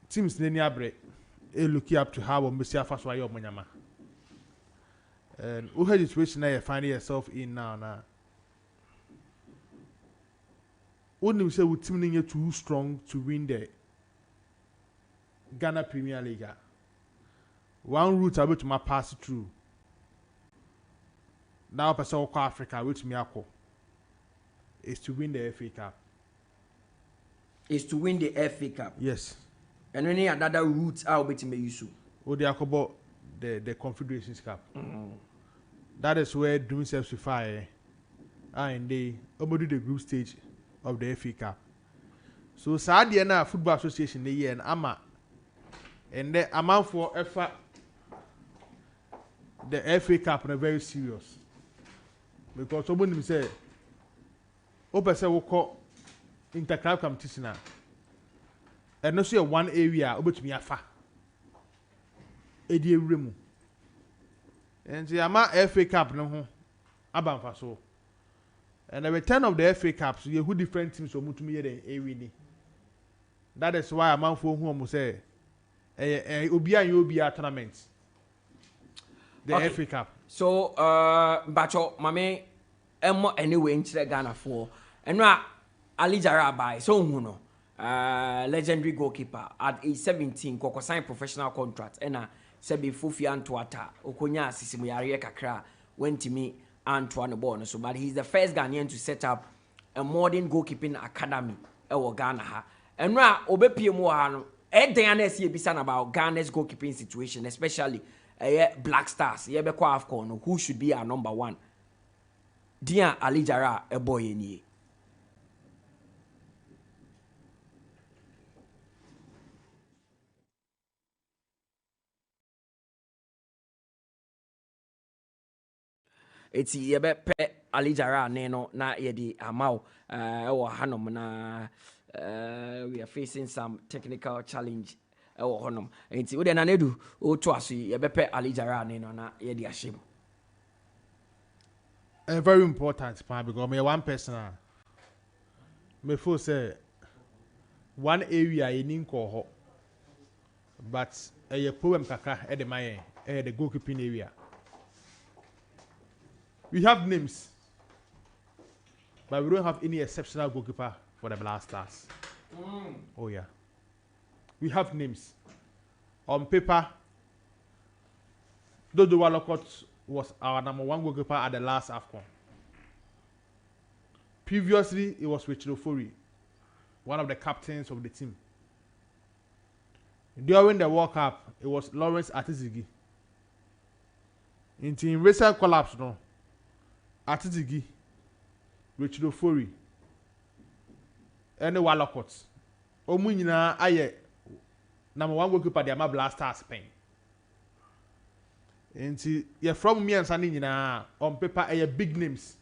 teams neni abre looking up to how Mr. Faswa yo manyama and who had situation now you find yourself in now only say with team nenya too strong to win the Ghana Premier League. One route I will to my pass through. Now, person call Africa, which me ako, is to win the FA Cup. Is to win the FA Cup. Yes. And any another route I will be to me use. Oh, they are about the Confederations Cup. That is where doing self-suffice. And they over the group stage of the FA Cup. So, Saudi Football Association the year and AMA. And the amount for FA the FA Cup na very serious because someone say open say we call interclub competition na and no say one area obetumi afa edi ewure mu and the ama FA Cup no ho abamfa so and the return of the FA Cup so you who different teams so mutumi ye the area ni that is why amanfo hu omo say obi an obi tournament the okay. FA Cup so bacho mame emo anyway nchire Ghana for eno Ali Jara by so hu no legendary goalkeeper at age 17 koko sign professional contract ena sebi Fufi Antoata okonya asisimu yare kakra wentimi Antoine Bono so but he's the first Ghanaian to set up a modern goalkeeping academy ewo Ghana ha eno obepie mu ha no den na see ebisa about Ghana's goalkeeping situation especially Black Stars ye be kwa AFCON who should be our number 1 dia Ali Jara a boy eni eti ye be pe Ali Jara ne no na ye di amao ewo hanom na we are facing some technical challenge ewo honom enti we de na nedu o to aso ye be pe Ali Jara ne no na ye di ashim very important because me one person me feel say one area in ho but a problem kakra e de my the goalkeeping area. We have names, but we don't have any exceptional goalkeeper for the Black Stars. Oh yeah, we have names. On paper, Dodo Walcott was our number 1 goalkeeper at the last AFCON. Previously, it was Richard Ofori, one of the captains of the team. During the World Cup, it was Lawrence Atizigi. In recent collapse, no. Atizigi, Richard Ofori, and the Walcott. Omu nyina aye number 1 goalkeeper the ama Black Stars Spain. And you from me and Sani nyina on paper aye big names.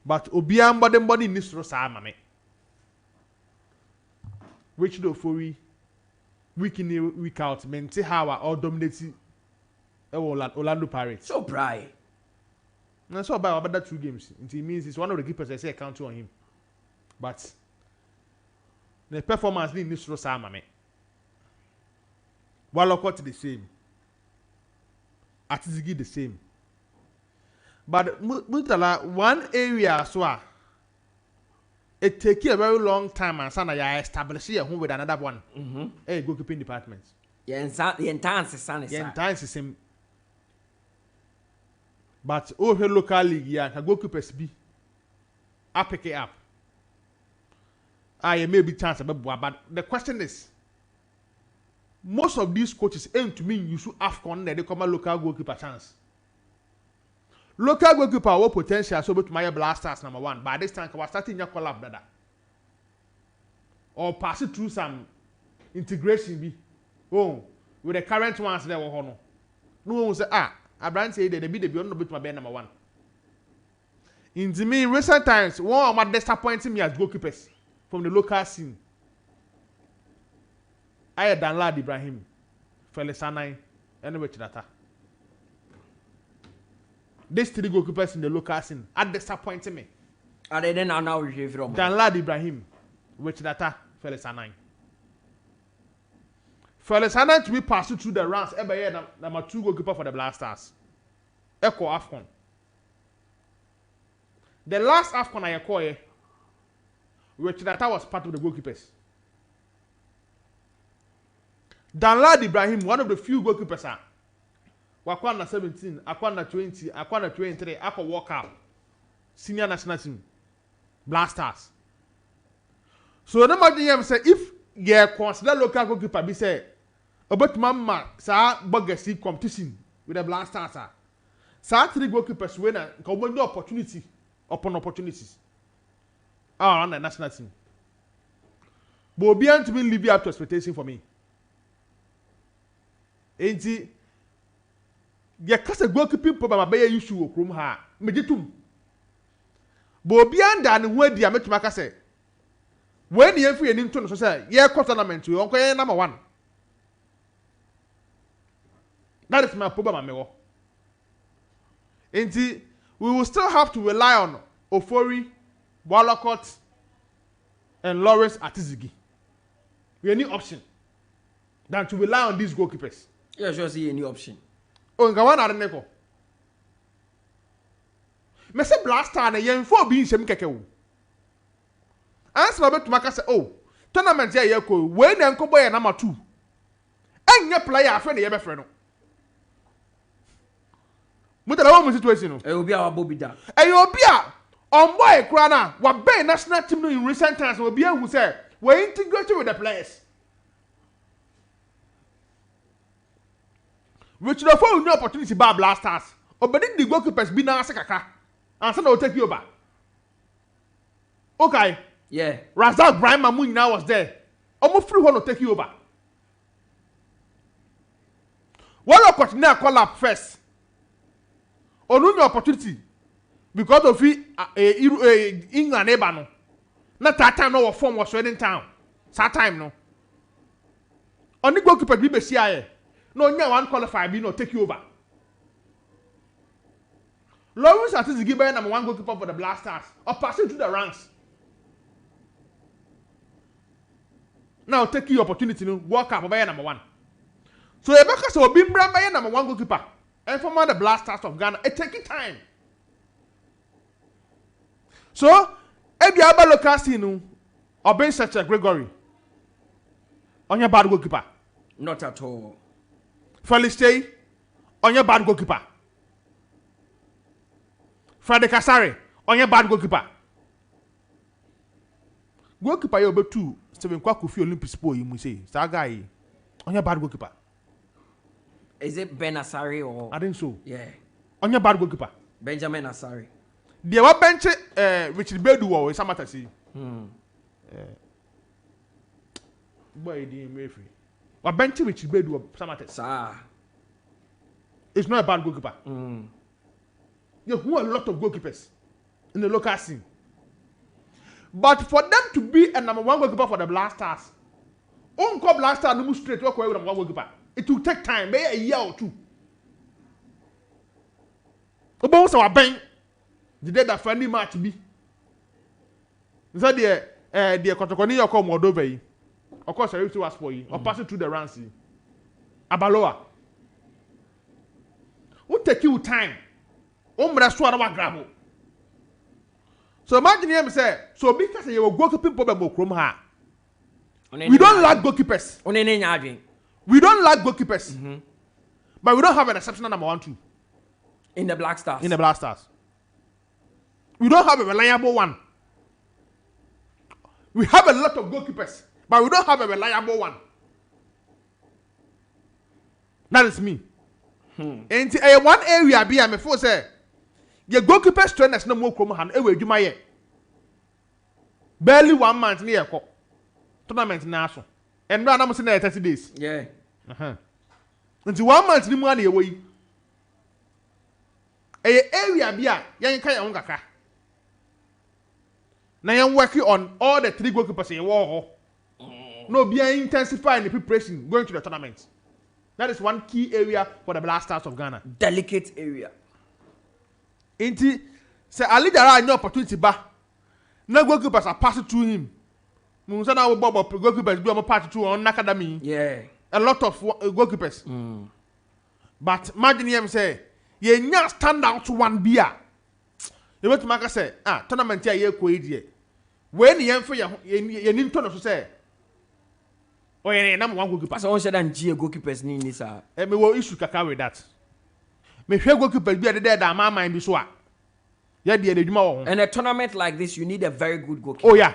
But obian body needs to sa mame. Richard Ofori week in week out maintain how or dominating Orlando Pirates. So bright. And so about that 2 games. It means it's one of the keepers I say I count on him. But the performance needs to say mame. Walcott the same. Atizigi the same. But Mutala one area so it take a very long time and sana ya establish here with another one. Goalkeeping department. Yeah, the entire son is the entire same. But over local league, yeah, goalkeepers be. I pick it up. I may be chance but the question is, most of these coaches aim to mean you should AFCON they come a local goalkeeper chance. Local goalkeeper what potential so to my Black Stars number 1. By this time, I was starting your collab brother. Or pass it through some integration be. Oh, with the current ones there were no. No one will say Abraham said they be the beyond bit my band number 1. In the me recent times, one of my disappointing me as goalkeepers from the local scene. I had Danlad Ibrahim, Felix Anai, and which data. These 3 goalkeepers in the local scene are disappointing me. Are they then now review from Danlad Ibrahim, which data, Felix Anai. Felix Anai to be passed through the rounds every year, number 2 goalkeeper for the Black Stars. Echo AFCON. The last AFCON I acquired, which data was part of the goalkeepers. Danlad Ibrahim, one of the few goalkeepers Wakwana 17, Akwana 20, Akwana 23, Akwa World Cup, senior national team, Black Stars. So the matter say if you consider local goalkeeper be say about mama sa bugasi competition with the Black Stars sa 3 goalkeepers win come no opportunity upon opportunities. On the national team. But Obian to be live up to expectation for me. Ain't ye kasa goalkeeping problem abeye issue okrom ha mejitum bo obi anda ne ho adi ametuma kasa when ye fi eni nto no so say ye tournament we onko ye number 1 that is my problem amewo enti we will still have to rely on Ofori, Walcott and Lawrence Atizigi. We need option than to rely on these goalkeepers. Yeah, sure see any option. Oh, Ngawan Areneko. Me say blaster na yen for bi nsem keke wo. Answer ma betu maka say oh, tournament ya yeko we na nkobo ya number 2. Enye player afa na ye be frɛ no. Mutala wo situation no. Obi a Bobby da. Obi a on boy kra na wa be national team no in recent times obi ehu say we integrated with the players. Which no for no opportunity by Blasters. Obedi the goalkeepers be na ase kakra. And so na take you over. Okay. Yeah. Razak Brahim Mamu now was there. Almost free one to take you over. One opportunity call up first. Onu your opportunity because of England eba no. Not that time no form was in town. That time no. Only goalkeeper be besia. No nya one qualify be no take you over. Lawrence Atizigi give number 1 goalkeeper for the Blasters or passing through the ranks. Now take your opportunity to walk up by number 1. So Ebeka so Bimbra by number 1 goalkeeper. And from the Blasters of Ghana, it take time. So, Ebi Aba Lokasinu or Ben Sacha Gregory on your bad goalkeeper. Not at all. Felicite on your bad goalkeeper. Freddy Kasari on your bad goalkeeper. Goalkeeper you be 2 Steven Kwaku fi Olympics po you say. That guy on your bad goalkeeper. Is it Ben Asari or? I think so. Yeah. On your bad goalkeeper. Benjamin Asari. They were bench Richard Bedu or Samata see. Boy, the referee. What bench Richard Bedu or Samata? Sir. It's not a bad goalkeeper. You have a lot of goalkeepers in the local scene. But for them to be a number 1 goalkeeper for the Blasters, Uncle Blaster no move straight to with number 1 goalkeeper. It will take time, maybe a year or 2. About so bang the day that friendly match be. So the Kotokoni or come Moldova yi. Of course, I was for you or passing through the ranks. Abaloa. What take you time? Grabo. So imagine him say, so because you will goalkeeping problem okrom ha. We don't lack goalkeepers. We don't lack goalkeepers. But we don't have an exceptional number 1, 2. In the Black Stars. In the Black Stars. We don't have a reliable one. We have a lot of goalkeepers, but we don't have a reliable one. That is me. And one area be I'm before say your goalkeeper strength no more come hand ewe dwuma ye. Barely 1 month near tournament na so. And now I'm saying 30 days. Yeah. Until 1 month ni mu na ewe yi. Area be a yan kan yan kakra. Na yan working on all the 3 goalkeepers in war. No be intensifying the preparation going to the tournament. That is one key area for the Blasters of Ghana. Delicate area. Inti say Ali Dara any opportunity ba. Na goalkeepers are passing through him. Munsa na wo goalkeepers be on pass through on academy. Yeah. A lot of goalkeepers. But imagine him say ye nya stand out one bia. You want to make say tournament here 𝐒𝐿𝐕𝐄. When ye for ye nim to no so say oh yeah, number 1 goalkeeper. So on said and G goalkeepers ni sir. Me will issue kaka with that. Me hwe goalkeepers be there that my mind be so a. Yeah, the edwuma wo. And a tournament like this you need a very good goalkeeper. Oh yeah.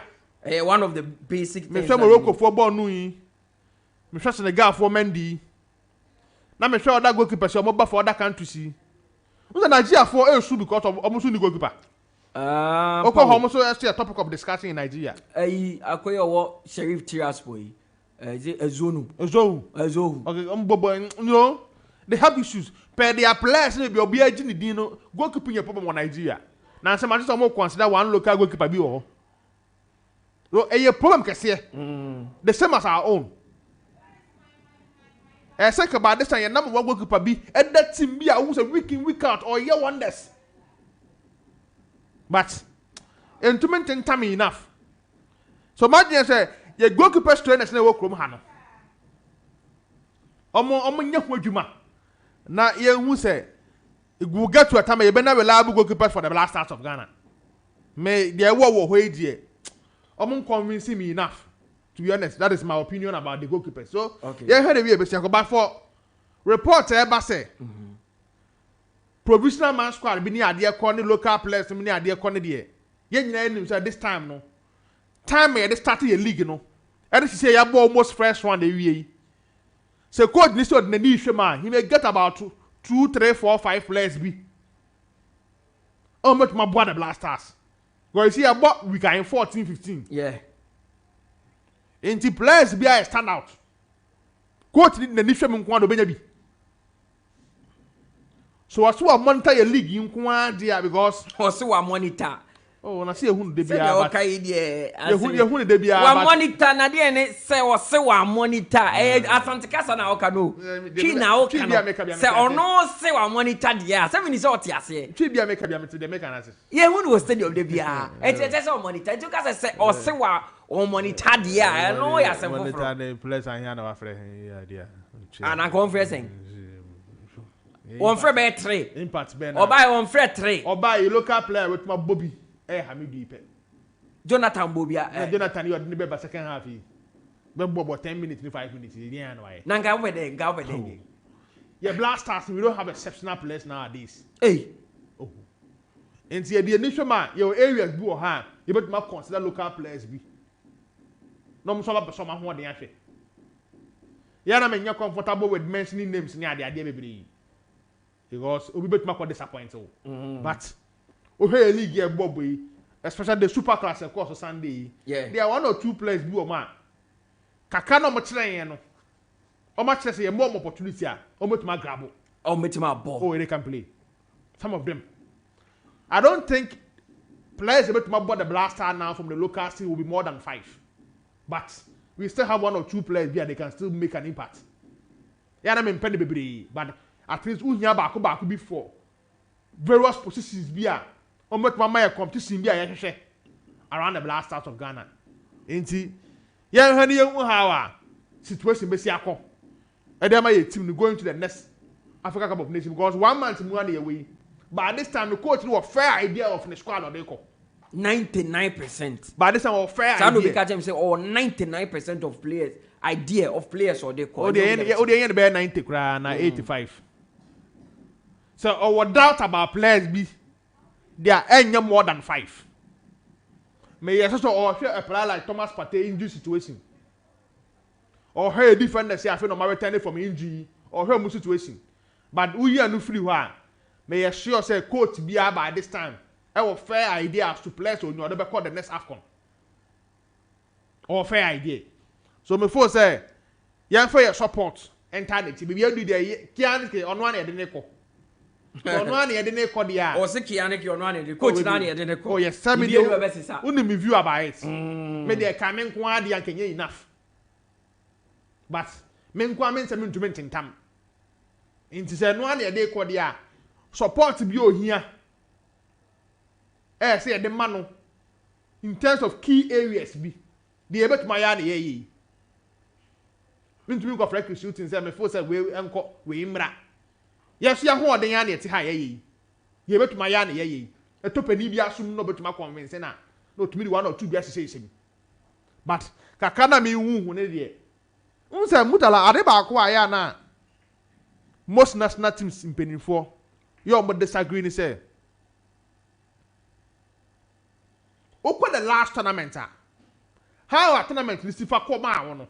One of the basic things. Me hwe Morocco for ball no yi. Me hwe Senegal for Mendy. Na me hwe other goalkeepers o mo ba for other countries yi. Who Nigeria for issue because of almost the goalkeeper. Almost a topic of discussion in Nigeria. Akoye wo Sheriff Tiraspol yi. Ezonu. Okay, bobo, They have issues. Per their players, maybe obi agini dino goalkeeping your problem in Nigeria. Now some artists are more consider one local goalkeeper be or. So a problem kese. The same as our own. I say about this time your number one goalkeeper be and that team be who's a week in week out or year wonders. But instrument in time enough. So imagine say your goalkeeper trainers na work from hano. Omo nya ho adwuma. Na ye hu say it will get to a time you be na reliable goalkeepers for the Black Stars of Ghana. May there wo ho edie. Omo convince me enough. To be honest, that is my opinion about the goalkeepers. So, yeah, heard we but for report eba say provisional man squad be near the corner local players near the corner there. Yeah, you know, this time no. Time they started a league, no. And she say you have almost fresh one the year. So coach this one the niche man, he may get about 2, 3, 4, 5 players be. How much my brother blasters? Go you see about we can 14, 15. Yeah. Inti players be a stand out. Coach the niche man kwando benya bi. So I saw monitor your league in Kwandia because also a monitor. Oh, na see ehun de bia but okay dey ehun de bia wa monitor na dey ne say o se wa monitor Asante Kasa na oka no chi na oka no say ono se wa monitor dey say me say o ti ase chi bia make bia me to dey make analysis ye ehun wo stadium de bia e say o monitor you ka say o se wa o monitor dey no ya say monitor the place and here na wa frɛ here dey ana conferencing on frɛ be 3 impact be na o buy on frɛ 3 o buy a local player with my Bobby Hamidu Ipe. Jonathan Bobia. Jonathan, you are the best second half. But 10 minutes, 5 minutes. Nanga over there. Yeah, Blasters, we don't have exceptional players nowadays. Hey. Oh. And see, the initial man, your areas do or have, you better consider local players be. No, I'm sorry, but someone who are the answer. Yeah, I mean, you're comfortable with mentioning names near the idea, baby. Because we better disappoint. But Ohe league here Bobby, especially the super class of course on Sunday. Yeah. There are 1 or 2 players do man. Kaka no much no. How much say more opportunity o metima grab. O metima ball. Oh, they can play. Some of them. I don't think players able to board the blaster now from the local scene will be more than 5. But we still have 1 or 2 players here they can still make an impact. Yeah, I mean penny baby, but at least unya baako before various positions be on what my competition be around the Black Stars of Ghana. Ain't yeah, honey, how situation be siako. And then my team going to the next Africa Cup of Nations because 1 month money away. But at this time, the coach knew a fair idea of the squad or they call 99%. By this time, a fair idea. Idea. Say, 99% of players idea of players or they call. Oh, they end about 90 na 85. So our doubt about players be they are any more than 5. May you also a player like Thomas Partey injury situation. Or her defender say I feel no returning from injury or her situation. But we are no free one. May you sure say coach be by this time. Our fair idea as to players on you call the next AFCON. Or fair idea. So before say you for your support entirely. Be you do the kian on one edineko. On one edineko dia. Or say kian on one coach na edineko. Oh yes, some me only me view about it. Me dey come nko ade ankenye enough. But me nko amen say me ntumi ntintam. Inti say no ane edineko dia. Support bi ohia. Say the man in terms of key areas be. The able to my yard ye. Ntumi go freak shooting say me for say we enko we imra. Yes ya ho oden ya na eti ha ye. Ye able to my yard ye. Etopani bi asum no betuma convince na. No tumi di 1 or 2 bi asese. But kakana me hu ne de. Unse Mutala ade ba ko aya na. Most national teams in Penifo. You but disagree ni say. Oko the last tournament how a tournament list for come out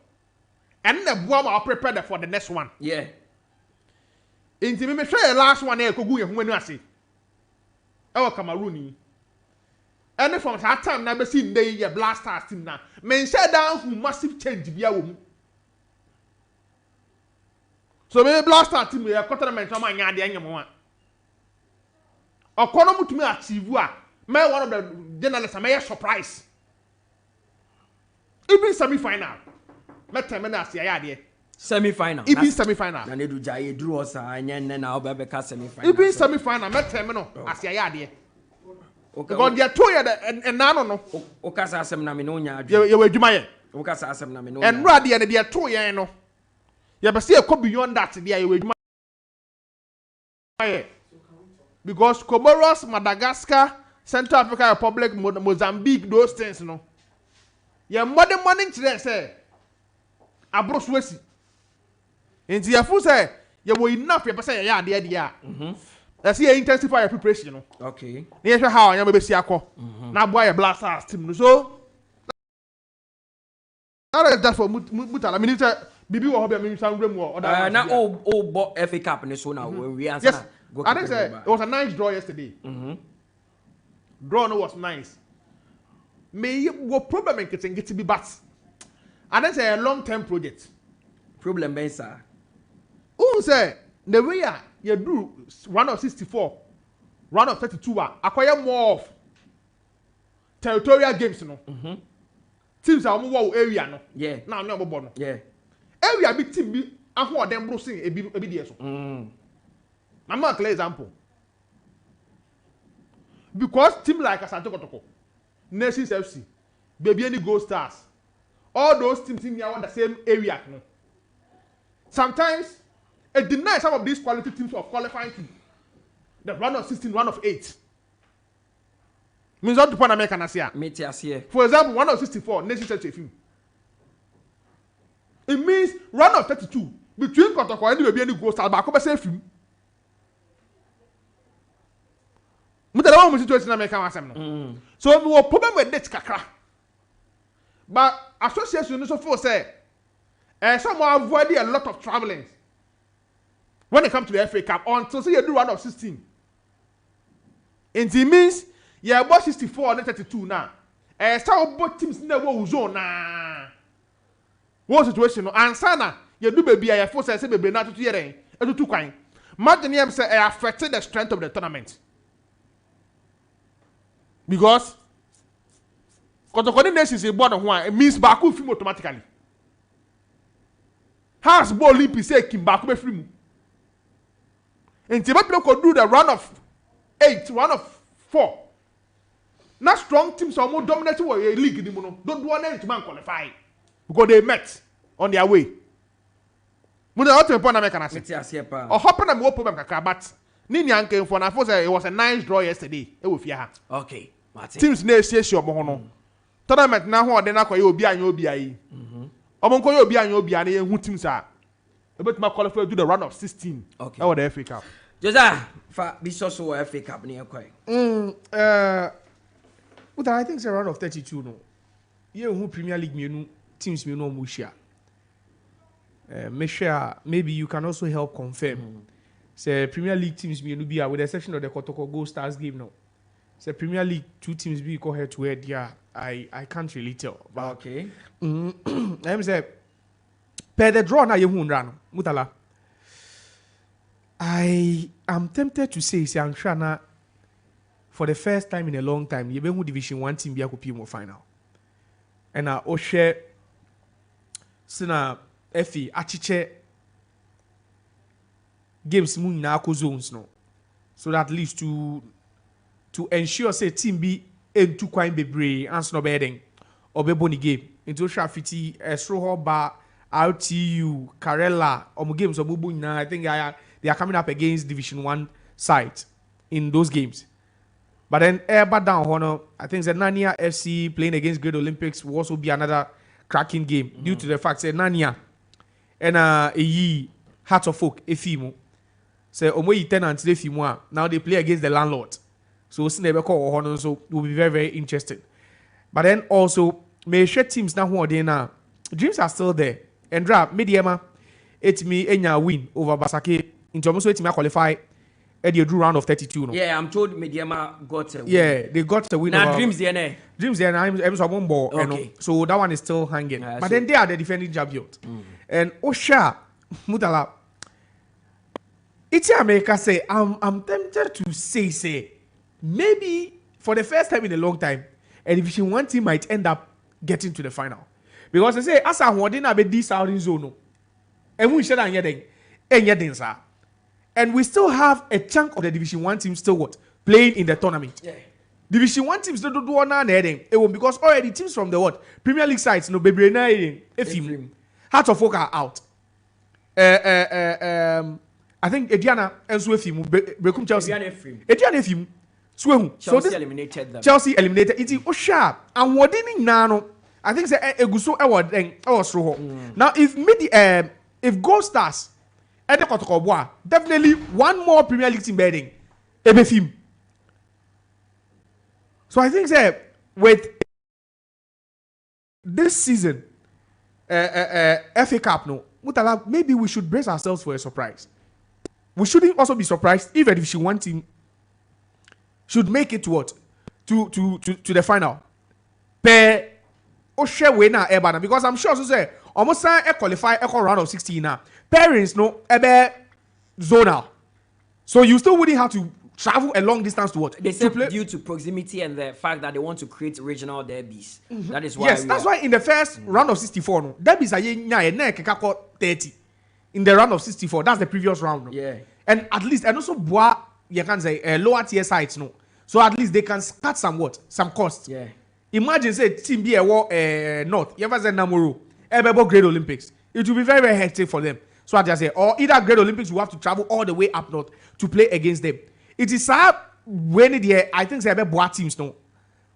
and the boy prepared for the next one. Yeah. Inti me share the last one e kogu ehun anu ase. E wa Cameroon. And from that time na be see ndey ye Black Stars team na. Men share down who massive change bia wo mu. So maybe Black Star team we are quarter man so man yade anyam one. Okono mutumi achieve a me one of the journalists may surprise. Even semi-final. Me tell na asia yade. Semi-final. Even semi-final. Na ne do jaye drew us anya na obebeka semi-final. Even semi-final me tell me no asia yade. Because they two ya and nano no. Okasa asem na me no nya adwe. Ye adwuma ye. Okasa asem na me no. And rade ye they two ya no. You be say go beyond that there you adwuma. Because Comoros, Madagascar, Central African Republic, Mozambique, those things no. Your modern morning today say abro swesi. Nti ya fu say you will enough you say ya there there. Let's see intensify your preparation no. Okay. Na you how you be see akọ. Na boy your blasters team no. So that for Mutala minister bibi wo hobe minister room or other. Na bo FA Cup ni so na we answer. Yes. I think it was a nice draw yesterday. Draw no was nice. May what problem in getting to be bad. And that's a long-term project. Problem ben sir. Who say the way you do round of 64, round of 32 acquire more of territorial games no. Teams are more area no. Yeah. Now no more no. Yeah. Area big team be and who them bro sing a bit there so. I'm not a clear example. Because team like Asante Kotoko, Nations FC, Baby any Gold Stars, all those teams in here want the same area. No? Sometimes it denies some of these quality teams of qualifying to the round of 16, round of 8. Means what the point American Asia. For example, round of 64, Nations FC. It means round of 32 between Kotoko and Baby any Gold Stars, but I come say film. Mutala wa situation American asem no. So we problem with that kakra. But association so for say some avoid a lot of traveling when it comes to the FA Cup until say you do round of 16. And it means you about 64 and 32 now. Some both teams in the zone na. What situation no answer na you do baby I force say baby na to here e to kwan. Imagine him say affected the strength of the tournament. Because coordination is born one, it means Baku film automatically. Has ball Olympic say Kim Baku be film. And Tibet could do the run of 8, run of 4. Not strong teams are more dominant with a league in the mono. Don't do any to man qualify. Because they met on their way. When the other point I can say, or hopping and more problem, but Nini Anke for na force it was a nice draw yesterday. It will fear. Okay. Teams na esi your mono. Tournament na ho de na kwa obi anya obi ayi. Omonko ye obi anya obi ana ye hu teams a. About my qualify do the run of 16. Okay. That was the FA Cup. Josiah, for this also FA Cup near quite. But I think it's a round of 32 no. You who Premier League me teams me no mushia. Maybe you can also help confirm. Say Premier League teams me no be with the exception of the Kotoko Gold Stars game now. Say Premier League 2 teams be go head to head. Yeah, I can't really tell. But okay. I'm say per the draw na you run Mutala. I am tempted to say I'm sure na for the first time in a long time you be who Division 1 team be a PMO final. And Oshe Sina Effie Achiche games mu na zones no. So that leads to ensure say team be into quite bebree answer no bedding or be boni game into Shafiti Estroho Ba RTU Karela or games or Mubu na I think they are coming up against Division 1 side in those games. But then Airba down honor, I think the Nania FC playing against Great Olympics will also be another cracking game due to the fact that Nania and a Heart of Folk Efimo. So Omoyi tenants Efimo now they play against the landlord. So Sinebeko so will be very, very interested. But then also may share teams now who are there now. Dreams are still there. And drop Mediama it me enya win over Basake into almost it me qualify. Eddie drew round of 32. No? Yeah, I'm told Mediama got a win. Yeah, they got a win. Now Dreams there. Dreams there. I'm so one ball. Okay. So that one is still hanging. But then they are the defending champions. And Osha Mutala, It's America say I'm tempted to say maybe for the first time in a long time, a Division 1 team might end up getting to the final. Because they say as I want to be this out in zone. And we should and we still have a chunk of the Division 1 team still what? Playing in the tournament. Yeah. Division 1 teams don't do one because already teams from the what? Premier League sides, no Bebli Nana Adu, Heart of Oak are out. I think Ediana and Swefim, Becum Chelsea. Ediana Efim, Chelsea eliminated them. Chelsea eliminated it. Oh, sharp. And what didn't Nano? I think it's a Guso award then. Now, if Gold Stars, definitely one more Premier League team bedding. Ebefim. So I think that with this season, FA Cup, no, Mutala, maybe we should brace ourselves for a surprise. We shouldn't also be surprised if a Division 1 team should make it to what? To the final. Per Oshe Wena Ebana. Because I'm sure so say almost a qualify a round of 16 now. Parents no ebe zonal. So you still wouldn't have to travel a long distance to what? They said due to proximity and the fact that they want to create regional derbies. Mm-hmm. That is why. Yes, that's why in the first round of 64, no, derbies are 30. In the round of 64, that's the previous round. No? Yeah. And at least, and also, you can say lower tier sites, no. So at least they can cut some what? Some cost. Yeah. Imagine, say, team be a war north. You ever say Namuru, Ebebo Great Olympics. It will be very, very hectic for them. So I just say, or either Great Olympics will have to travel all the way up north to play against them. It is sad when I think they have boa teams no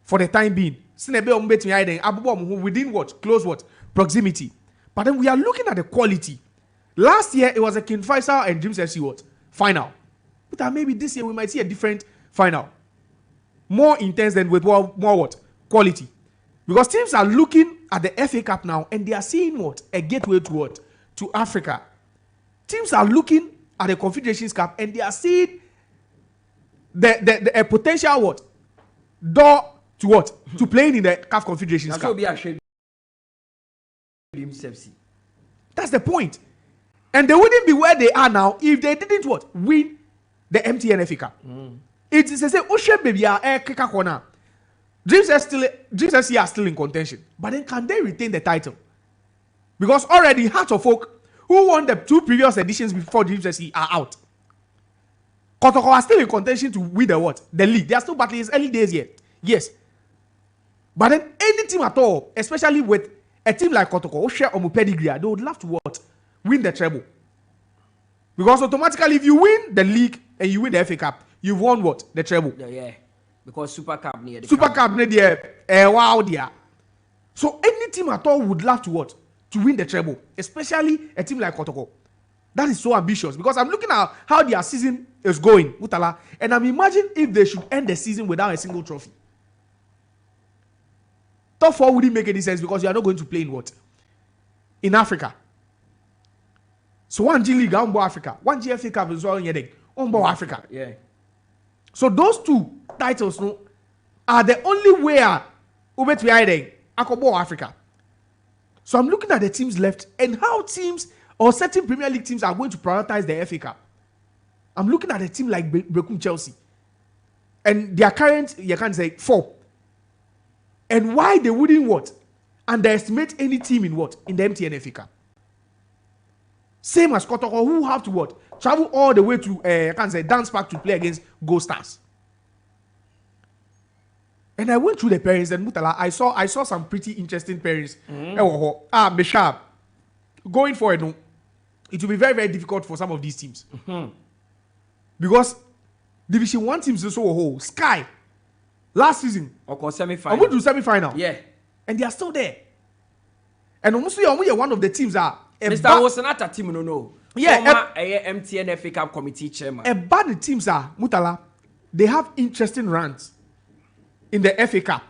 for the time being. Within what? Close what? Proximity. But then we are looking at the quality. Last year it was a 𝐾𝐈𝐕𝐄 and Dreams FC what? Final. But maybe this year we might see a different final. More intense than with more what? Quality. Because teams are looking at the FA Cup now and they are seeing what? A gateway to what? To Africa. Teams are looking at the Confederations Cup and they are seeing a potential what? Door to what? To playing in the CAF Confederations Cup. That's the point. And they wouldn't be where they are now if they didn't what? Win the MTN FA Cup. It is a say, Oshe baby are Keka corner. Dreams FC are still in contention. But then can they retain the title? Because already Heart of Oak, who won the 2 previous editions before Dreams FC, are out. Kotoko are still in contention to win the what? The league. They are still battling. It's early days yet. Yes. But then any team at all, especially with a team like Kotoko, Oshe or Pedigree, they would love to what? Win the treble. Because automatically, if you win the league and you win the FA Cup, you've won what? The treble. Yeah. Because Super Cup near the Super Cup near the wow there. So any team at all would love to what? To win the treble. Especially a team like Kotoko. That is so ambitious. Because I'm looking at how their season is going, Mutala, and I'm imagining if they should end the season without a single trophy. Top 4 wouldn't make any sense because you are not going to play in what? In Africa. So one G League, on Africa. One GFA Cup is all on Africa. Yeah. So those 2 titles no, are the only way Akobo Africa. So I'm looking at the teams left and how teams or certain Premier League teams are going to prioritize the FA Cup. I'm looking at a team like Becum Chelsea. And their current, you can say, 4. And why they wouldn't what? Underestimate any team in what? In the MTN FA Cup. Same as Kotoko, who have to what? Travel all the way to, I can say, Dance Park to play against Gold Stars. And I went through the pairings and Mutala, I saw some pretty interesting pairings. Meshab. Going forward, no, it will be very, very difficult for some of these teams. Because Division 1 teams also a whole. Sky, last season, semi-final. I went to semi-final. Yeah. And they are still there. And almost one of the teams are Mr. Wosanata team, no. Yeah, MTN FA Cup committee chairman. A bad teams are Mutala. They have interesting runs in the FA Cup.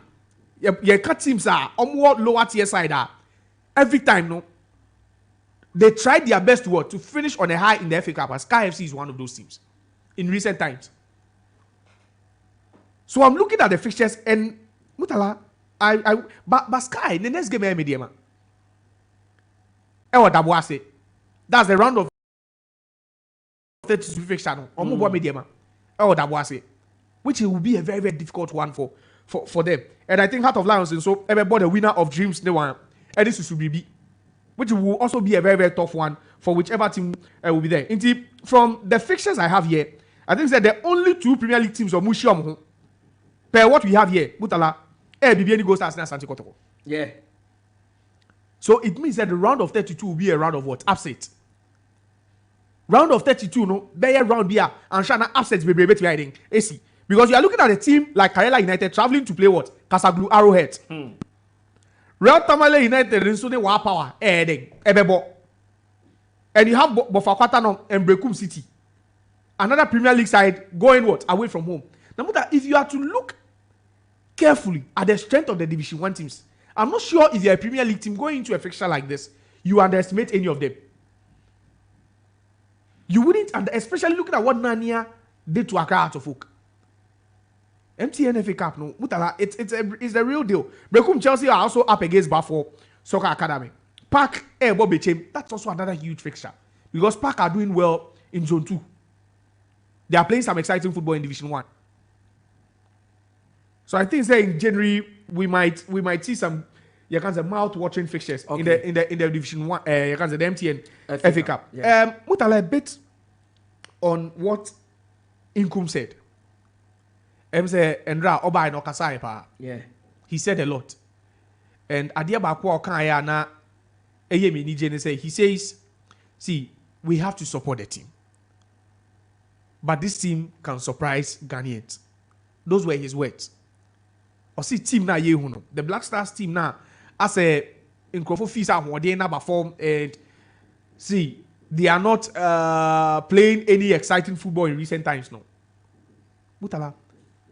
Your cut teams are more lower tier side. Every time, no, they tried their best to finish on a high in the FA Cup. As Sky FC is one of those teams in recent times. So I'm looking at the fixtures and Mutala, but Sky the next game medium. That's the round of 32 fixture no. Omo bo medium. Oh, that was it. Which it will be a very, very difficult one for them. And I think Heart of Lions and so everybody the winner of Dreams they want. And this is be, which will also be a very, very tough one for whichever team will be there. Indeed, from the fixtures I have here, I think that the only 2 Premier League teams of Mushiom per what we have here, Mutala, BBN goes as Santi Kotoko. Yeah. So it means that the round of 32 will be a round of what? Upset. Round of 32, no, be a round beer and Shana upsets be hiding. AC. Because you are looking at a team like Karela United traveling to play what? Kasaglu Arrowhead. Real Tamale United in Sunday War Power, Ebebo. And you have Bofakwatano and Brekum City. Another Premier League side going what? Away from home. Now, if you are to look carefully at the strength of the Division 1 teams, I'm not sure if you're a Premier League team going into a fixture like this, you underestimate any of them. You wouldn't, and especially looking at what Nania did to Accra Hearts of Oak. MTN FA Cup, no, Mutala, it's the real deal. Brekum Chelsea are also up against Bafo Soccer Academy. Park Bobby Chain, that's also another huge fixture. Because Park are doing well in Zone 2. They are playing some exciting football in Division 1. So I think say in January we might see some mouth-watering fixtures in the Division 1 the MTN FA Cup. Yeah. Mutala a bit on what Inkum said. Endra Oba no Kasai pa. Yeah. He said a lot. And Adiaba Kwa Kaya na Eyemi Nijene say he says, see, we have to support the team. But this team can surprise Ghanaians. Those were his words. Or see team na yehuno. The Black Stars team na as a Nkrofo Fisa who they never form and see they are not playing any exciting football in recent times now. Mutala,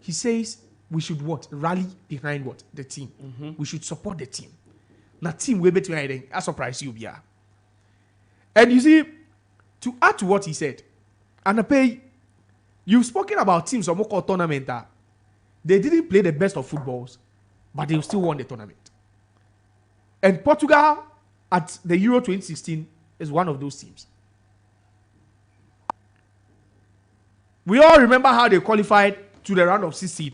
he says we should what? Rally behind what? The team. We should support the team. Now team way better than I surprise you, yeah. And you see, to add to what he said, and pay, you've spoken about teams of more tournament. They didn't play the best of footballs, but they still won the tournament. And Portugal at the Euro 2016 is one of those teams. We all remember how they qualified to the round of 16.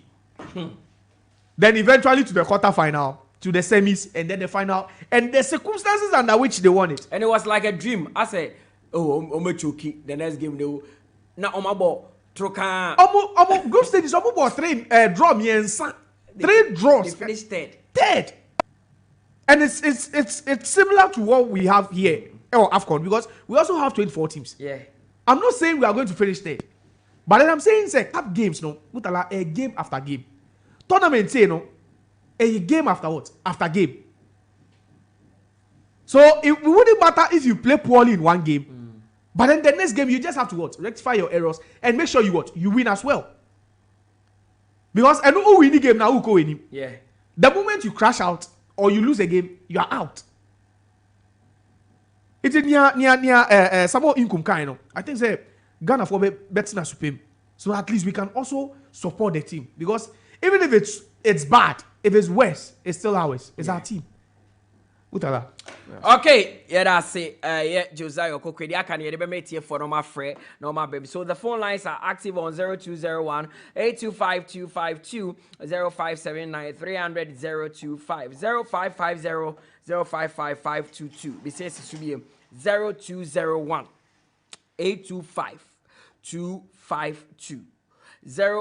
Then eventually to the quarterfinal, to the semis, and then the final. And the circumstances under which they won it. And it was like a dream. I said, oh, Omechoki, the next game, they will. Now, Omabo, Troka. Omo, group stage is Omo 3 draw me and 3 draws. They finished third. And it's similar to what we have here, or AFCON, because we also have 24 teams. Yeah. I'm not saying we are going to finish third. But then I'm saying, say, cup games, no, Mutala, a game after game. Tournament, say, no, a game after what? After game. So it wouldn't matter if you play poorly in one game, but then the next game you just have to what? Rectify your errors and make sure you what? You win as well. Because I know who win the game now, who go in him. Yeah. The moment you crash out or you lose a game, you are out. It's near some more income kind of. I think say Ghana for betting as supreme. So at least we can also support the team. Because even if it's bad, if it's worse, it's still ours. It's our team. Mutala. Okay, yeah, that's it. Yeah, Josiah Quaye Nana Adu, the mate here for normal friend, normal baby. So the phone lines are active on 0201 825 252 0579 300 025 0550 055 522. Besides, it should be 0201 825 252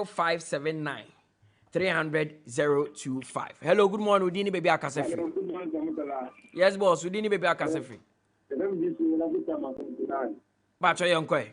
0579 300 025. Hello, good morning. Udini baby Akasefi. Yes, boss. Udini baby Akasefi. Bacho yonkwe.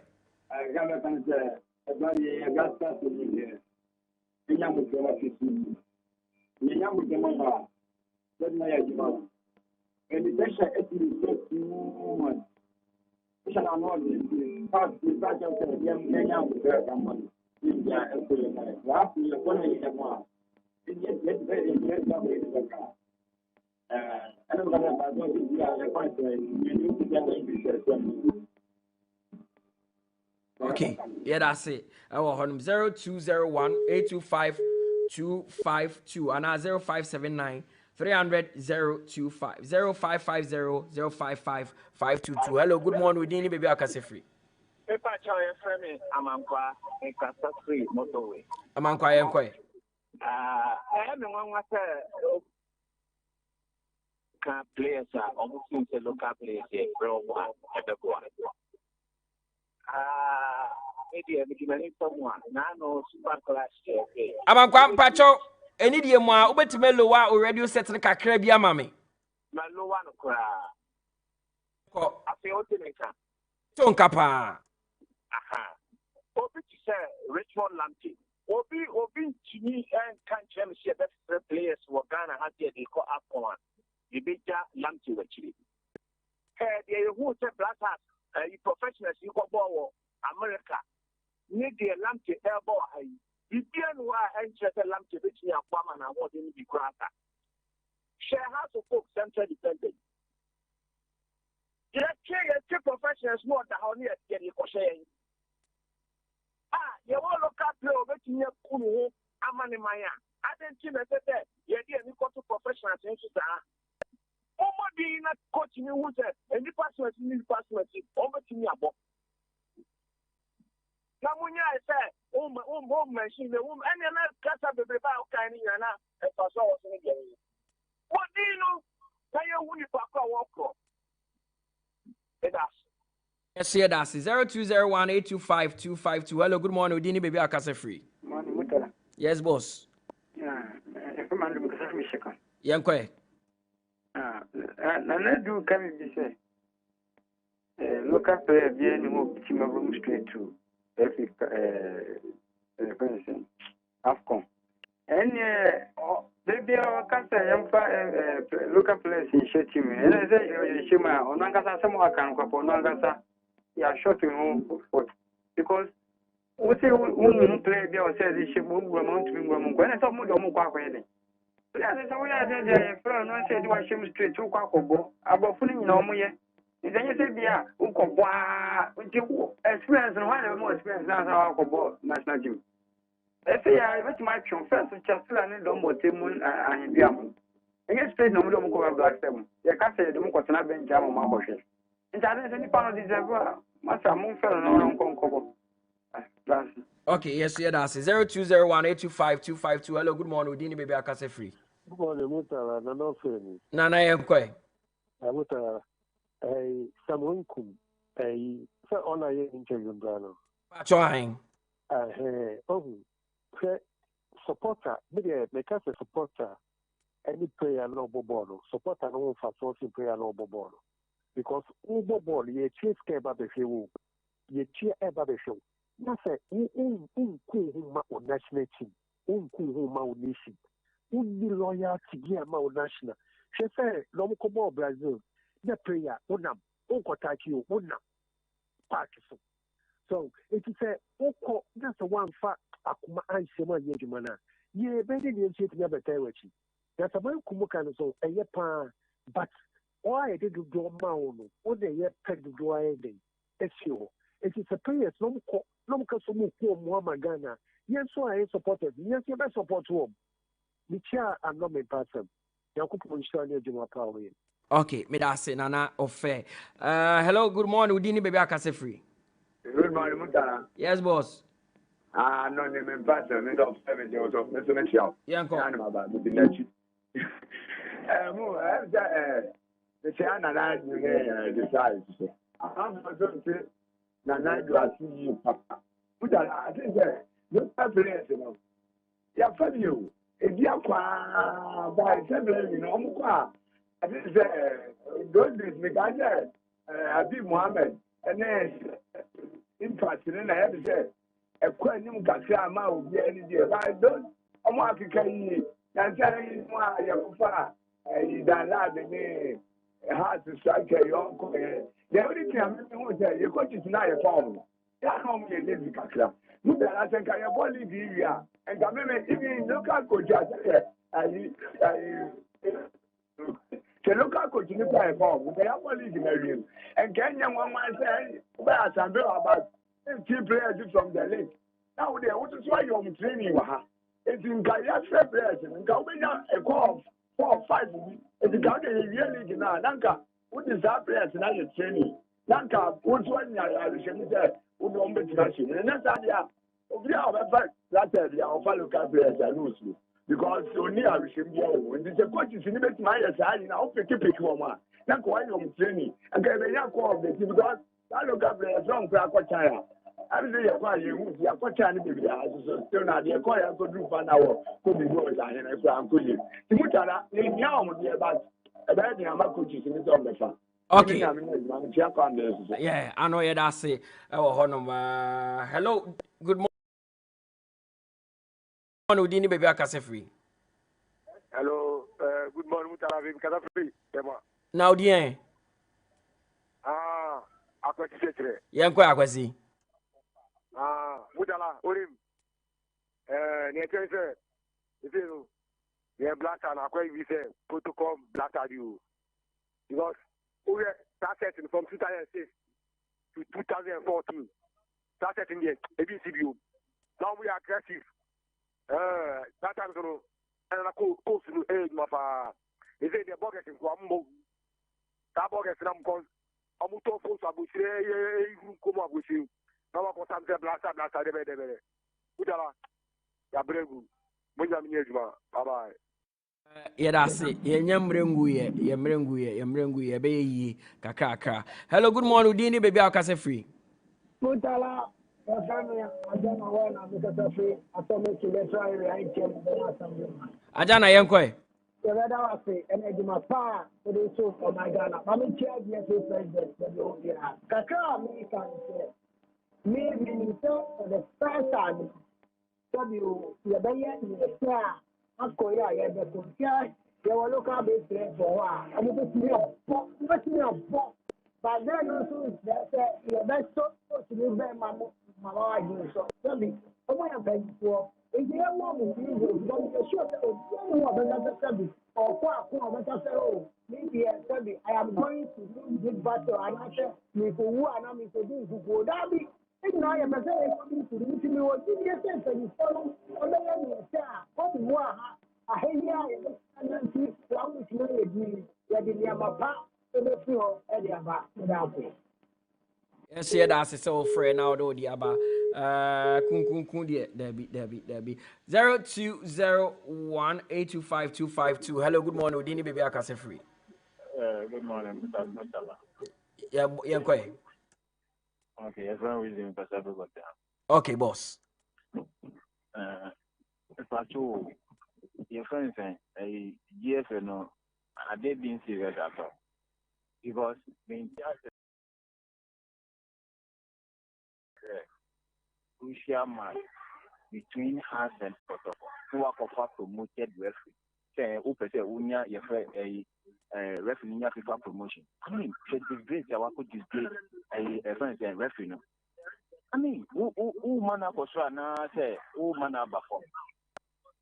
Okay, yeah, that's it. Our 0201 825 252 and 0579 300 025 0550 055 522. Hello, good morning. We didn't baby Akasefi. Paper choy frame amankwa in Castle motorway. Amankwa yenkwe. Everyone was players are almost the local players here, bro. Maybe someone. Now, super class. Amankwa pacho. Any day more, ubetimelo wa already set the kakra bi amame. Malo one cry. Ko I feel to make tonka pa. Aha. Obi to say Richmond Lamptey. Obi to me and can't championship best players who Ghana had the call up on. The big Lamptey actually. Hey, who say black hat, professionals you go ball America. Need the Lamptey elbow high. The PNY interested Lamptey which you are woman and what in the cracker. Share house of folks central dependent. You can't professionals more than how near getting crochet. You want to look at play over to your Kunu, Amani Maya. I didn't see that you didn't go to professionals in Sudan. Over the not coaching you with it, and the password over to me about. Now, when I say, machine, the woman, and you're not cut up the about kind of Yana, and pass off again. What do you know? Now you're winning for a walk. It does. Yes, yeah, that's 0201825252. Hello, good morning. Udini baby akase free. Morning, Mutala. Yes, boss. Yeah, I'm under the second. Yankwe. Nana Adu can be said. Look up the end of team of room straight to AFCON. And baby, I can't say local place in Shetim. And I say, Shima, on Nagasa, someone can go on Nagasa. Yeah, short to home because we say we play there says she move amount to Gramon. When I saw Mudomo Quack, yeah, that's how we are there. Friend, I said, I shame straight to Quacko about putting no more. Then you said, yeah, Uncle experience and one more experience now our national gym. I say, I went to my first with Chastel and Domo Timon and Diamond. I guess straight no more black them. You can't say the Mokotana Benjamin Maboshes. Okay, yes, yeah, that's 0201825252. Hello, good morning. Udini baby akase free. Good morning, Mutala. Nana Adu. Nana Yankwe. Mutala. Someone come. So on a interview, Brano. Trying. Supporter. Maybe make us a supporter. Any player no bobo. Supporter no for sourcing player no bobo. Because Uber ball, ye chase care about the show, ye cheer about the show. Now say, on national team, nation, loyalty, national. She said, Lomocomo Brazil, the prayer, Unam, Unkotaki, Unam, Parkinson. So it is a Oko, that's the one fact, Akuma Aishema Yedimana. Ye better than shit never tell you. That's a man Kumukan, so a yepa, but. Why did you do Mauno? What they yet pegged the drying? It's you. It is a prayer, no Mukamu, Muamagana. Yes, so I supported. Yes, you best support home. The chair and not my person. Yakubu Shania Juma Power. Okay, me da say Nana Ofe. Hello, good morning. Udini baby akase free. Good morning, Mutala. Yes, boss. No name in person, mid of 70 or so, Mr. Michelle. Yanko. About the Binachi. The Nana Adu decides. I'm going to say, Nana Adu, I see you, Papa. Mutala, I think that you're players, you know. Yeah, for you. If you are by 7, you know, I think those days, Meganja, Habib Mohammed, and then in fact, I have to say, a quantum Kassama will be any day. I don't, I'm walking, and telling you, Yakufa, you don't have the name, hard to strike your uncle. The only thing I'm going to tell you, coach is not a problem. That's how we live in Kakla. I think I have only the area, and I mean, even local coaches, the local coach in the play form, they have only the area. And Kenya, one might say, well, I'm about 15 players from the league. Now, they want to try your training. It's in Gaya players, and Gawina a call 4 or 5. If you got a really now, Nanka, what is that players now you're training? Nanka, what's one I should say, Who don't bet machine. And that's idea. We are a fact that they are local players and lose because only I wish him go. And the coach is in my side. Now pick one. Not quite on training. And get a young call of the team because I look up the strong crack or China. I was there quite you. You are quite Chinese. So still not the acquire could do for now. Could be good. And I am good. The Mutala, you know, about a bad young coaches in the on the farm. Okay. Yeah, I know you that say. Hello, good morning. Udini baby akase free. Hello, good morning, Mutala Yakubu free. Now dien. Akwasi setre. Yenko akwasi. Mutala orim. Ne tense. Ifezo. Ne black and 𝐒𝐕𝐄 protocol black adu. Because we started from 2006 to 2014. Started in the ABCBO. Now we are aggressive. That time so and I course to age my is it the bucket in Kwambo? That bucket in Amcon. Amuto force abushre come up with you. Now I got some blaster de. Udala. Ya bregu. Munya minejuma. Bye bye. Yeah, that's it. Yemrenguye, be yi kakaka. Hello, good morning, Udini baby akase free. Mutala, Ajana yenkwe. The weather was say, and I do my power for the soul of my Ghana. I'm in charge of the president. Kaka, me can say, me for the first time. You Korea, you have to care. You will look at this for a while. I'm going to see a book. But then also, your best so to be very mamma. So tell me, I want to beg for. If you have one with you, don't be sure that you know better service or better maybe I am going to do this battle and I say, me for who and I'm to do who go. That be. Now I'm saying to me, what did you say? You follow on the end of the what more? I hear you and then see long as you agree that the Yamapa to the floor at the Abba without me. Yes, yeah, that's so free now, though, the Abba. Debbie. 0201825252. Hello, good morning, Udini baby akase free. Good morning, Mr. Mutala. Yeah, quite. Okay, everyone reason for everybody. Okay, boss. If I told your friends saying a GFN, no, I did being serious at all. Because being crucial match between us and protocol. Who are promoted referee. Say, who say, Unya, your friend, a referee in FIFA promotion. I mean, the disgrace, I could disgrace a friend and referee. No. I mean, who man up for now, say, who man up for.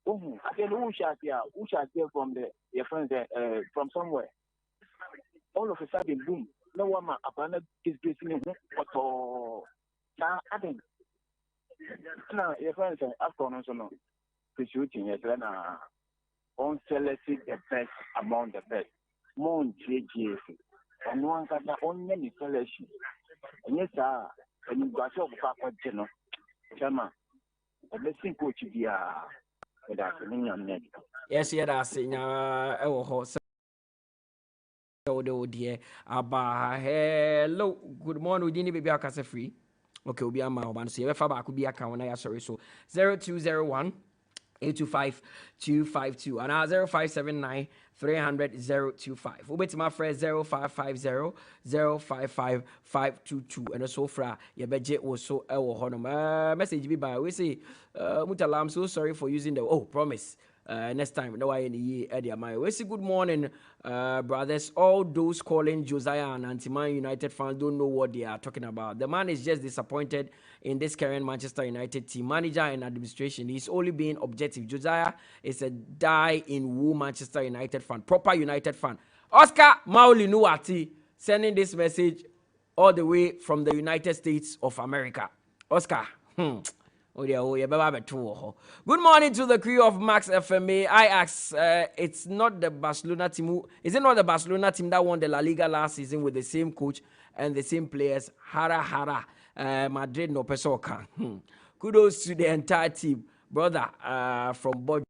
I said, who shall hear from your friends from somewhere? All of a sudden, boom, no one upon disgracing him. Now, I think, now, your friends say, after no, shooting it, on selecting the best among the best. More JGF. And one got on many selection. And yes, sir, and you got your papa general. Chama, a blessing coach be without a neck. Yes, yeah, that's it. So, dear, Abba, hello, good morning, Udini baby akase free. Okay, we'll be a man, so if I could be a count, sorry, so 0201 825-252 and 0579 300-025. We'll bet my friend 0550 055 522 and so far your budget was so message be by we say Mutala, I'm so sorry for using the promise. Next time, no I any Eddie my we say good morning, brothers. All those calling Josiah and anti-Man United fans don't know what they are talking about. The man is just disappointed in this current Manchester United team. Manager and administration, he's only being objective. Josiah is a die-in-wool Manchester United fan, proper United fan. Oscar Mauli Nuati sending this message all the way from the United States of America. Oscar, good morning to the crew of Max FMA. I ask, it's not the Barcelona team. Is it not the Barcelona team that won the La Liga last season with the same coach and the same players? Hara. Madrid no pesoka. Kudos to the entire team, brother, from Bodge.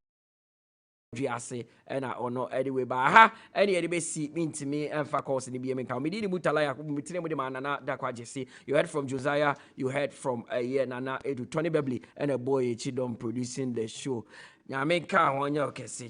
And I honor anyway, but aha, any be see mean to me and for course in the BM account. Me did Mutala Yakubu, with the man Nana Adu. You heard from Josiah, you heard from Nana Adu, Tony Bebli, and a boy Chidom producing the show. Now make car on your case,